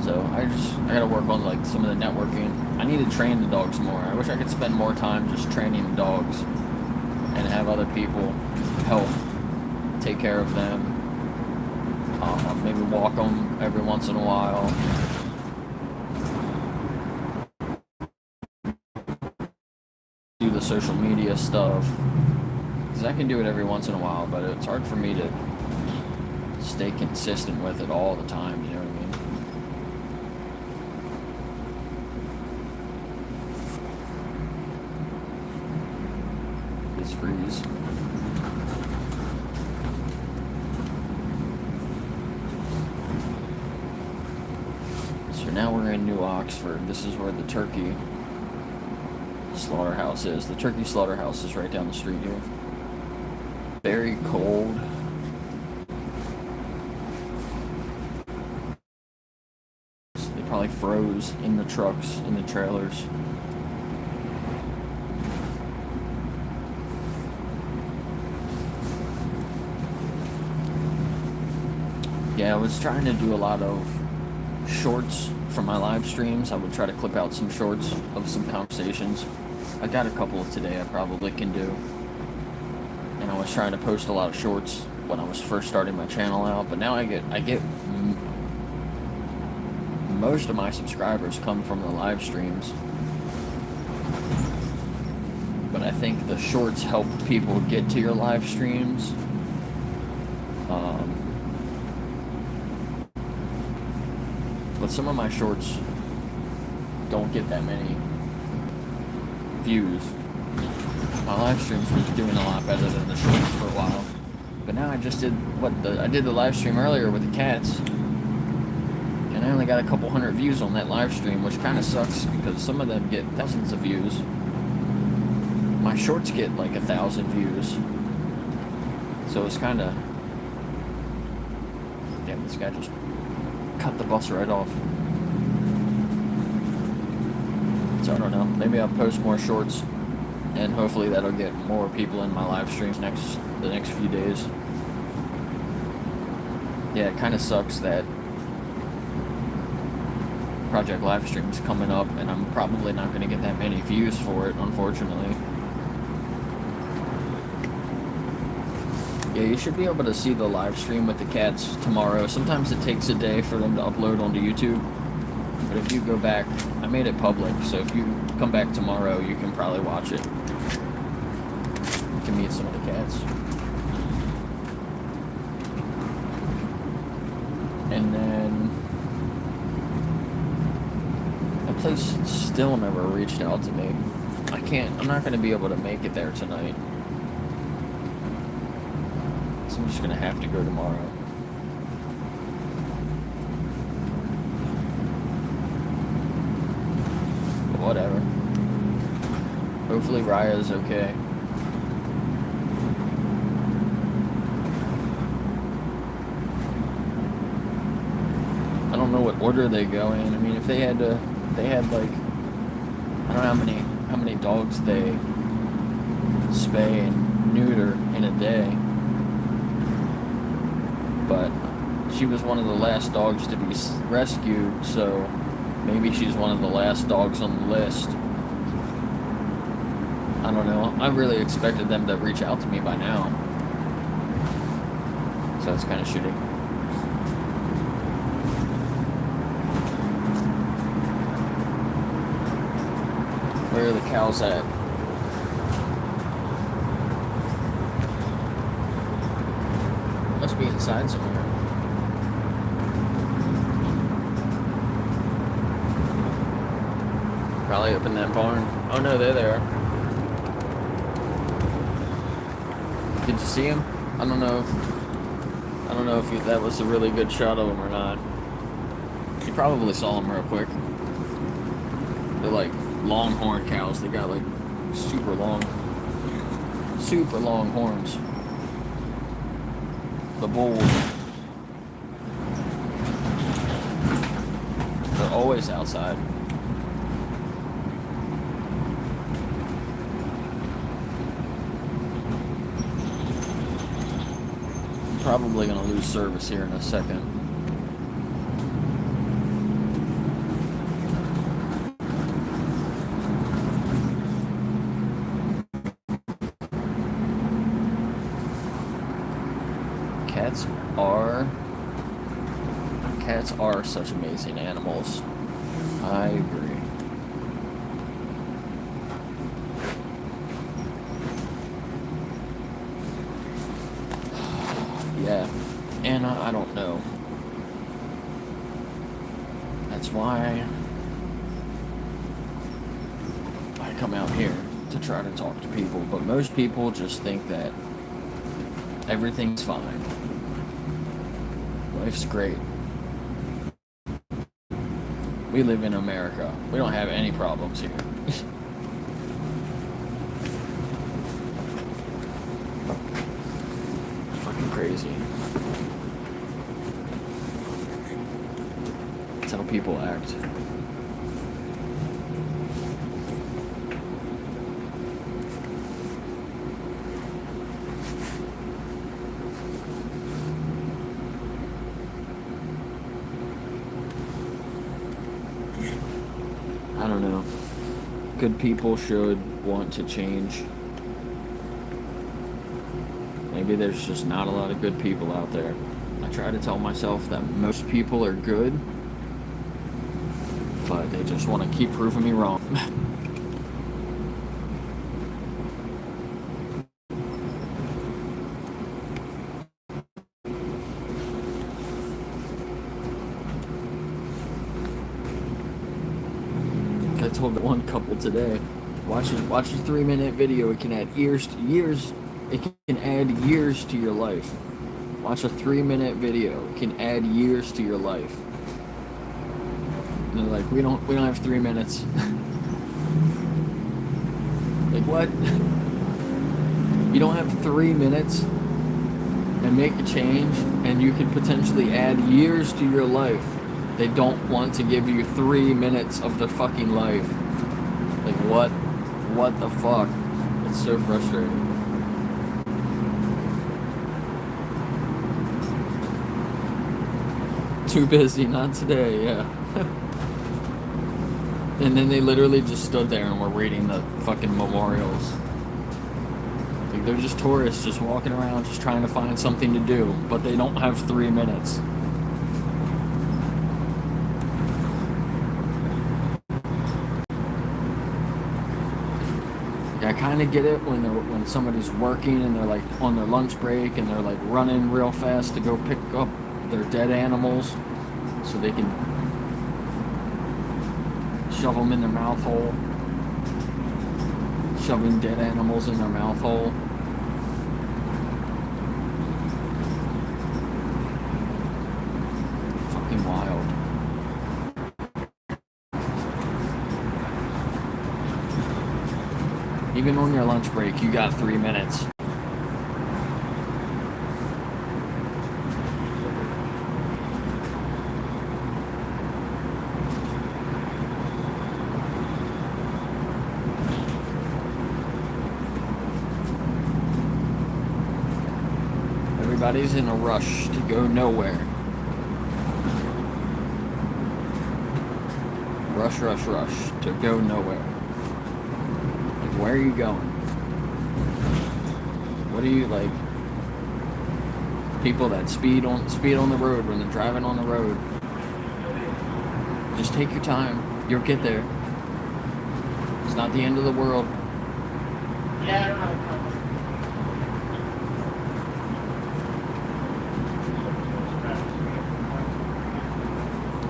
Speaker 1: So I gotta work on like some of the networking. I need to train the dogs more. I wish I could spend more time just training the dogs and have other people help take care of them. Maybe walk them every once in a while. Do the social media stuff. Because I can do it every once in a while, but it's hard for me to stay consistent with it all the time, you know what I mean? Freeze. So now we're in New Oxford. This is where the turkey slaughterhouse is. The turkey slaughterhouse is right down the street here. Very cold. They probably froze in the trucks, in the trailers. Yeah, I was trying to do a lot of shorts for my live streams. I would try to clip out some shorts of some conversations. I got a couple of today I probably can do. And I was trying to post a lot of shorts when I was first starting my channel out, but now I get most of my subscribers come from the live streams. But I think the shorts help people get to your live streams. But some of my shorts don't get that many views. My live streams was doing a lot better than the shorts for a while. But now I just did I did the live stream earlier with the cats. And I only got a couple hundred views on that live stream, which kind of sucks because some of them get thousands of views. My shorts get like 1,000 views. So it's kind of... Damn, this guy just cut the bus right off. So I don't know. Maybe I'll post more shorts, and hopefully that'll get more people in my live streams the next few days. Yeah, it kind of sucks that Project Livestream's coming up, and I'm probably not going to get that many views for it, unfortunately. Yeah, you should be able to see the live stream with the cats tomorrow. Sometimes it takes a day for them to upload onto YouTube. But if you go back, I made it public, so if you come back tomorrow, you can probably watch it. You can meet some of the cats. And then... that place still never reached out to me. I'm not going to be able to make it there tonight. So I'm just going to have to go tomorrow. Whatever. Hopefully Raya's okay. I don't know what order they go in. I mean, if they had like, I don't know how many dogs they spay and neuter in a day. But she was one of the last dogs to be rescued, so maybe she's one of the last dogs on the list. I don't know. I really expected them to reach out to me by now. So that's kind of shitty. Where are the cows at? Must be inside somewhere. Probably up in that barn. Oh no, they're there. Did you see him? I don't know if that was a really good shot of him or not. You probably saw him real quick. They're like longhorn cows. They got like super long horns. The bulls. They're always outside. Probably gonna lose service here in a second. Cats are such amazing animals. I agree. Yeah, and I don't know. That's why I come out here to try to talk to people, but most people just think that everything's fine. Life's great. We live in America. We don't have any problems here. Fucking crazy. That's how people act. I don't know. Good people should want to change. Maybe there's just not a lot of good people out there. I try to tell myself that most people are good, but they just want to keep proving me wrong. I told one couple today, Watch a 3-minute video. It can add years. It can add years to your life. Watch a 3-minute video. It can add years to your life. And they're like, we don't have 3 minutes. Like what? You don't have 3 minutes and make a change, and you could potentially add years to your life. They don't want to give you 3 minutes of their fucking life. Like what? What the fuck? It's so frustrating. Too busy, not today, yeah. And then they literally just stood there and were reading the fucking memorials. Like they're just tourists just walking around just trying to find something to do, but they don't have 3 minutes. I kind of get it when somebody's working and they're like on their lunch break and they're like running real fast to go pick up their dead animals so they can shove them in their mouth hole. Shoving dead animals in their mouth hole. Fucking wild. Even on your lunch break, you got 3 minutes. Everybody's in a rush to go nowhere. Rush, rush, rush to go nowhere. Like, where are you going? What are you like? People that speed on the road when they're driving on the road. Just take your time. You'll get there. It's not the end of the world.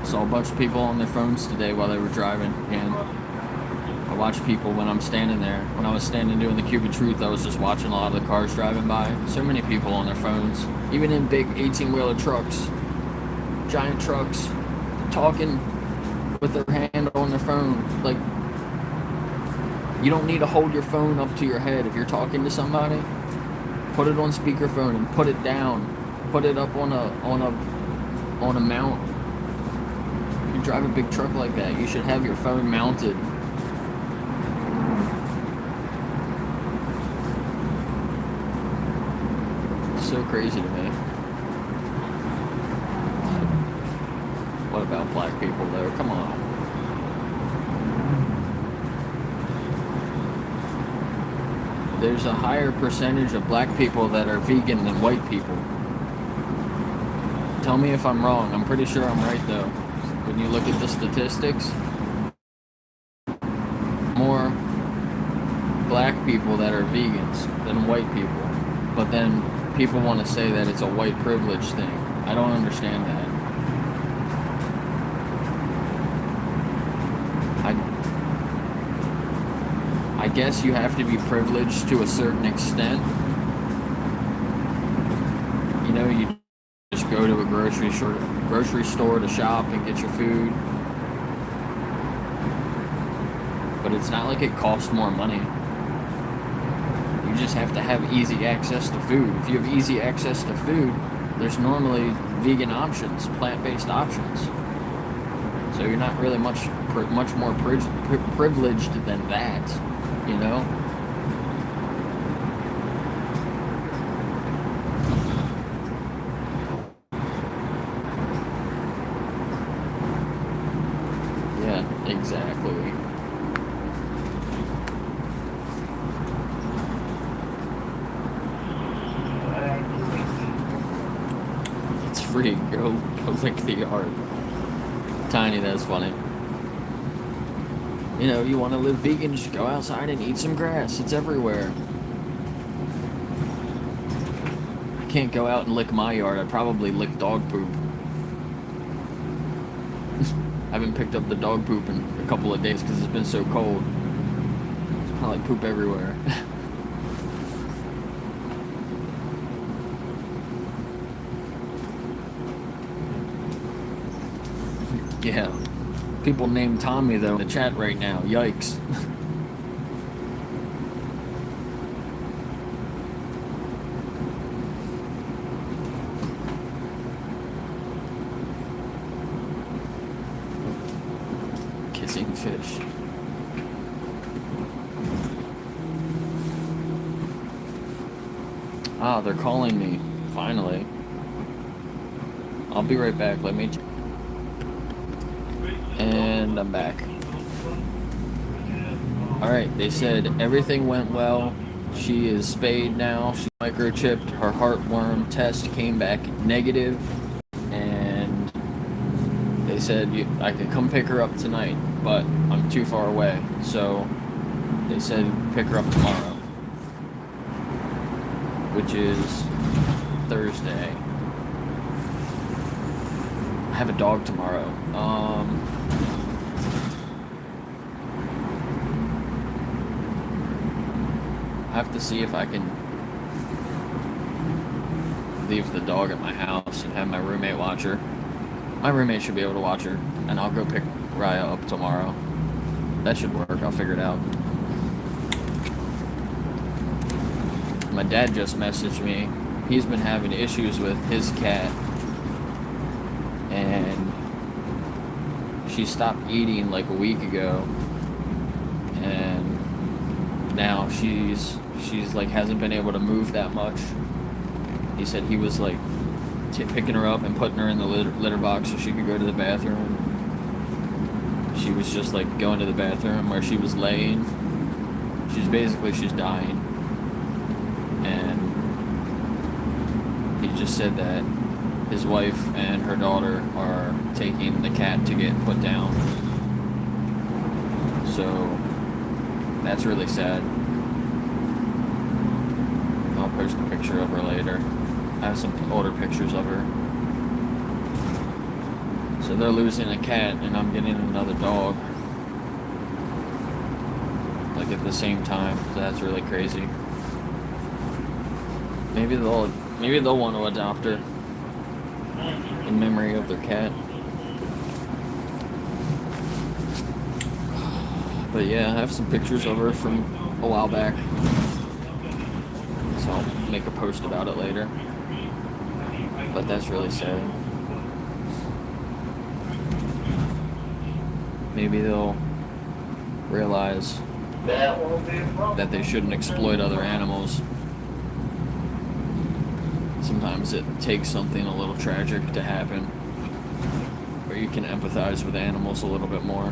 Speaker 1: Saw a bunch of people on their phones today while they were driving, and I watch people when I'm standing there. When I was standing doing the Cube of Truth, I was just watching a lot of the cars driving by. So many people on their phones, even in big 18-wheeler trucks, giant trucks, talking with their hand on their phone. Like, you don't need to hold your phone up to your head. If you're talking to somebody, put it on speakerphone and put it down. Put it up on a mount. If you drive a big truck like that, you should have your phone mounted. It's so crazy to me. What about black people though? Come on. There's a higher percentage of black people that are vegan than white people. Tell me if I'm wrong. I'm pretty sure I'm right though. When you look at the statistics, more black people that are vegans than white people. But then people want to say that it's a white privilege thing. I don't understand that. I guess you have to be privileged to a certain extent. You know, you just go to a grocery store to shop and get your food. But it's not like it costs more money. You just have to have easy access to food. If you have easy access to food, there's normally vegan options, plant-based options. So you're not really much more privileged than that, you know? Yeah, exactly. It's free. Go lick the yard. Tiny, that's funny. You know, you want to live vegan, just go outside and eat some grass. It's everywhere. I can't go out and lick my yard. I'd probably lick dog poop. I haven't picked up the dog poop in a couple of days because it's been so cold. Probably poop everywhere. Yeah. People named Tommy, though, in the chat right now. Yikes. Kissing fish. Ah, they're calling me. Finally. I'll be right back. Let me... And I'm back. Alright, they said everything went well. She is spayed now. She's microchipped. Her heartworm test came back negative. And they said I could come pick her up tonight, but I'm too far away. So they said pick her up tomorrow, which is Thursday. I have a dog tomorrow. I have to see if I can leave the dog at my house and have my roommate watch her. My roommate should be able to watch her, and I'll go pick Raya up tomorrow. That should work. I'll figure it out. My dad just messaged me. He's been having issues with his cat, and she stopped eating like a week ago, and now she's like hasn't been able to move that much. He said he was like picking her up and putting her in the litter box so she could go to the bathroom. She was just like going to the bathroom where she was laying. She's dying. And he just said that his wife and her daughter are taking the cat to get put down. So that's really sad. I'll post a picture of her later. I have some older pictures of her. So they're losing a cat and I'm getting another dog. Like at the same time. So that's really crazy. Maybe they'll want to adopt her in memory of their cat. But yeah, I have some pictures of her from a while back. So I'll make a post about it later. But that's really sad. Maybe they'll realize that they shouldn't exploit other animals. Sometimes it takes something a little tragic to happen where you can empathize with animals a little bit more.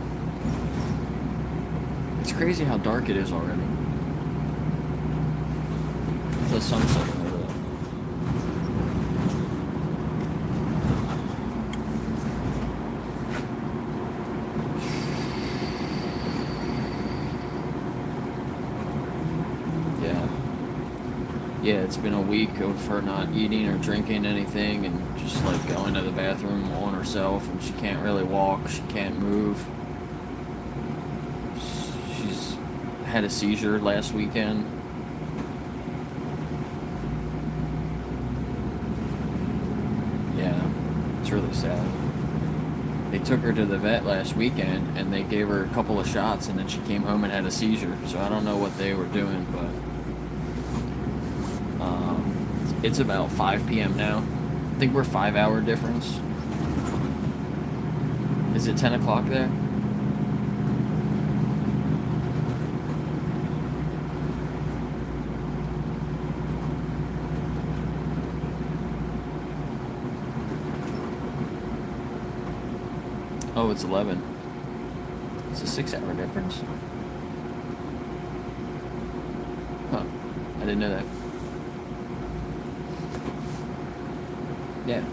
Speaker 1: It's crazy how dark it is already. The sunset over there. Yeah, it's been a week of her not eating or drinking anything and just like going to the bathroom on herself, and she can't really walk, she can't move. She's had a seizure last weekend. Yeah, it's really sad. They took her to the vet last weekend and they gave her a couple of shots and then she came home and had a seizure. So I don't know what they were doing, but it's about 5 p.m. now. I think we're 5-hour difference. Is it 10 o'clock there? Oh, it's 11. It's a 6-hour difference. Huh. I didn't know that. Yeah.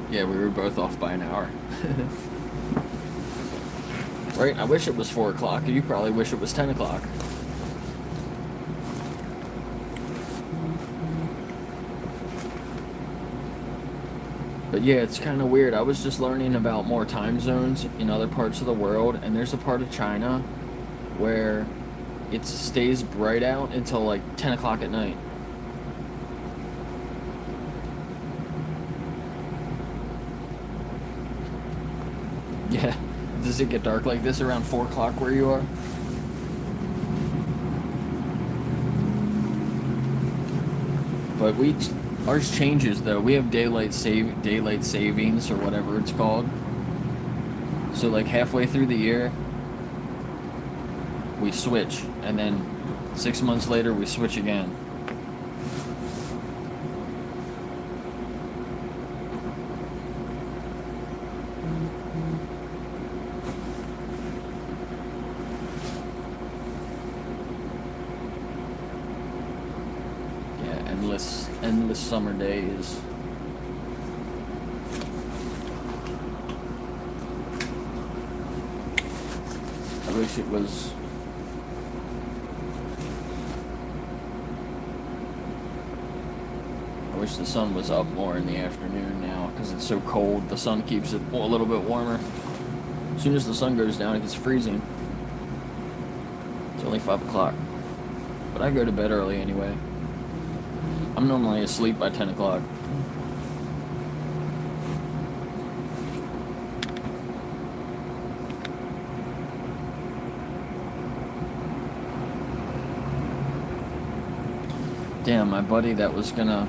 Speaker 1: Yeah, we were both off by an hour. Right? I wish it was 4 o'clock. You probably wish it was 10 o'clock. But yeah, it's kind of weird. I was just learning about more time zones in other parts of the world, and there's a part of China where it stays bright out until like 10 o'clock at night. Yeah. Does it get dark like this around 4 o'clock where you are? But ours changes though. We have daylight savings or whatever it's called. So like halfway through the year, we switch, and then 6 months later we switch again. Endless summer days. I wish it was. I wish the sun was up more in the afternoon now, because it's so cold. The sun keeps it a little bit warmer. As soon as the sun goes down, it gets freezing. It's only 5 o'clock. But I go to bed early anyway. I'm normally asleep by 10 o'clock. Damn, my buddy that was gonna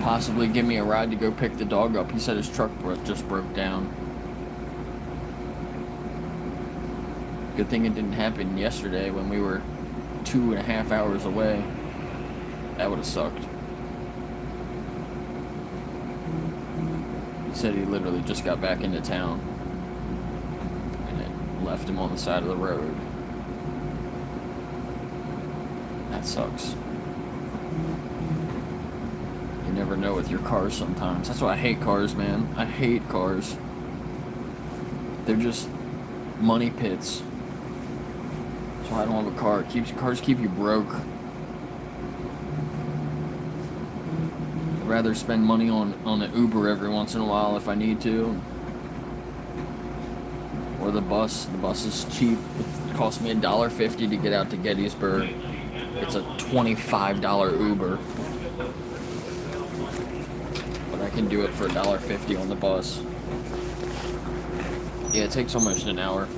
Speaker 1: possibly give me a ride to go pick the dog up, he said his truck just broke down. Good thing it didn't happen yesterday when we were 2.5 hours away. That would have sucked. He said he literally just got back into town and it left him on the side of the road. That sucks. You never know with your cars sometimes. That's why I hate cars, man. I hate cars. They're just money pits. That's why I don't have a car. Cars keep you broke. I'd rather spend money on an Uber every once in a while if I need to. Or the bus. The bus is cheap. It cost me $1.50 to get out to Gettysburg. It's a $25 Uber. But I can do it for $1.50 on the bus. Yeah, it takes almost an hour.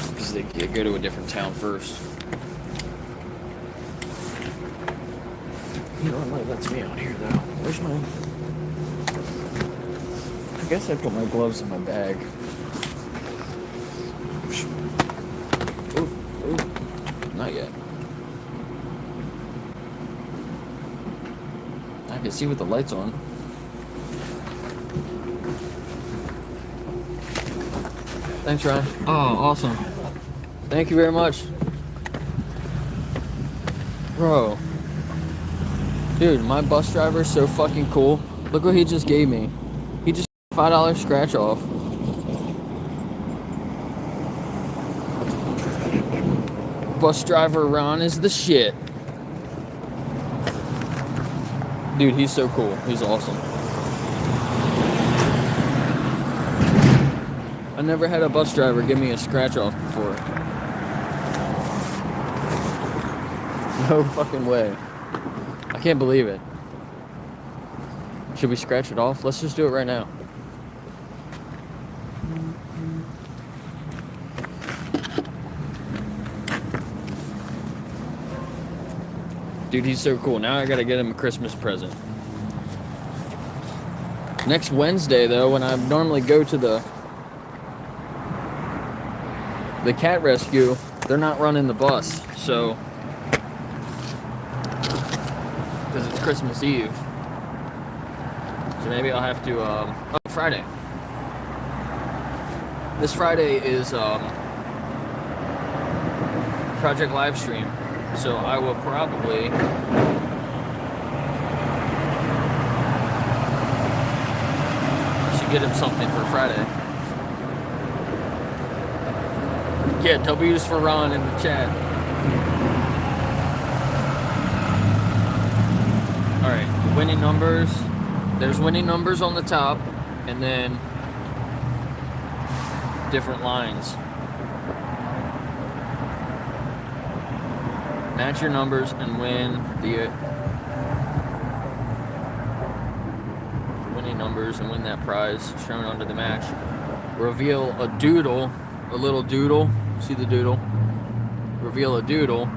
Speaker 1: Because they go to a different town first. You know what, lets me out here though. Where's my... I guess I put my gloves in my bag. Ooh, not yet. I can see with the lights on. Thanks, Ryan. Oh, awesome. Thank you very much. Bro. Dude, my bus driver is so fucking cool. Look what he just gave me. He just $5 scratch off. Bus driver Ron is the shit. Dude, he's so cool. He's awesome. I never had a bus driver give me a scratch off before. No fucking way. I can't believe it. Should we scratch it off? Let's just do it right now. Dude, he's so cool. Now I gotta get him a Christmas present. Next Wednesday, though, when I normally go to the cat rescue, they're not running the bus, so... because it's Christmas Eve. So maybe I'll have to, oh, Friday. This Friday is, Project Livestream. So I will probably should get him something for Friday. Yeah, W's for Ron in the chat. Alright, winning numbers. there's winning numbers on the top, and then different lines. Match your numbers and win the winning numbers and win that prize shown under the match. Reveal a doodle, a little doodle. See the doodle? Reveal a doodle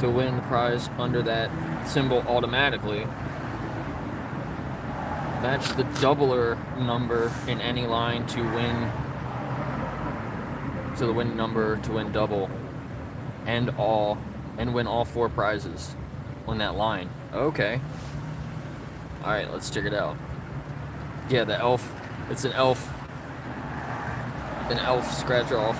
Speaker 1: to win the prize under that symbol automatically. Match the doubler number in any line to win. So the winning number to win double and win all 4 prizes on that line. Okay. All right, let's check it out. Yeah, the elf. It's an elf. An elf scratch off.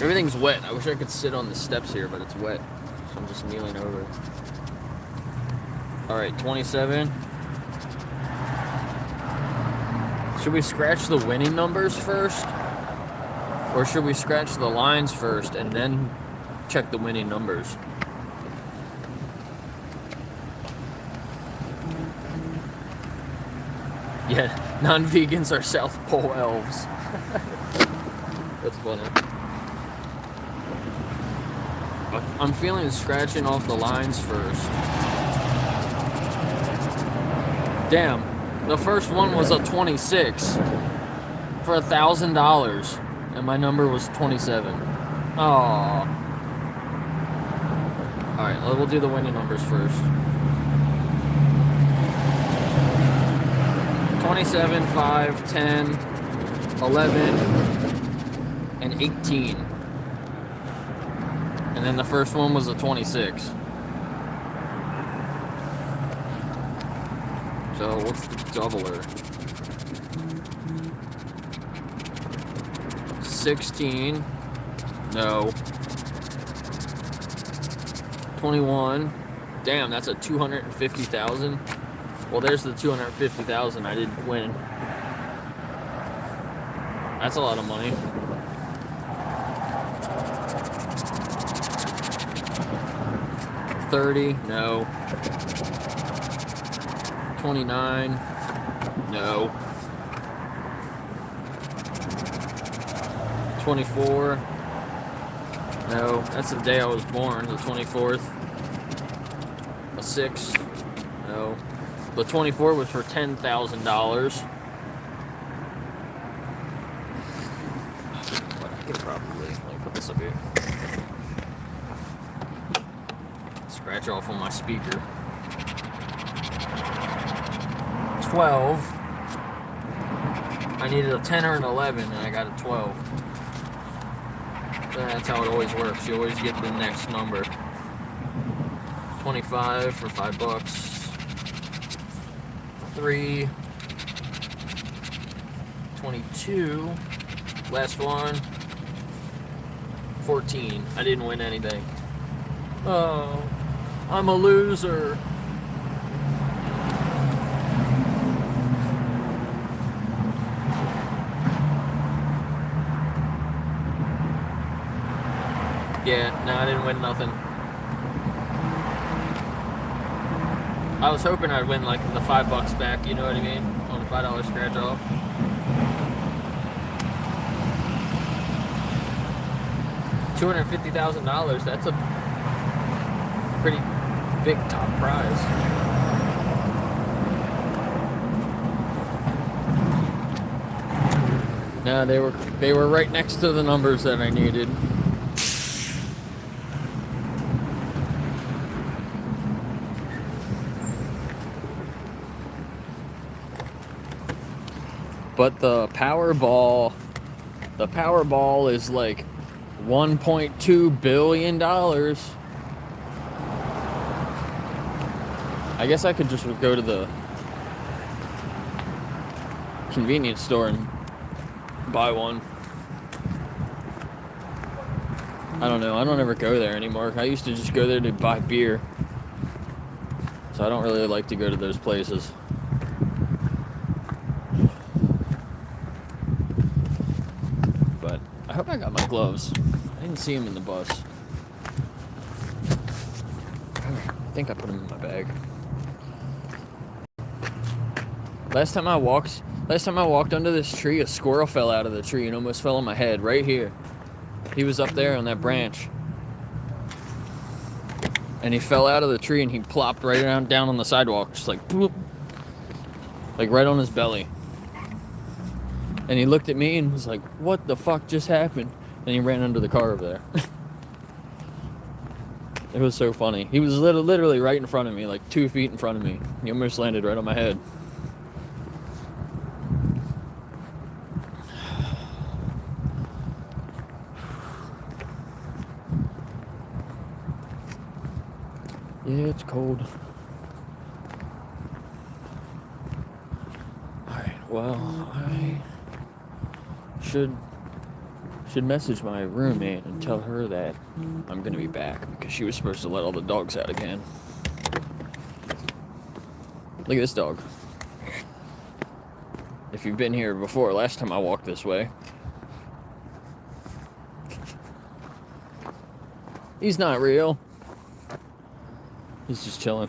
Speaker 1: Everything's wet. I wish I could sit on the steps here, but it's wet. So I'm just kneeling over. All right, 27. Should we scratch the winning numbers first? Or should we scratch the lines first and then check the winning numbers? Yeah, non-vegans are South Pole elves. That's funny. I'm feeling scratching off the lines first. Damn, the first one was a 26 for $1,000, and my number was 27. Oh. All right, we'll do the winning numbers first. 27, 5, 10, 11, and 18. And then the first one was a 26. So what's the doubler? 16. No. 21. Damn, that's a 250,000. Well, there's the 250,000 I didn't win. That's a lot of money. $30, no. 29, no. 24, no. That's the day I was born, the 24th. A 6, no. The 24 was for $10,000. I can probably, let me put this up here. Scratch off on my speaker. 12. I needed a 10 or an 11, and I got a 12. That's how it always works. You always get the next number. 25 for $5. 3. 22. Last one. 14. I didn't win anything. Oh, I'm a loser. Yeah, no, I didn't win nothing. I was hoping I'd win like the $5 back, you know what I mean? On a $5 scratch off. $250,000, that's a pretty big top prize. No, they were right next to the numbers that I needed. But the Powerball is like $1.2 billion. I guess I could just go to the convenience store and buy one. I don't know. I don't ever go there anymore. I used to just go there to buy beer. So I don't really like to go to those places. I hope I got my gloves. I didn't see them in the bus. think I put them in my bag. Last time I walked under this tree, a squirrel fell out of the tree and almost fell on my head right here. He was up there on that branch. And he fell out of the tree and he plopped right down on the sidewalk, just like bloop, like right on his belly. And he looked at me and was like, "What the fuck just happened?" And he ran under the car over there. It was so funny. He was literally right in front of me, like 2 feet in front of me. He almost landed right on my head. Yeah, it's cold. Alright, well, I should message my roommate and tell her that I'm gonna be back because she was supposed to let all the dogs out again. Look at this dog. If you've been here before, last time I walked this way. He's not real. He's just chilling.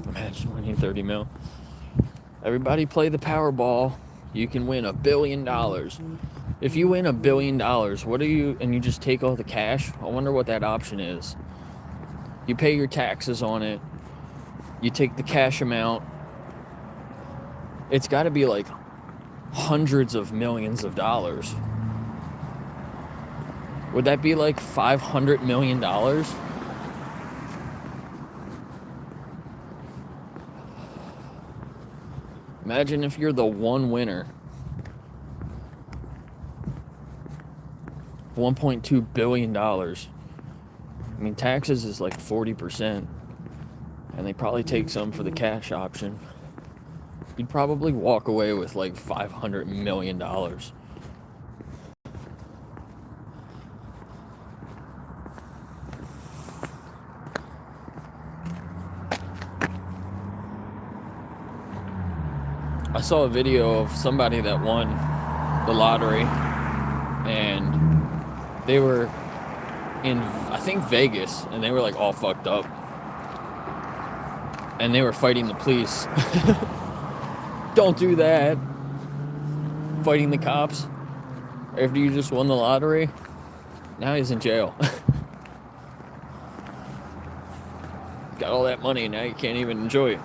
Speaker 1: Imagine winning 30 mil. Everybody play the Powerball. You can win $1 billion. If you win $1 billion, what do you, and you just take all the cash? I wonder what that option is. You pay your taxes on it. You take the cash amount. It's got to be like hundreds of millions of dollars. Would that be like $500 million? Imagine if you're the one winner. $1.2 billion. I mean, taxes is like 40%. And they probably take some for the cash option. You'd probably walk away with like $500 million. I saw a video of somebody that won the lottery, and they were in, I think, Vegas, and they were like all fucked up, and they were fighting the police. Don't do that. Fighting the cops after you just won the lottery. Now he's in jail. Got all that money, now you can't even enjoy it.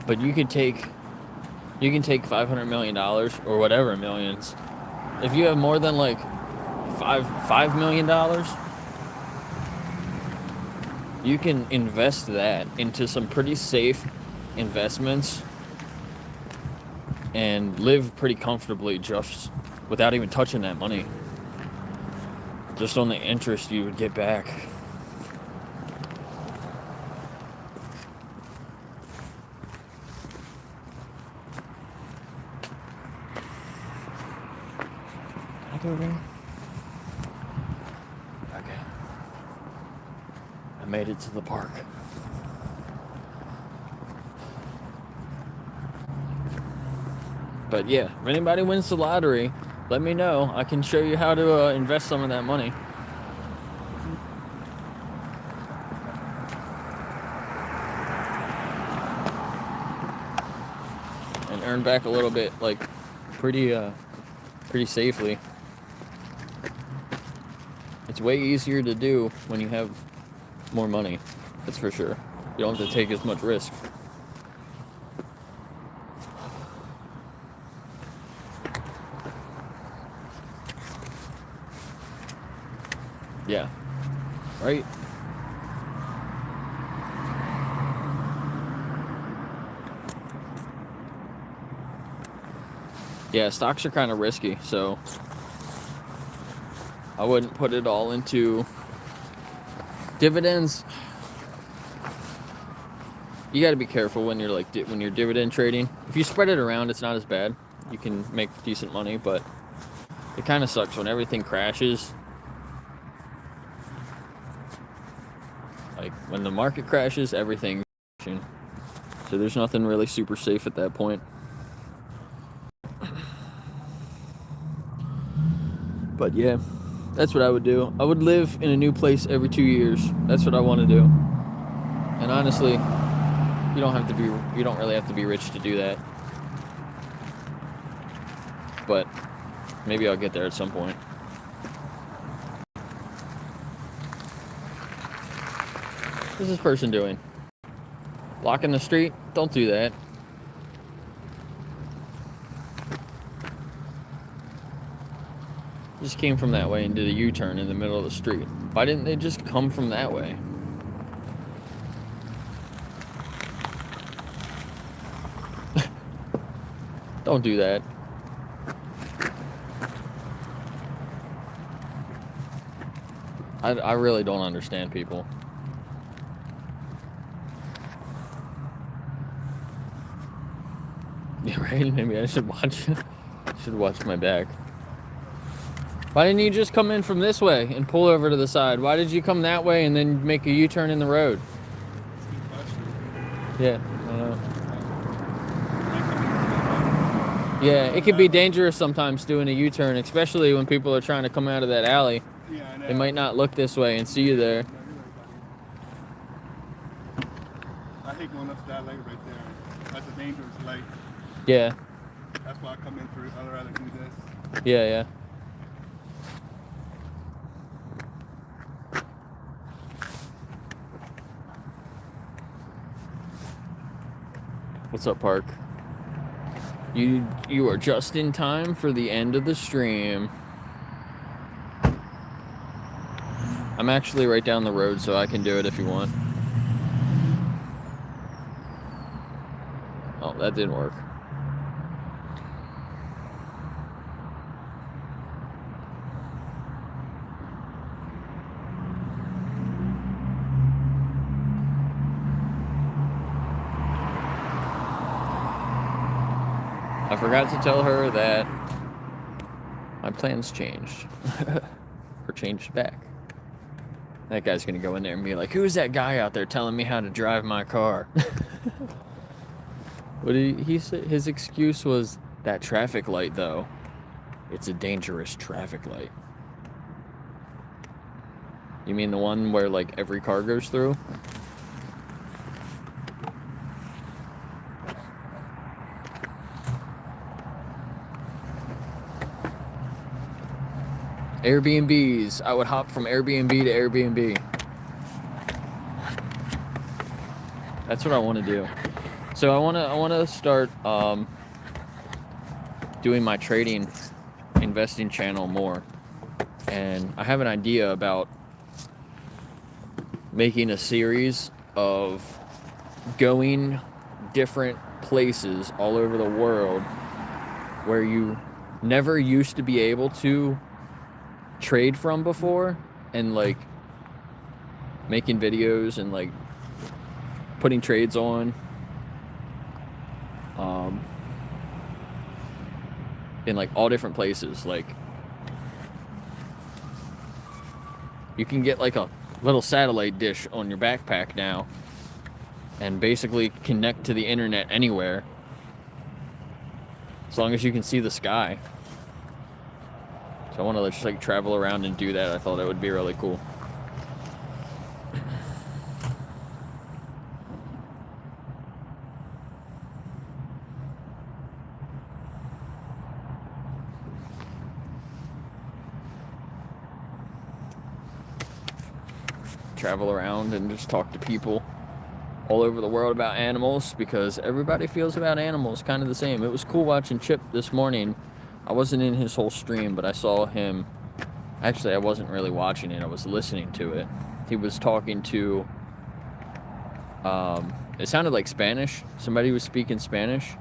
Speaker 1: But you can take $500 million or whatever millions. If you have more than like $5 million, you can invest that into some pretty safe investments and live pretty comfortably just without even touching that money. Just on the interest you would get back. Go there. Okay. I made it to the park. But yeah, if anybody wins the lottery, let me know. I can show you how to invest some of that money. And earn back a little bit, like pretty safely. It's way easier to do when you have more money, that's for sure. You don't have to take as much risk. Yeah, right? Yeah, stocks are kind of risky, so I wouldn't put it all into dividends. You got to be careful when you're when you're dividend trading. If you spread it around, it's not as bad. You can make decent money, but it kind of sucks when everything crashes. Like when the market crashes, everything's crashing. So there's nothing really super safe at that point. But yeah, that's what I would do. I would live in a new place every 2 years. That's what I want to do. And honestly, you don't really have to be rich to do that. But maybe I'll get there at some point. What's this person doing? Blocking the street? Don't do that. Just came from that way and did a U-turn in the middle of the street. Why didn't they just come from that way? Don't do that. I really don't understand people. Yeah, right? Maybe I should watch my back. Why didn't you just come in from this way and pull over to the side? Why did you come that way and then make a U-turn in the road? Yeah, I don't know. Yeah, it could be dangerous sometimes doing a U-turn, especially when people are trying to come out of that alley.
Speaker 5: Yeah, I know.
Speaker 1: They might not look this way and see you there.
Speaker 5: I hate going up to that light right there. That's a dangerous light.
Speaker 1: Yeah,
Speaker 5: That's why I come in through. I'd rather do this.
Speaker 1: yeah. What's up, Park? You are just in time for the end of the stream. I'm actually right down the road, so I can do it if you want. Oh, that didn't work. I forgot to tell her that my plans changed. Or changed back. That guy's gonna go in there and be like, who's that guy out there telling me how to drive my car? What did he said? His excuse was that traffic light, though. It's a dangerous traffic light. You mean the one where, like, every car goes through? Airbnbs. I would hop from Airbnb to Airbnb. That's what I want to do. So I want to start doing my trading, investing channel more, and I have an idea about making a series of going different places all over the world where you never used to be able to trade from before, and like making videos and like putting trades on in like all different places. Like you can get like a little satellite dish on your backpack now and basically connect to the internet anywhere as long as you can see the sky. So I want to just like travel around and do that. I thought it would be really cool. Travel around and just talk to people all over the world about animals, because everybody feels about animals kind of the same. It was cool watching Chip this morning. I wasn't in his whole stream, but I saw him. Actually, I wasn't really watching it. I was listening to it. He was talking to, it sounded like Spanish. Somebody was speaking Spanish.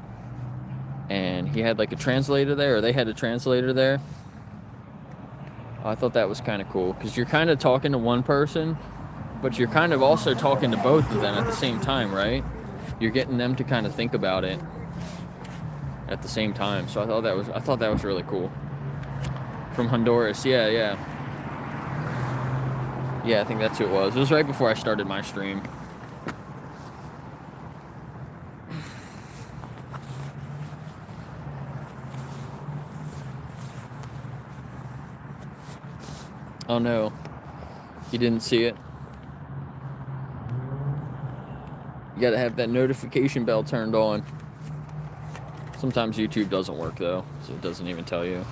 Speaker 1: and he had like a translator there, or they had a translator there. I thought that was kind of cool, because you're kind of talking to one person, but you're kind of also talking to both of them at the same time, right? You're getting them to kind of think about it at the same time. So I thought that was really cool. From Honduras, yeah, I think that's who it was. It was right before I started my stream. Oh no, you didn't see it. You gotta have that notification bell turned on. Sometimes YouTube doesn't work though, so it doesn't even tell you.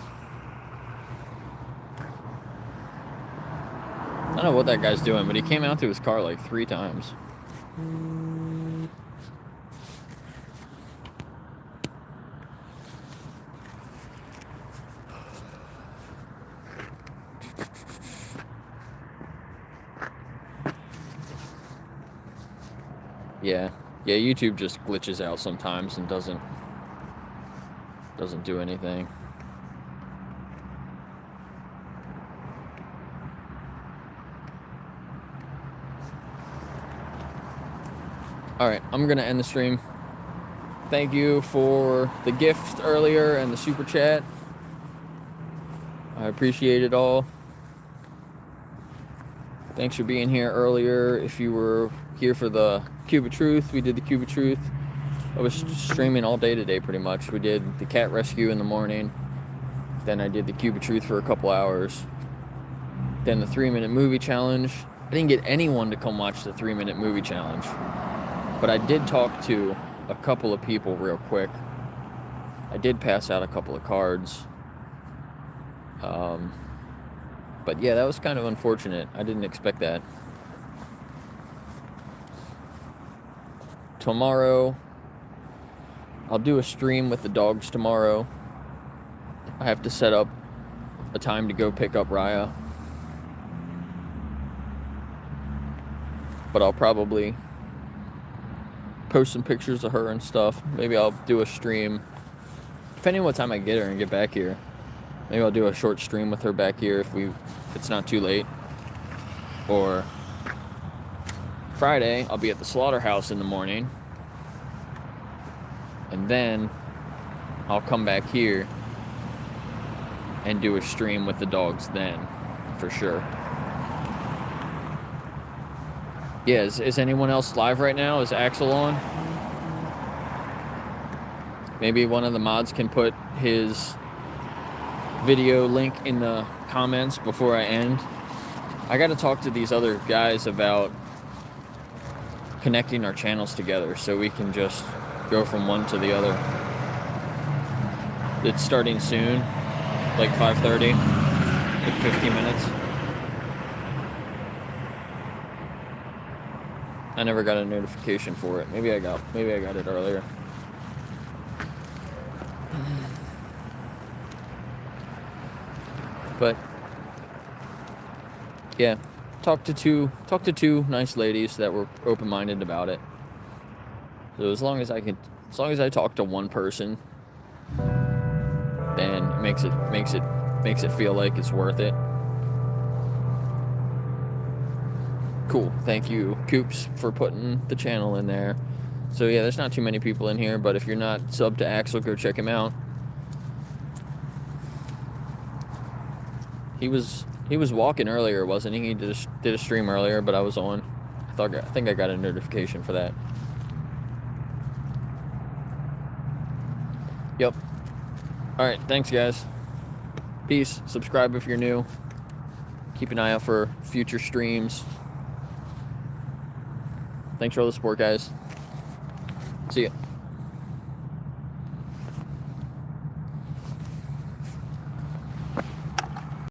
Speaker 1: I don't know what that guy's doing, but he came out to his car like 3 times. Yeah, YouTube just glitches out sometimes and doesn't do anything. All right, I'm gonna end the stream. Thank you for the gift earlier and the super chat. I appreciate it all. Thanks for being here earlier. If you were here for the Cube of Truth, we did the Cube of Truth. I was streaming all day today pretty much. We did the cat rescue in the morning. Then I did the Cube of Truth for a couple hours. Then the 3-minute movie challenge. I didn't get anyone to come watch the 3-minute movie challenge. But I did talk to a couple of people real quick. I did pass out a couple of cards. But yeah, that was kind of unfortunate. I didn't expect that. Tomorrow, I'll do a stream with the dogs tomorrow. I have to set up a time to go pick up Raya. But I'll probably post some pictures of her and stuff. Maybe I'll do a stream. Depending on what time I get her and get back here. Maybe I'll do a short stream with her back here if it's not too late. Or Friday, I'll be at the slaughterhouse in the morning. And then I'll come back here and do a stream with the dogs then, for sure. Yeah, is anyone else live right now? Is Axel on? Maybe one of the mods can put his video link in the comments before I end. I gotta talk to these other guys about connecting our channels together so we can just go from one to the other. It's starting soon, like 5:30, like 15 minutes. I never got a notification for it. Maybe I got it earlier. But yeah, talked to two nice ladies that were open-minded about it. So as long as I talk to one person, then it makes it feel like it's worth it. Cool. Thank you, Coops, for putting the channel in there. So yeah, there's not too many people in here, but if you're not subbed to Axel, go check him out. He was walking earlier, wasn't he? He did a stream earlier, but I was on. I think I got a notification for that. Yep. All right, thanks guys. Peace. Subscribe if you're new. Keep an eye out for future streams. Thanks for all the support, guys. See ya.